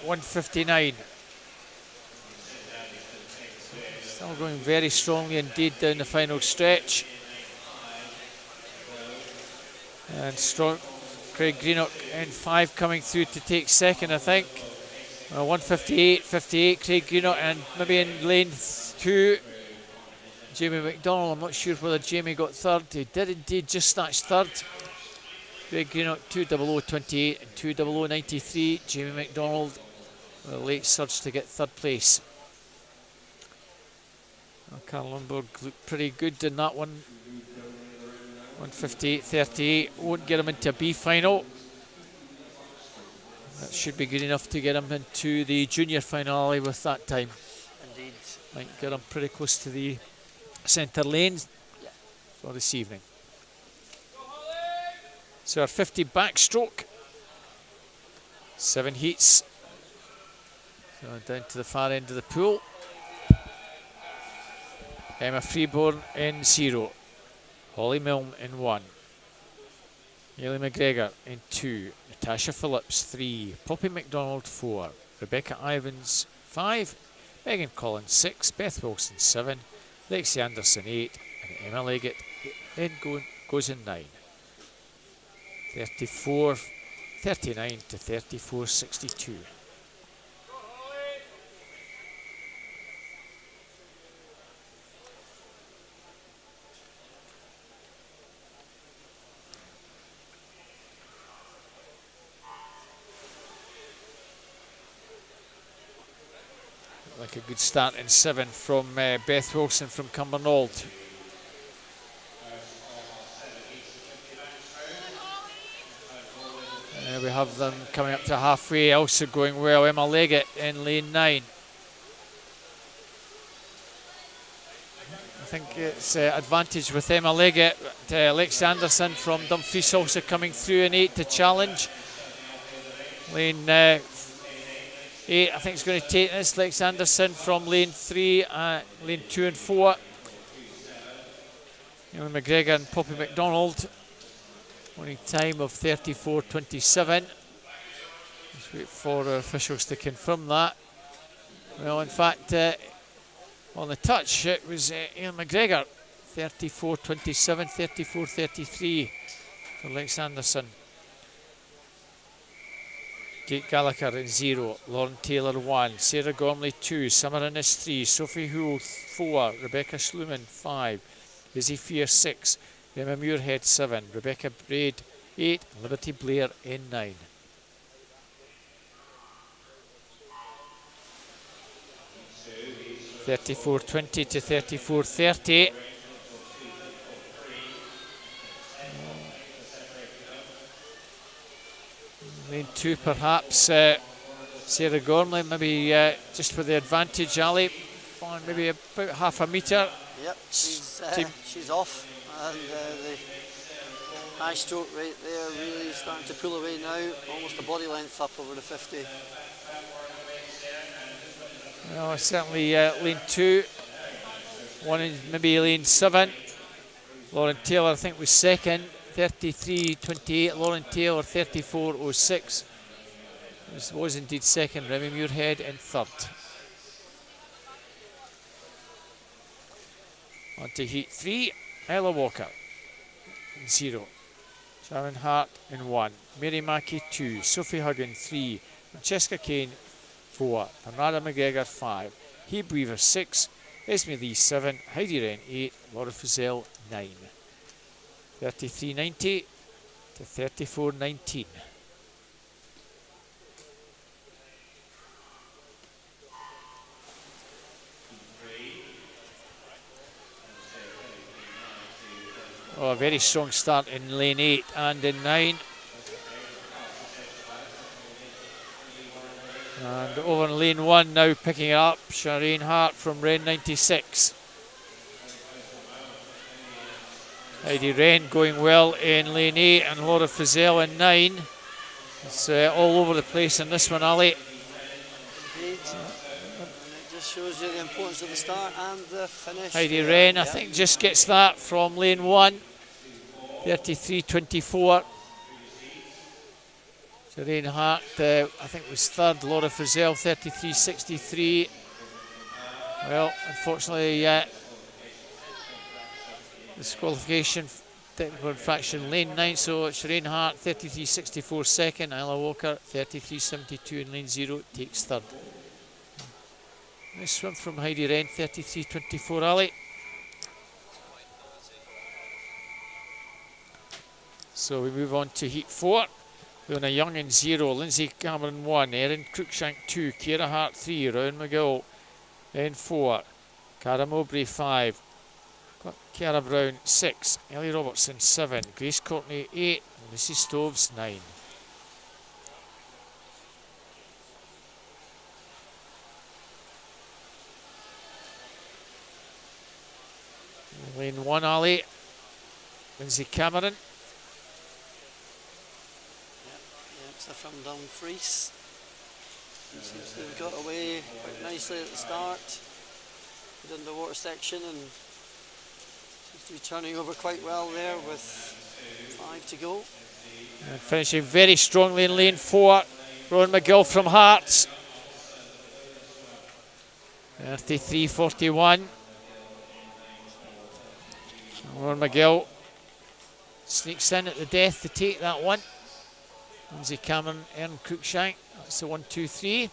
1:59? Still going very strongly indeed down the final stretch. And strong Craig Greenock in 5 coming through to take second, I think. 1:58.58 Craig Greenock, and maybe in lane 2 Jamie McDonald. I'm not sure whether Jamie got third. He did indeed just snatch third. Craig Greenock 2:00.28 and 2:00.93. Jamie McDonald with a late surge to get third place. Carl Lomborg looked pretty good in that one. 1:58.38 won't get him into a B final. That should be good enough to get him into the junior finale with that time. Indeed. Might get him pretty close to the centre lane for this evening. So our 50 backstroke, 7 heats. So down to the far end of the pool. Emma Freeborn in 0. Holly Milne in 1. Hayley McGregor in 2. Natasha Phillips 3. Poppy McDonald 4. Rebecca Ivans 5. Megan Collins 6. Beth Wilson 7. Lexi Anderson 8. And Emma Leggett goes in 9. 34.39 to 34.62. Like a good start in 7 from Beth Wilson from Cumbernauld. We have them coming up to halfway, also going well. Emma Leggett in lane 9. think it's advantage with Emma Leggett. Lex Anderson from Dumfries also coming through in 8 to challenge. Lane 8, I think, is going to take this. Lex Anderson from lane 3, lane 2 and 4. Ewan McGregor and Poppy McDonald. Winning time of 34.27. Let's wait for our officials to confirm that. Well, in fact, on the touch, it was Ewan McGregor. 34.27, 34.33 for Lex Anderson. Kate Gallagher in 0, Lauren Taylor 1, Sarah Gormley 2, Summer Innes 3, Sophie Houle 4, Rebecca Schluman 5, Izzy Fear 6, Emma Muirhead 7, Rebecca Braid 8, Liberty Blair in 9. $34.20 to $34.30. Lane 2 perhaps, Sarah Gormley maybe just with the advantage, Ali, on maybe about half a metre. Yep, she's off, and the high stroke right there really starting to pull away now, almost a body length up over the 50. Well, certainly lane 2, one in maybe lane 7. Lauren Taylor, I think, was second. 33.28, Lauren Taylor 34.06. Was indeed second, Remy Muirhead in third. On to heat 3, Ella Walker in 0, Sharon Hart in 1, Mary Mackey 2, Sophie Huggin 3, Francesca Kane 4, Bernarda McGregor 5, Hebe Weaver 6, Esme Lee 7, Heidi Wren 8, Laura Frizell 9. 33.90 to 34.19. Oh, a very strong start in lane 8 and in 9. And over in lane 1 now picking it up, Shireen Hart from Wren 96. Heidi Wren going well in lane 8 and Laura Frizell in 9. It's all over the place in this one, Ali. Indeed. And it just shows you the importance of the start and the finish. Heidi Wren, I think, just gets that from lane 1. 33.24. Shireen Hart, I think, was third. Laura Frizell, 33.63. Well, unfortunately, disqualification, technical infraction, lane 9, so Shireen Hart 33.64 second, Isla Walker 33.72 in lane 0 takes third. Nice swim from Heidi Wren, 33.24, Ali. So we move on to heat 4. Luna Young in 0, Lindsay Cameron 1, Erin Cruikshank 2, Ciara Hart 3, Rowan McGill in 4, Cara Mowbray 5, Ciara Brown 6, Ellie Robertson 7, Grace Courtney 8, Lucy Stoves 9. Lane 1, Ali, Lindsay Cameron. Yep, from Dumfries. He seems to have got away quite nicely at the start. Did the water section and seems to be turning over quite well there with 5 to go. And finishing very strongly in lane 4, Rowan McGill from Hearts. 33.41. Rowan McGill sneaks in at the death to take that one. Lindsay Cameron, Erin Cruikshank, that's the 1, 2, 3.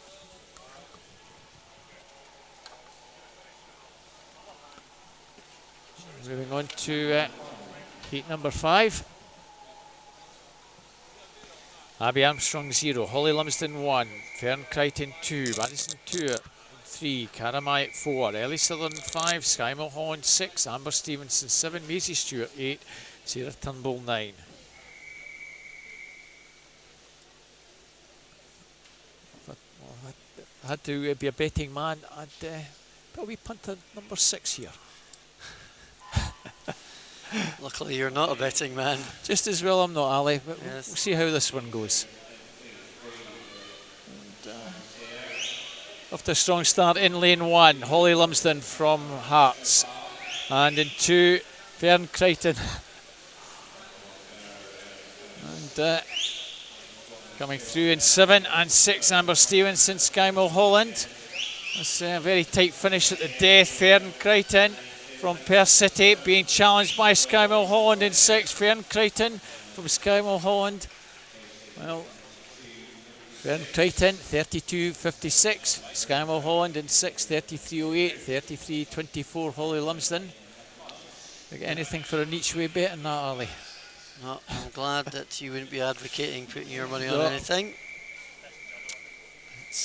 Moving on to heat number 5. Abby Armstrong 0, Holly Lumsden 1, Fern Crichton 2, Madison 2, 3, Cara Myatt 4, Ellie Sutherland 5, Sky Mulholland 6, Amber Stevenson 7, Maisie Stewart 8, Sarah Turnbull 9. If I had to be a betting man, I'd put a wee punt on number 6 here. Luckily, you're not a betting man. Just as well I'm not, Ali, but Yes. we'll see how this one goes. After a strong start in lane 1, Holly Lumsden from Hearts. And in 2, Fern Crichton. And coming through in 7 and 6, Amber Stevenson, Sky Mulholland. It's a very tight finish at the death. Fern Crichton from Perth City being challenged by Sky Mulholland in 6. Fern Crichton from Sky Mulholland. Well, Fern Crichton 32.56. Sky Mulholland in 6, 33.08. 33.24 Holly Lumsden. You get anything for an each way bet on that, Ali? No, I'm glad that you wouldn't be advocating putting your money on No. anything.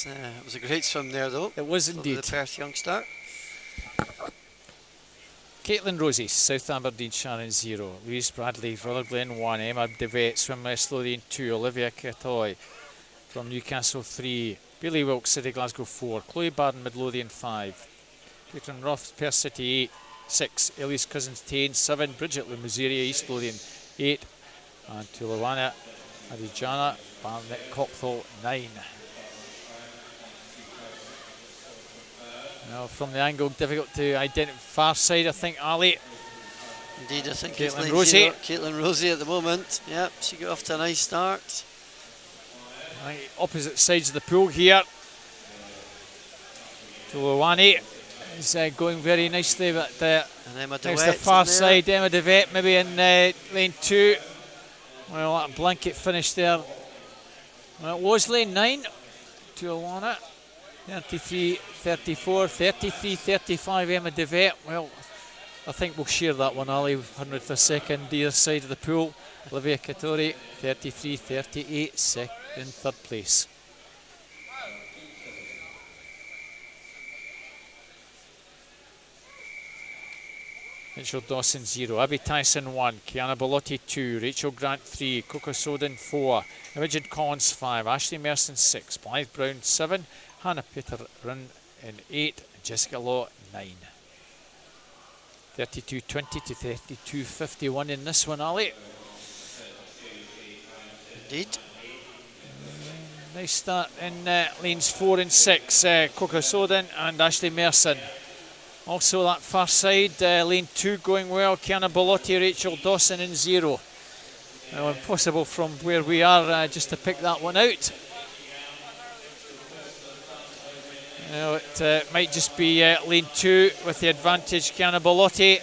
It was a great swim there, though. It was for indeed. the Perth youngster. Caitlin Rosey, South Aberdeen, Shannon 0. Louise Bradley, Rutherglen 1. Emma Devet, Swim West Lothian 2. Olivia Catoy from Newcastle 3. Bailey Wilkes, City Glasgow 4. Chloe Barden, Midlothian 5. Caitlin Ruff, Perth City 8. 6. Elise Cousins Tain 7. Bridget Lemuseria, East Lothian 8. And Tulawana Adijana Barnett Cockthall 9. Now from the angle, difficult to identify. Far side, I think, Ali. Indeed, I think Caitlin it's lane Rosey. 0. Caitlin Rosey at the moment. Yep, she got off to a nice start. Right, opposite sides of the pool here. Tuluwani is going very nicely, but And Emma there's DeWitt the far in there. side. Emma Devet maybe in lane 2. Well, that blanket finish there. Well, it was lane 9. Tuluwani. 33, 34, 33, 35 Emma Devet. Well, I think we'll share that one, Ali. 100th of a second either side of the pool. Olivia Katori, 33, 38, in third place. Rachel Dawson 0, Abby Tyson 1, Kiana Bellotti 2, Rachel Grant 3, Coco Soden 4, Imogen Collins 5, Ashley Merson 6, Blythe Brown 7, Hannah Peter Run in 8, and Jessica Law 9. 32.20 to 32.51 in this one, Ali. Indeed. Nice start in lanes 4 and 6, Coco Soden and Ashley Merson. Also that far side, lane 2 going well, Kiana Bellotti, Rachel Dawson in 0. Now impossible from where we are just to pick that one out. Now it might just be lane 2 with the advantage, Kiana Bellotti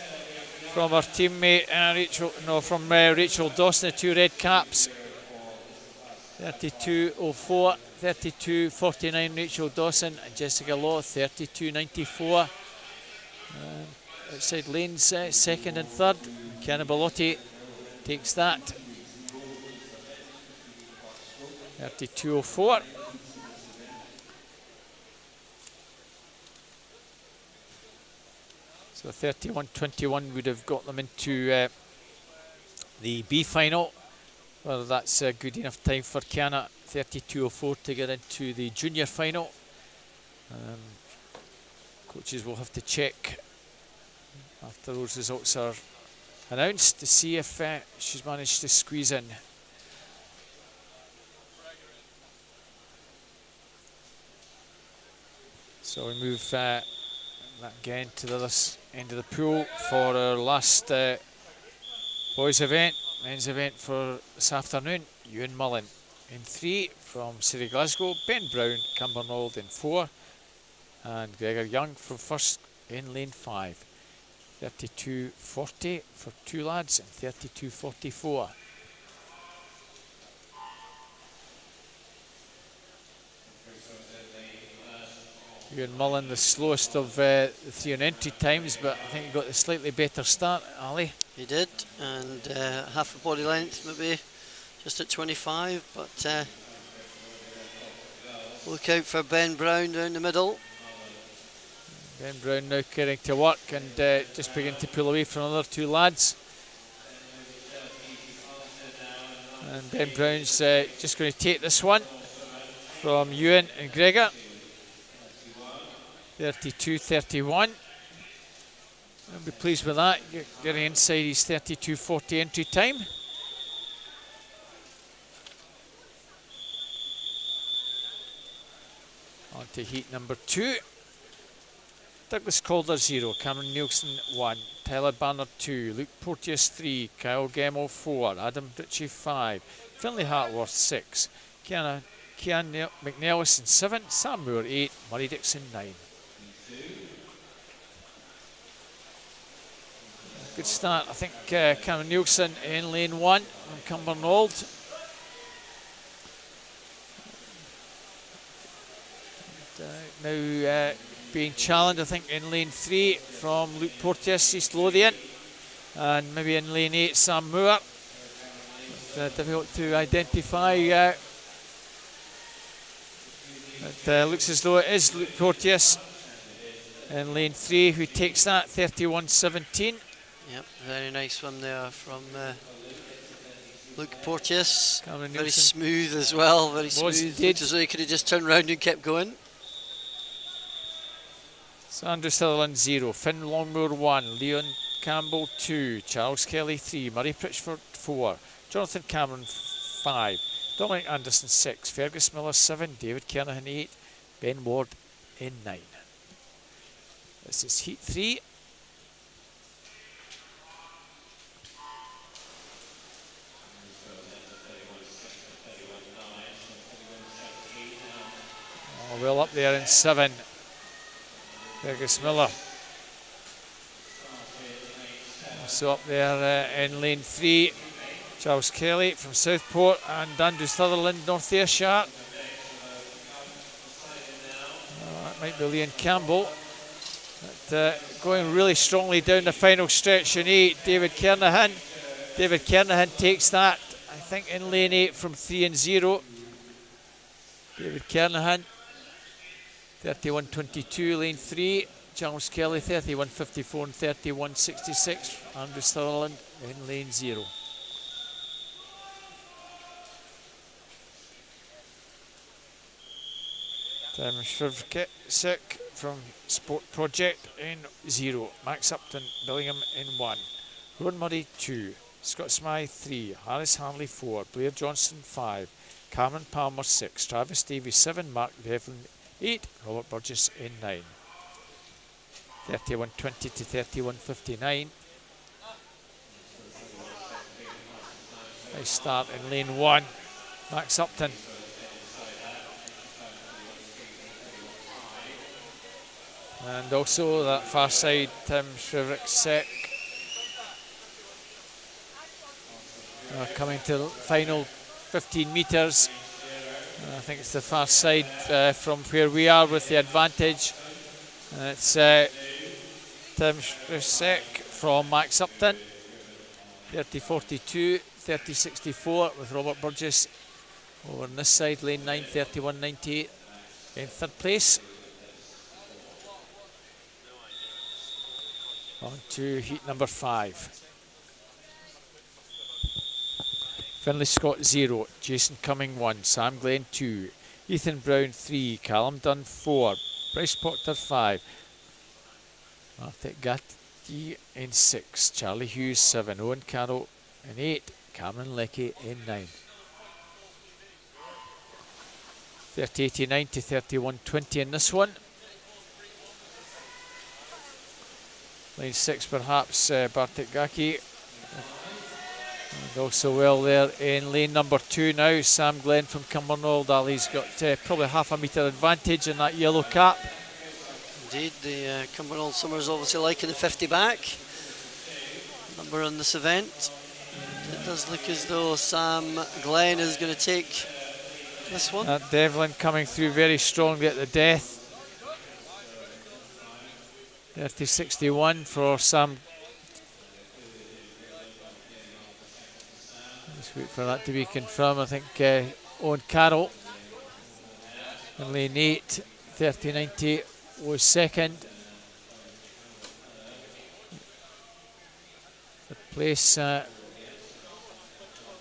from her teammate Rachel Dawson, the 2 red caps. 32.04, 32.49 Rachel Dawson and Jessica Law 32.94. Outside lanes, second and third. Kiana Bellotti takes that. 32.04. So 31.21 would have got them into the B final. Whether that's a good enough time for Kiana. 32.04 to get into the junior final. Coaches will have to check after those results are announced to see if she's managed to squeeze in. So we move that again to the other end of the pool for our last boys event, men's event for this afternoon. Ewan Mullen in 3 from City Glasgow, Ben Brown, Cumbernauld in 4, and Gregor Young from first in lane 5. 32.40 for 2 lads and 32.44. Ewan Mullen, the slowest of the 3 on entry times, but I think he got a slightly better start, Ali. He did, and half a body length maybe, just at 25, but look out for Ben Brown down the middle. Ben Brown now getting to work and just beginning to pull away from another 2 lads. And Ben Brown's just going to take this one from Ewan and Gregor. 32.31. I'll be pleased with that. Getting inside his 32.40 entry time. On to heat number 2. Douglas Calder 0, Cameron Nielsen 1, Tyler Banner 2, Luke Porteous 3, Kyle Gemmell 4, Adam Ritchie 5, Finlay Hartworth 6, Kian McNellison 7, Sam Moore 8, Murray Dixon 9. Good start, I think. Cameron Nielsen in lane 1 from Cumbernauld. Now being challenged, I think, in lane 3 from Luke Porteous, East Lothian, and maybe in lane 8 Sam Moore. Difficult to identify. It looks as though it is Luke Porteous in lane 3 who takes that 31.17. Yep, very nice one there from Luke Porteous. Cameron Very Nielsen. smooth as well, very smooth. indeed. Looked as though he could have just turned around and kept going. So Andrew Sutherland 0, Finn Longmoor 1, Leon Campbell 2, Charles Kelly 3, Murray Pritchford 4, Jonathan Cameron 5, Dominic Anderson 6, Fergus Miller 7, David Kernahan 8, Ben Ward in 9. This is heat 3. Oh, well up there in 7. Fergus Miller. Also up there in lane 3, Charles Kelly from Southport and Andrew Sutherland, North Ayrshire. That might be Leon Campbell. But, going really strongly down the final stretch in 8, David Kernahan. David Kernahan takes that, I think, in lane 8 from 3 and 0. David Kernahan. 31.22 lane 3, Charles Kelly 31.54 and 31.66, Andrew Sutherland in lane 0. Tim Shrivsick from Sport Project in 0, Max Upton Billingham in 1, Ron Murray 2, Scott Smythe 3, Harris Hanley 4, Blair Johnson 5, Cameron Palmer 6, Travis Davies 7, Mark Devlin 8, Robert Burgess in 9. 31.20 to 31.59. Nice start in lane 1. Max Upton. And also that far side, Tim Shrivsick. Coming to the final 15 metres. I think it's the far side from where we are with the advantage. And it's Tim Shrivsick from Max Upton. 30.42, 30.64 with Robert Burgess over on this side, lane 9, 31.98 in third place. On to heat number 5. Finlay Scott 0, Jason Cumming 1, Sam Glenn 2, Ethan Brown 3, Callum Dunn 4, Bryce Proctor 5, Arthur Gatti in 6, Charlie Hughes 7, Owen Carroll in 8, Cameron Leckie in 9. 30.89 to 31.20 in this one. Lane 6 perhaps Bartek Gaki. And also well there in lane number 2 now, Sam Glenn from Cumbernauld. Ali's got probably half a metre advantage in that yellow cap. Indeed, the Cumbernauld Summers obviously liking the 50 back number on this event. It does look as though Sam Glenn is going to take this one. Devlin coming through very strongly at the death. 30.61 for Sam. Just wait for that to be confirmed. I think Owen Carroll in lane 8, 30.90 was second. The place,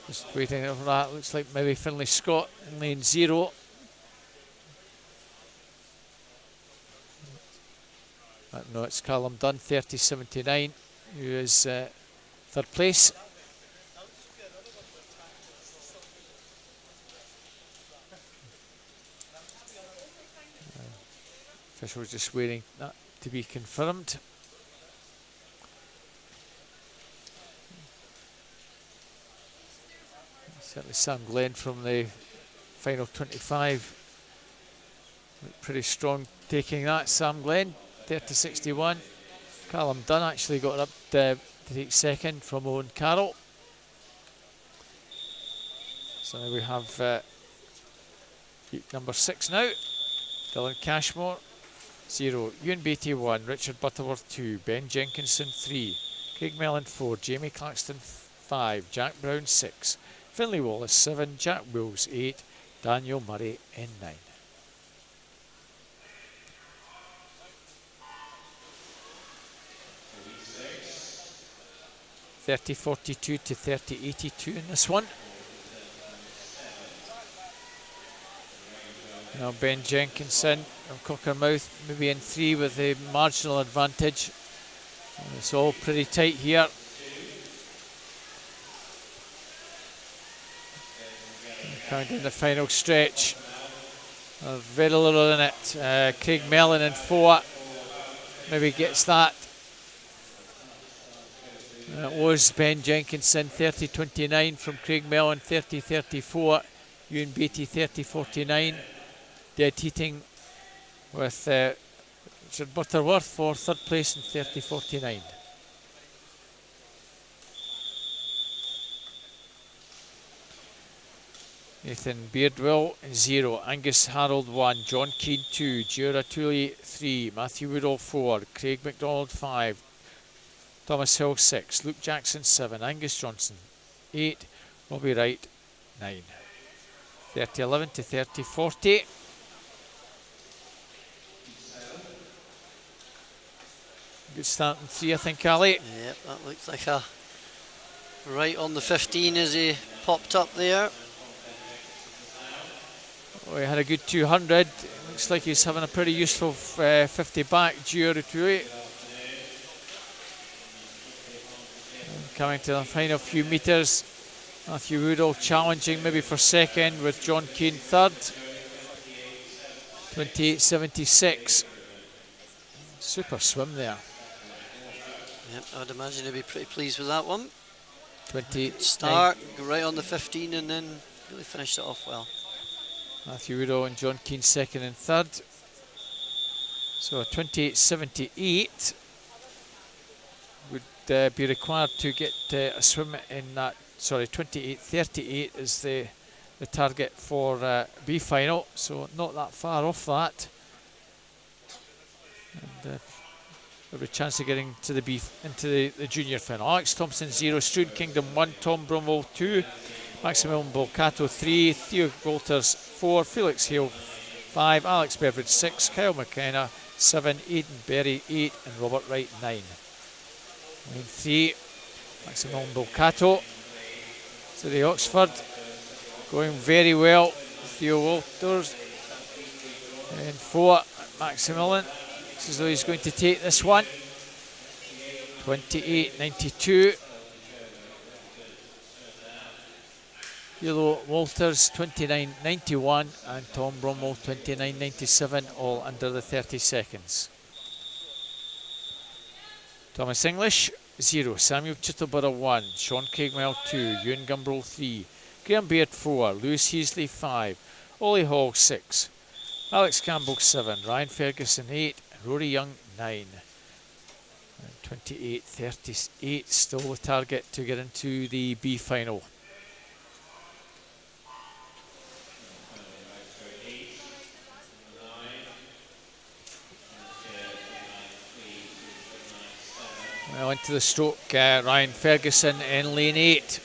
just waiting for that. Looks like maybe Finlay Scott in lane 0. No, it's Callum Dunn, 30.79, who is third place. Officials just waiting that to be confirmed. Certainly Sam Glenn from the final 25. Pretty strong taking that, Sam Glenn, 30.61. Callum Dunn actually got up to take second from Owen Carroll. So now we have heat number 6 now. Dylan Cashmore, 0. Ewan Beatty 1. Richard Butterworth 2. Ben Jenkinson 3. Craig Mellon 4. Jamie Claxton 5. Jack Brown 6. Finlay Wallace 7. Jack Wills 8. Daniel Murray in 9. .30.42 to 30.82 in this one. Now Ben Jenkinson from Cockermouth maybe in 3 with a marginal advantage. And it's all pretty tight here. Coming down the final stretch. Very little in it. Craig Mellon in 4 maybe gets that. It was Ben Jenkinson, 30.29 from Craig Mellon, 30.34. Ewan Beatty, 30.49. Dead heating with Richard Butterworth for third place in 30.49. Nathan Beardwell 0, Angus Harold 1, John Keane 2, Giora Tooley 3, Matthew Woodall 4, Craig McDonald 5, Thomas Hill 6, Luke Jackson 7, Angus Johnson 8, Robbie Wright 9. 30.11 to 30.40. Good start in 3, I think, Ali. Yep, that looks like a right on the 15 as he popped up there. Oh, he had a good 200. Looks like he's having a pretty useful 50 back. Giora Tooley. Coming to the final few metres. Matthew Woodall challenging maybe for second with John Keane third. 28.76. Super swim there. Yep, I'd imagine he'd be pretty pleased with that one. 28 start, go right on the 15 and then really finished it off well. Matthew Woodall and John Keane second and third. So 28.78 would be required to get a swim in that. Sorry, 28.38 is the target for B final, so not that far off that. And every chance of getting to the into the junior final. Alex Thompson 0, Strood Kingdom 1, Tom Bromwell 2, Maximilian Bolcato 3, Theo Walters 4, Felix Hale 5, Alex Beveridge 6, Kyle McKenna 7, Aidan Berry 8, and Robert Wright 9. Lane 3, Maximilian Bolcato to the Oxford, going very well. Theo Walters in 4, Maximilian. Looks as though he's going to take this one. 28.92. Theo Walters 29.91 and Tom Bromwell 29.97, all under the 30 seconds. Thomas English 0, Samuel Chittleborough 1, Sean Craigmile 2, Ewan Gumbrell 3, Graham Baird 4, Lewis Heasley 5, Ollie Hall 6, Alex Campbell 7, Ryan Ferguson 8, and Rory Young 9. 28.38 still the target to get into the B final. Well, into the stroke, Ryan Ferguson in lane 8.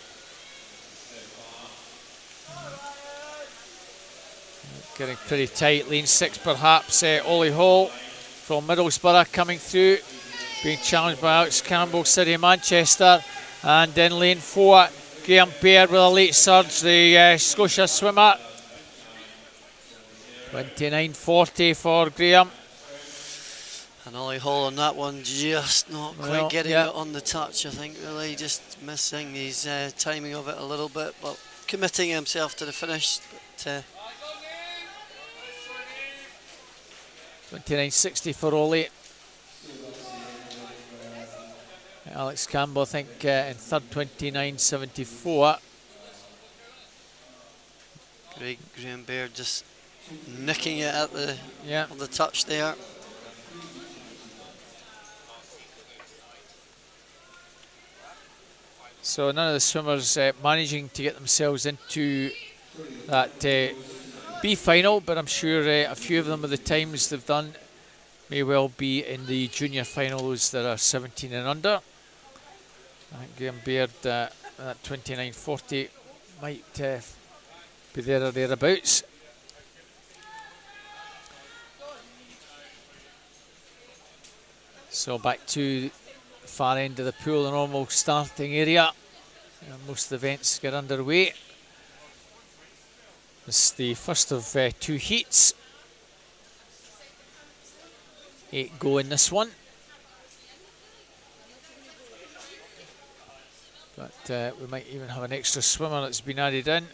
Getting pretty tight, lane 6 perhaps. Ollie Hall from Middlesbrough coming through, being challenged by Alex Campbell, City of Manchester. And in lane 4, Graham Baird with a late surge, the Scotia swimmer. 29.40 for Graham. And Ollie Hall on that one, just not quite getting it on the touch, I think, really. Just missing his timing of it a little bit, but committing himself to the finish. But 29.60 for Ollie. Alex Campbell, I think, in third, 29.74. Graham Baird just nicking it at the on the touch there. So none of the swimmers managing to get themselves into that B final, but I'm sure a few of them with the times they've done may well be in the junior finals that are 17 and under. I think Graham Baird at 29.40 might be there or thereabouts. So back to the far end of the pool, the normal starting area. Most events get underway. This is the first of 2 heats. 8 go in this one. But we might even have an extra swimmer that's been added in.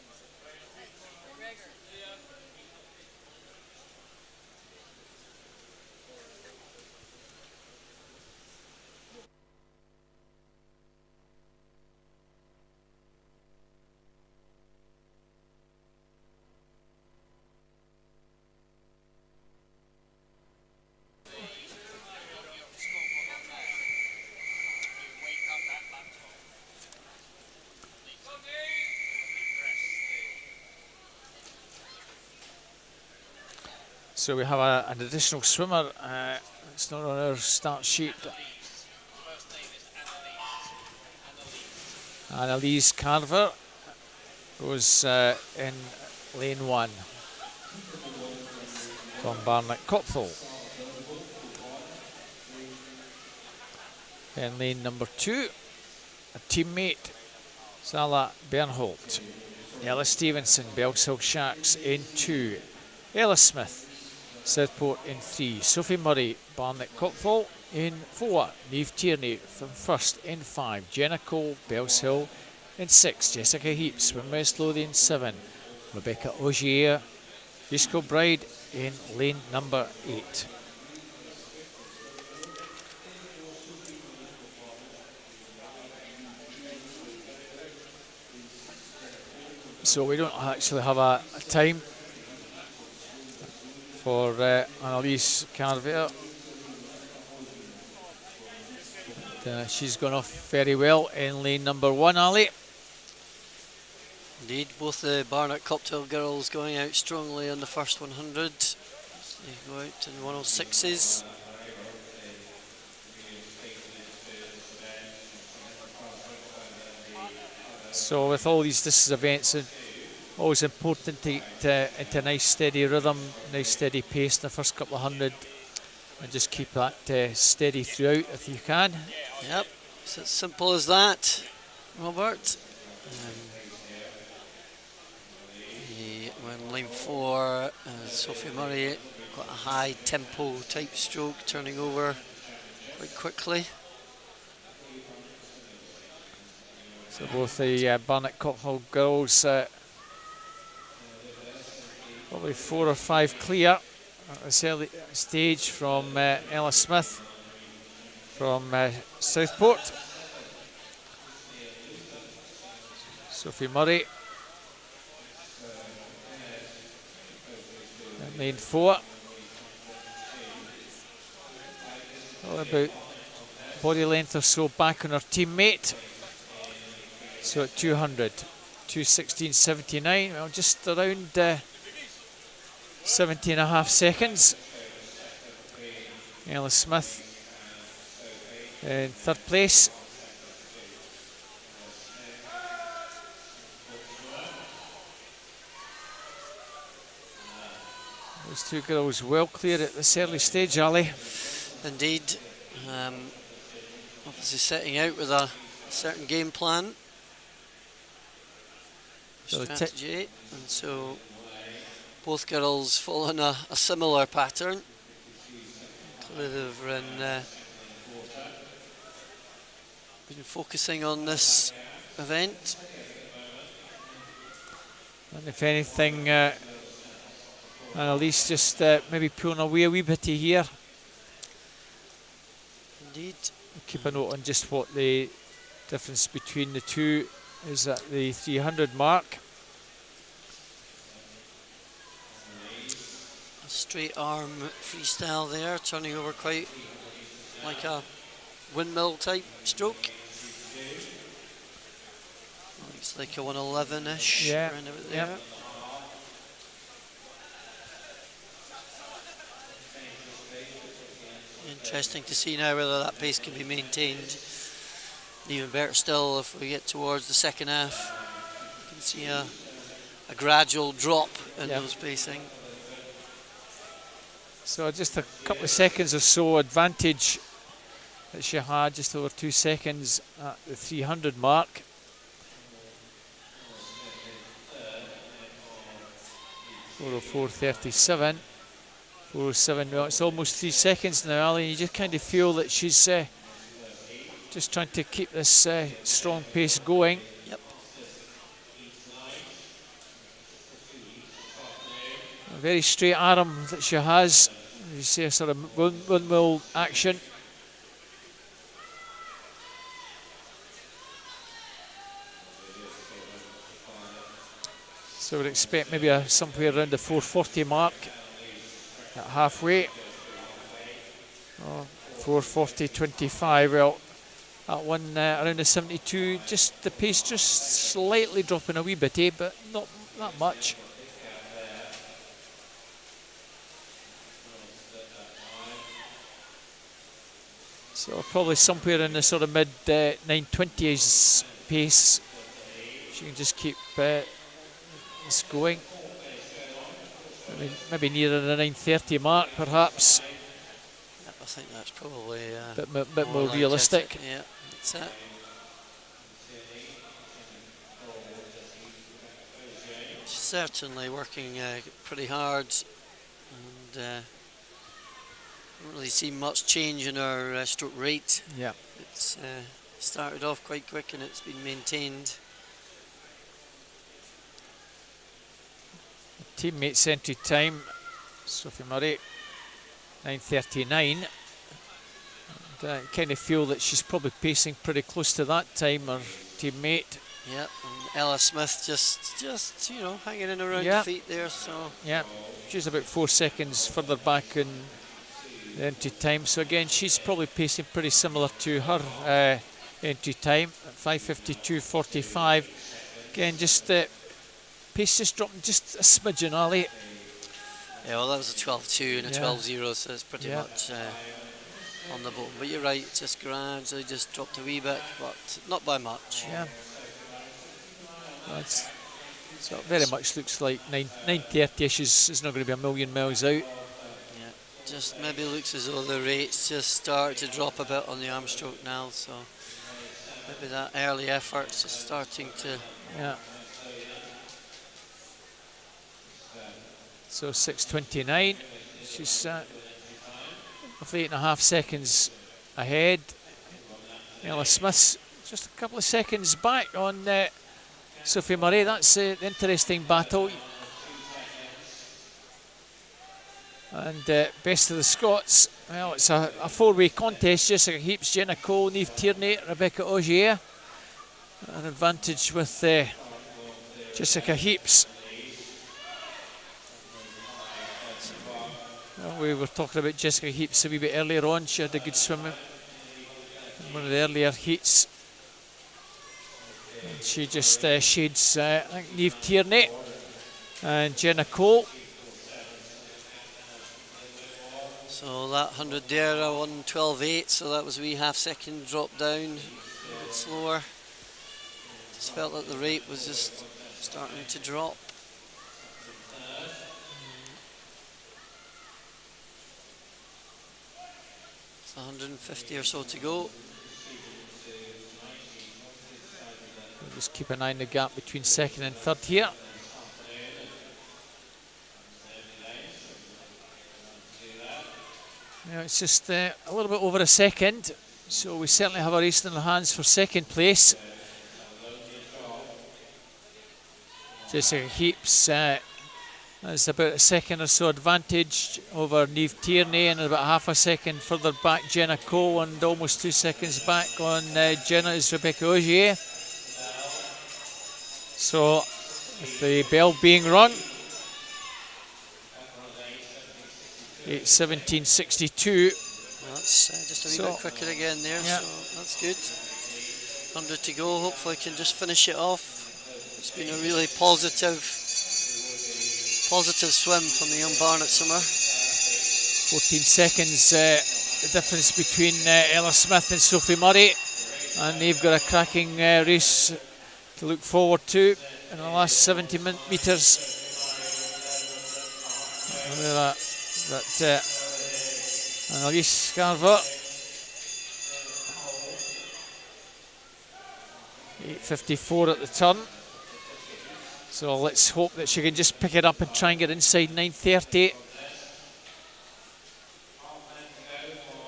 So we have an additional swimmer. It's not on our start sheet. Annalise Carver was in lane 1 from Barnet Copthall. In lane number 2, a teammate, Salah Bernholt. Ella Stevenson, Bellshill Sharks in 2. Ella Smith, Southport in 3. Sophie Murray, Barnet Copthall in 4. Niamh Tierney from first in 5. Jenna Cole, Bellshill in 6. Jessica Heap, Swim West Lothian 7. Rebecca Ogier, East Kilbride in lane number 8. So we don't actually have a time for Annalise Carver. She's gone off very well in lane number 1, Ali. Indeed, both the Barnet Copthall girls going out strongly on the first 100. They go out in 106s. So with all these distance events, always important to get into a nice steady rhythm, nice steady pace in the first couple of 100, and just keep that steady throughout if you can. Yep, it's as simple as that, Robert. When lane 4, Sophie Murray, quite a high tempo type stroke, turning over quite quickly. So both the Barnet Copthall girls probably 4 or 5 clear at this early stage from Ella Smith from Southport. Sophie Murray in lane 4. Well, about body length or so back on her teammate. So at 200, 2:16.79, well, just around 17.5 seconds. Ella Smith in 3rd place. Those 2 girls well clear at this early stage, Ali. Indeed. Obviously setting out with a certain game plan. Strategy, and so both girls following a similar pattern, they've been focusing on this event. And if anything, Annalise just maybe pulling away a wee bit here. Indeed. Keep a note on just what the difference between the two is at the 300 mark. A straight arm freestyle there, turning over quite like a windmill type stroke. Looks like a 111-ish. Yeah. Around about there. Yeah. Interesting to see now whether that pace can be maintained. Even better still if we get towards the second half. You can see a gradual drop in those pacing. So just a couple of seconds or so advantage that she had, just over 2 seconds at the 300 mark. .404.37. 407. Well, it's almost 3 seconds now, Ali. You just kind of feel that she's just trying to keep this strong pace going. Yep. A very straight arm that she has. You see a sort of windmill action. So we'd expect maybe somewhere around the 440 mark at halfway. 440.25. Well, that one around the 72, just the pace just slightly dropping a wee bit, but not that much. So probably somewhere in the sort of mid 920s pace. If you can just keep this going. Maybe nearer the 930 mark, perhaps. Yep, I think that's probably bit more like realistic. Yeah, that's it. She's certainly working pretty hard, and don't really see much change in her stroke rate. Yeah. It's started off quite quick and it's been maintained. Teammates entry time, Sophie Murray, 9:39. And I kind of feel that she's probably pacing pretty close to that time, her teammate. Yep, and Ella Smith just you know, hanging in around the feet there. So yeah, she's about 4 seconds further back in the entry time. So again, she's probably pacing pretty similar to her entry time at 5:52.45. Again, just pace just dropping just a smidgen, Ali. Yeah, well, that was a 12.2 and a 12.0, so it's pretty much on the bottom. But you're right, it's just gradually just dropped a wee bit, but not by much. Yeah. So it very much looks like 9:30ish is not going to be a million miles out. Yeah, just maybe looks as though the rates just start to drop a bit on the arm stroke now, so maybe that early effort's just starting to... Yeah. So 6:29, she's roughly 8.5 seconds ahead. Ella Smith's just a couple of seconds back on Sophie Murray. That's the interesting battle. And best of the Scots. Well, it's a four-way contest. Jessica Heaps, Jenna Cole, Niamh Tierney, Rebecca Augier. An advantage with Jessica Heaps. Well, we were talking about Jessica Heaps a wee bit earlier on. She had a good swim in one of the earlier heats. And she just shades I think Niamh Tierney and Jenna Cole. So that 100 there, 1:12.8, so that was a wee half-second drop down, a bit slower. Just felt that the rate was just starting to drop. It's 150 or so to go. We'll just keep an eye on the gap between second and third here. It's just a little bit over a second, so we certainly have a race in our hands for second place. Jessica Heaps has about a second or so advantage over Niamh Tierney, and about half a second further back Jenna Cole, and almost 2 seconds back on Jenna is Rebecca Ogier. So with the bell being rung, 8:17:62. That's just a wee bit quicker again there, yeah. So that's good. 100 to go, hopefully can just finish it off. It's been a really positive swim from the young Barnet swimmer. 14 seconds the difference between Ella Smith and Sophie Murray, and they've got a cracking race to look forward to in the last 70 metres. Annalise Scarver, 8:54 at the turn. So let's hope that she can just pick it up and try and get inside 9:30.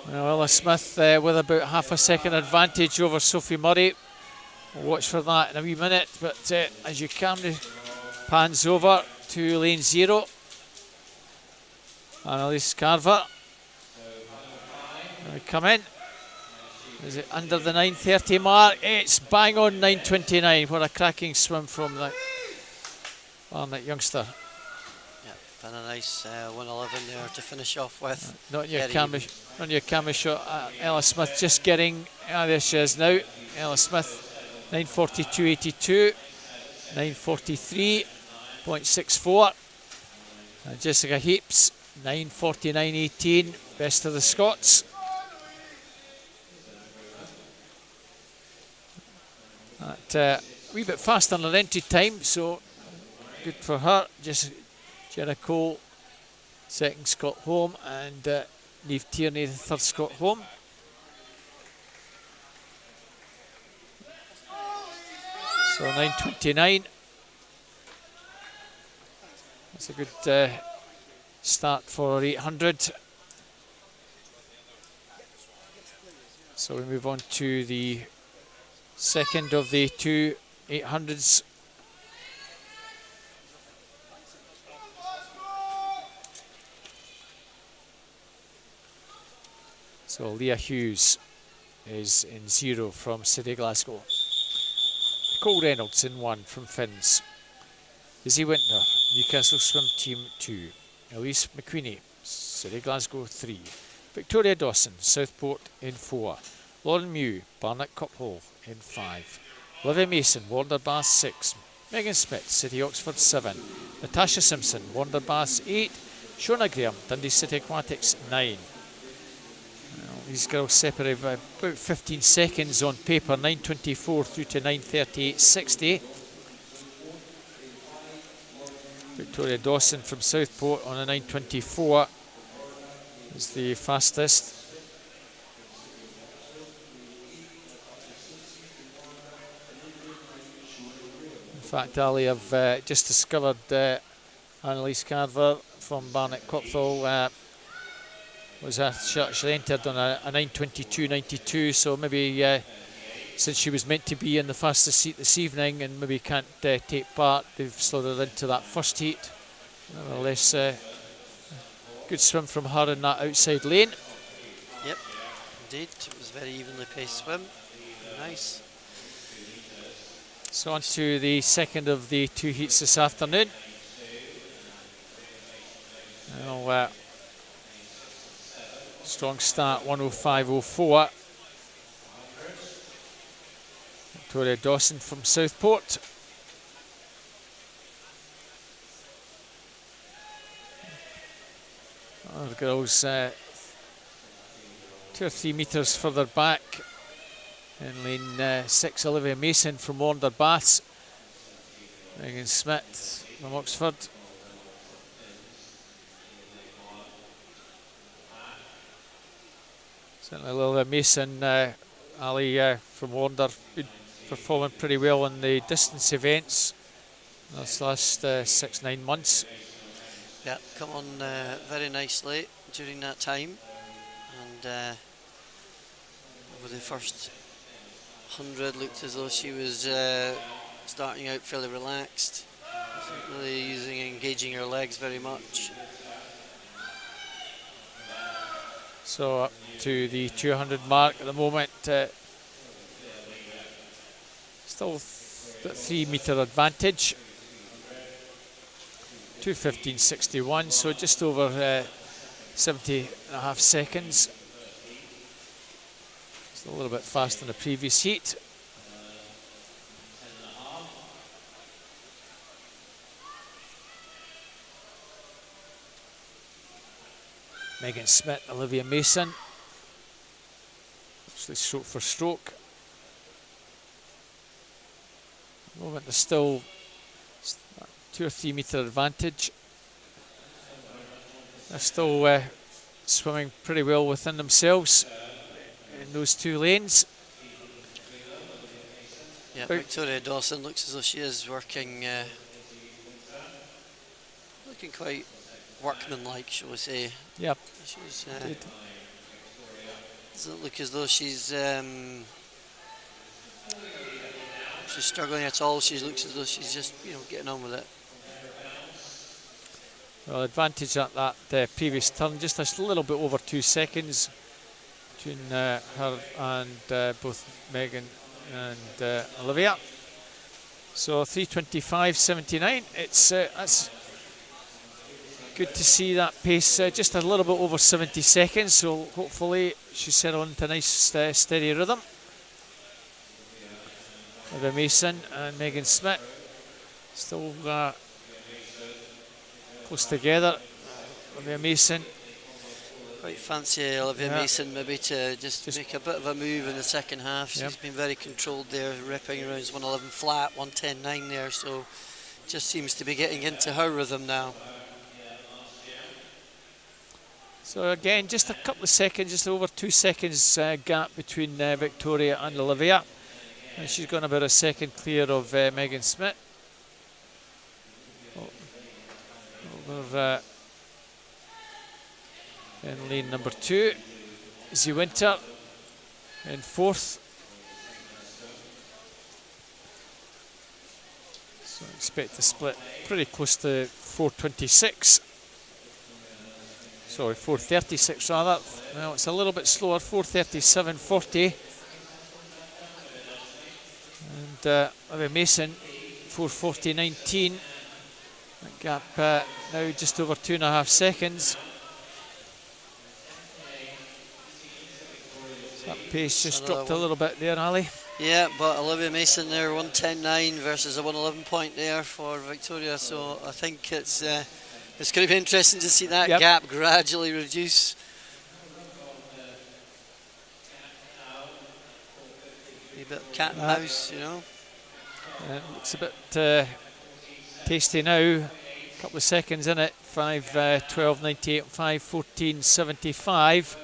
Well, Ella Smith with about half a second advantage over Sophie Murray. We'll watch for that in a wee minute, but as your camera pans over to lane 0, Annalise Carver. We come in. Is it under the 9:30 mark? It's bang on 9:29. What a cracking swim from that youngster. Yeah, and a nice 1:11 there to finish off with. Not your camera shot. Ella Smith just getting. There she is now. Ella Smith, 9:42.82, 9:43.64. Jessica Heaps, 9:49.18. Best of the Scots. A wee bit faster than her entry time, so good for her. Just Jenna Cole, second Scot home, and Niamh Tierney, the third Scot home. So 9:29. That's a good start for 800. So we move on to the second of the two 800s. So Leah Hughes is in 0 from City Glasgow. Nicole Reynolds in 1 from Finns. Izzy Wintner, Newcastle Swim Team 2. Elise McQueenie, City Glasgow 3. Victoria Dawson, Southport in 4. Lauren Mew, Barnet Cuphall in 5. Olivia Mason, Wanderbath 6. Megan Smith, City Oxford 7. Natasha Simpson, Wanderbath 8. Shona Graham, Dundee City Aquatics 9. Well, these girls separate by about 15 seconds on paper, 9:24 through to 9:38.60. Victoria Dawson from Southport on a 9:24 is the fastest. In fact, Ali, I've just discovered Annalise Carver from Barnet Cuphall was actually entered on a 9:22.92, so maybe since she was meant to be in the fastest heat this evening and maybe can't take part, they've slowed her into that first heat. Nevertheless, good swim from her in that outside lane. Yep, indeed. It was a very evenly paced swim. Nice. So on to the second of the two heats this afternoon. Well, strong start, 1:05.04. Victoria Dawson from Southport. The girls 2 or 3 metres further back in lane 6, Olivia Mason from Wanderbaths. Megan Smith from Oxford. Certainly Olivia Mason, Ali from Wander, been performing pretty well in the distance events this last 6-9 months. Yeah, come on very nicely during that time. and over the first 100 looked as though she was starting out fairly relaxed, wasn't really engaging her legs very much. So up to the 200 mark at the moment. Still 3 metre advantage. 2:15.61, so just over 70.5 seconds. Still a little bit faster than the previous heat. Megan Smith, Olivia Mason. Actually stroke for stroke. At the moment there's still 2 or 3 metre advantage. They're still swimming pretty well within themselves in those 2 lanes. Yeah, Victoria Dawson looks as though she is working, looking quite workmanlike, shall we say. Yep. She's doesn't look as though she's struggling at all. She looks as though she's just, you know, getting on with it. Well, advantage at that previous turn, just a little bit over 2 seconds between her and both Megan and Olivia. So 3:25.79. It's that's good to see that pace, just a little bit over 70 seconds. So hopefully she's settled into a nice steady rhythm. Olivia Mason and Megan Smith still close together. Olivia Mason. Quite fancy Olivia Mason maybe to just make a bit of a move in the second half. She's been very controlled there, ripping around 111 flat, 110.9 there, so just seems to be getting into her rhythm now. So again, just a couple of seconds, just over 2 seconds gap between Victoria and Olivia. And she's gone about a second clear of Megan Smith. Over in lane number 2, Izzy Winter in 4th. So I expect to split pretty close to 4:26. Sorry, 4:36 rather. Well, it's a little bit slower, 4:37.40. And Olivia Mason, 4:40.19. That gap now just over 2.5 seconds. So that pace just dropped a little bit there, Ali. Yeah, but Olivia Mason there, 110.9 versus a 111 point there for Victoria. So I think it's going to be interesting to see that gap gradually reduce. A bit cat and mouse, you know. It looks a bit tasty now. A couple of seconds in it. 5:12.98, 5:14.75.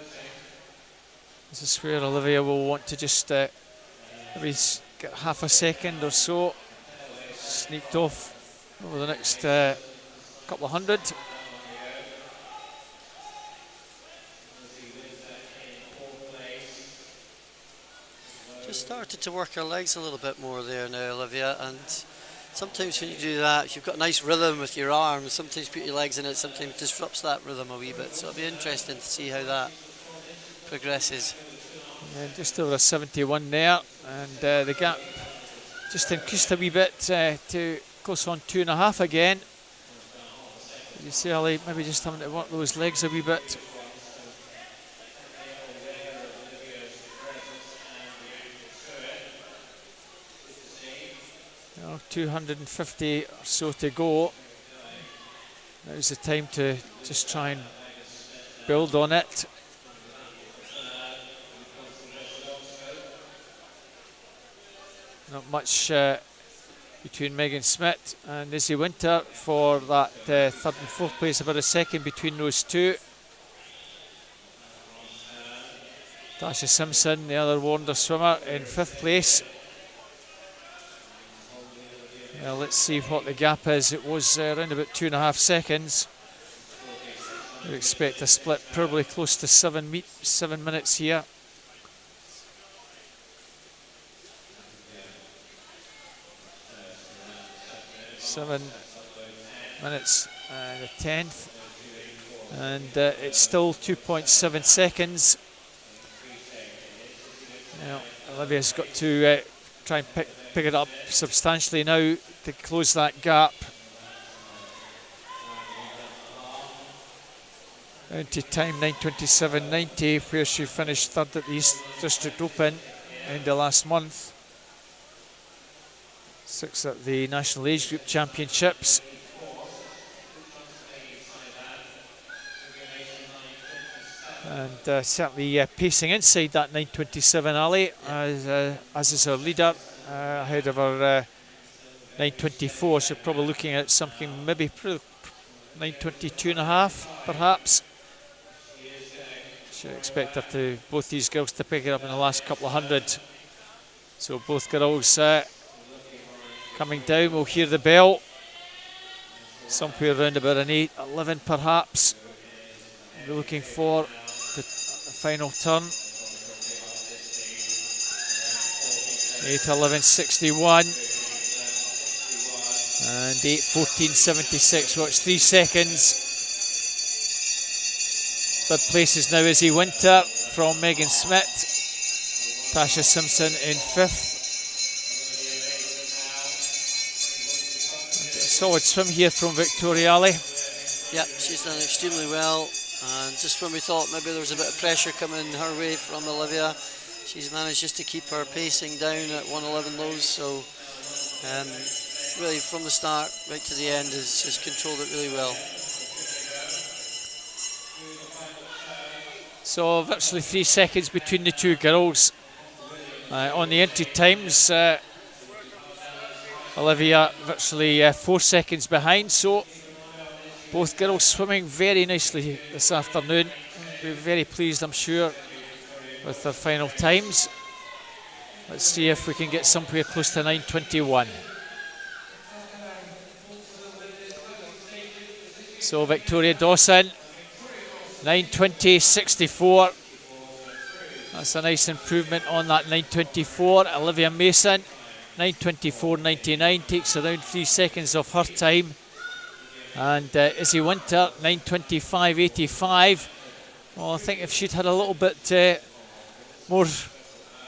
This is where Olivia will want to just maybe get half a second or so sneaked off over the next couple of hundred. Just started to work her legs a little bit more there now, Olivia, and sometimes when you do that, if you've got a nice rhythm with your arms, sometimes put your legs in it, sometimes disrupts that rhythm a wee bit. So it'll be interesting to see how that progresses. Yeah, just over a 71 there, and the gap just increased a wee bit to close on 2.5 again. You see, Ali, maybe just having to work those legs a wee bit. Well, 250 or so to go. Now's the time to just try and build on it. Not much between Megan Smith and Izzy Winter for that third and fourth place, about a second between those two. Tasha Simpson, the other Warner swimmer, in 5th place. Well, let's see what the gap is. It was around about 2.5 seconds. We expect a split probably close to 7 minutes here. Seven minutes and a tenth, and it's still 2.7 seconds. Now, Olivia's got to try and pick it up substantially now to close that gap. Down to time 9:27.90, where she finished third at the East District Open in the last month. 6th at the National Age Group Championships. And certainly pacing inside that 9:27 alley, as is her leader, ahead of her 9:24. So probably looking at something maybe 9:22.5 perhaps. Should expect both these girls to pick it up in the last couple of hundred. So both girls coming down. We'll hear the bell somewhere around about an 8:11 perhaps. We're looking for the final turn. 8:11.61 and 8:14.76. Watch 3 seconds. Third place is now Izzy Winter from Megan Smith. Tasha Simpson in 5th. Solid swim here from Victoria Ali. Yep, she's done extremely well, and just when we thought maybe there was a bit of pressure coming her way from Olivia, she's managed just to keep her pacing down at 1:11 lows. So really from the start right to the end has controlled it really well. So virtually 3 seconds between the two girls. On the entry times, Olivia virtually 4 seconds behind. So both girls swimming very nicely this afternoon. Be very pleased, I'm sure, with their final times. Let's see if we can get somewhere close to 9:21. So Victoria Dawson, 9:20.64. That's a nice improvement on that 9:24. Olivia Mason, 9:24.99, takes around 3 seconds off her time. And Izzy Winter, 9:25.85. Well, I think if she'd had a little bit more,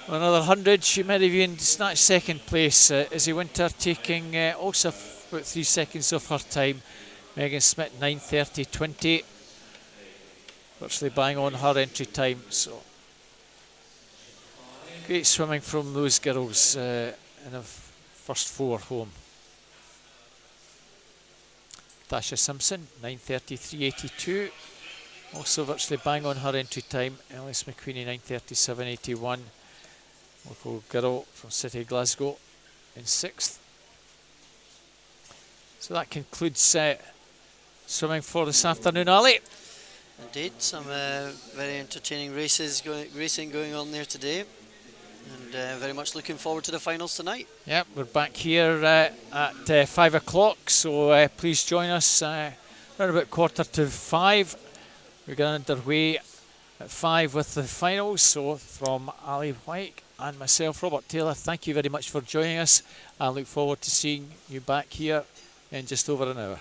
another 100, she might have even snatched second place. Izzy Winter taking also about 3 seconds off her time. Megan Smith, 9:30.20. Virtually bang on her entry time. So great swimming from those girls in the first 4 home. Tasha Simpson, 9:33.82. Also virtually bang on her entry time. Ellis McQueenie, 9:37.81. Local girl from City Glasgow in 6th. So that concludes swimming for this afternoon, Ali. Indeed, some very entertaining racing going on there today, and very much looking forward to the finals tonight. Yep, we're back here at 5 o'clock, so please join us around about 4:45. We're getting underway at 5 with the finals. So from Ali White and myself, Robert Taylor, thank you very much for joining us. I look forward to seeing you back here in just over an hour.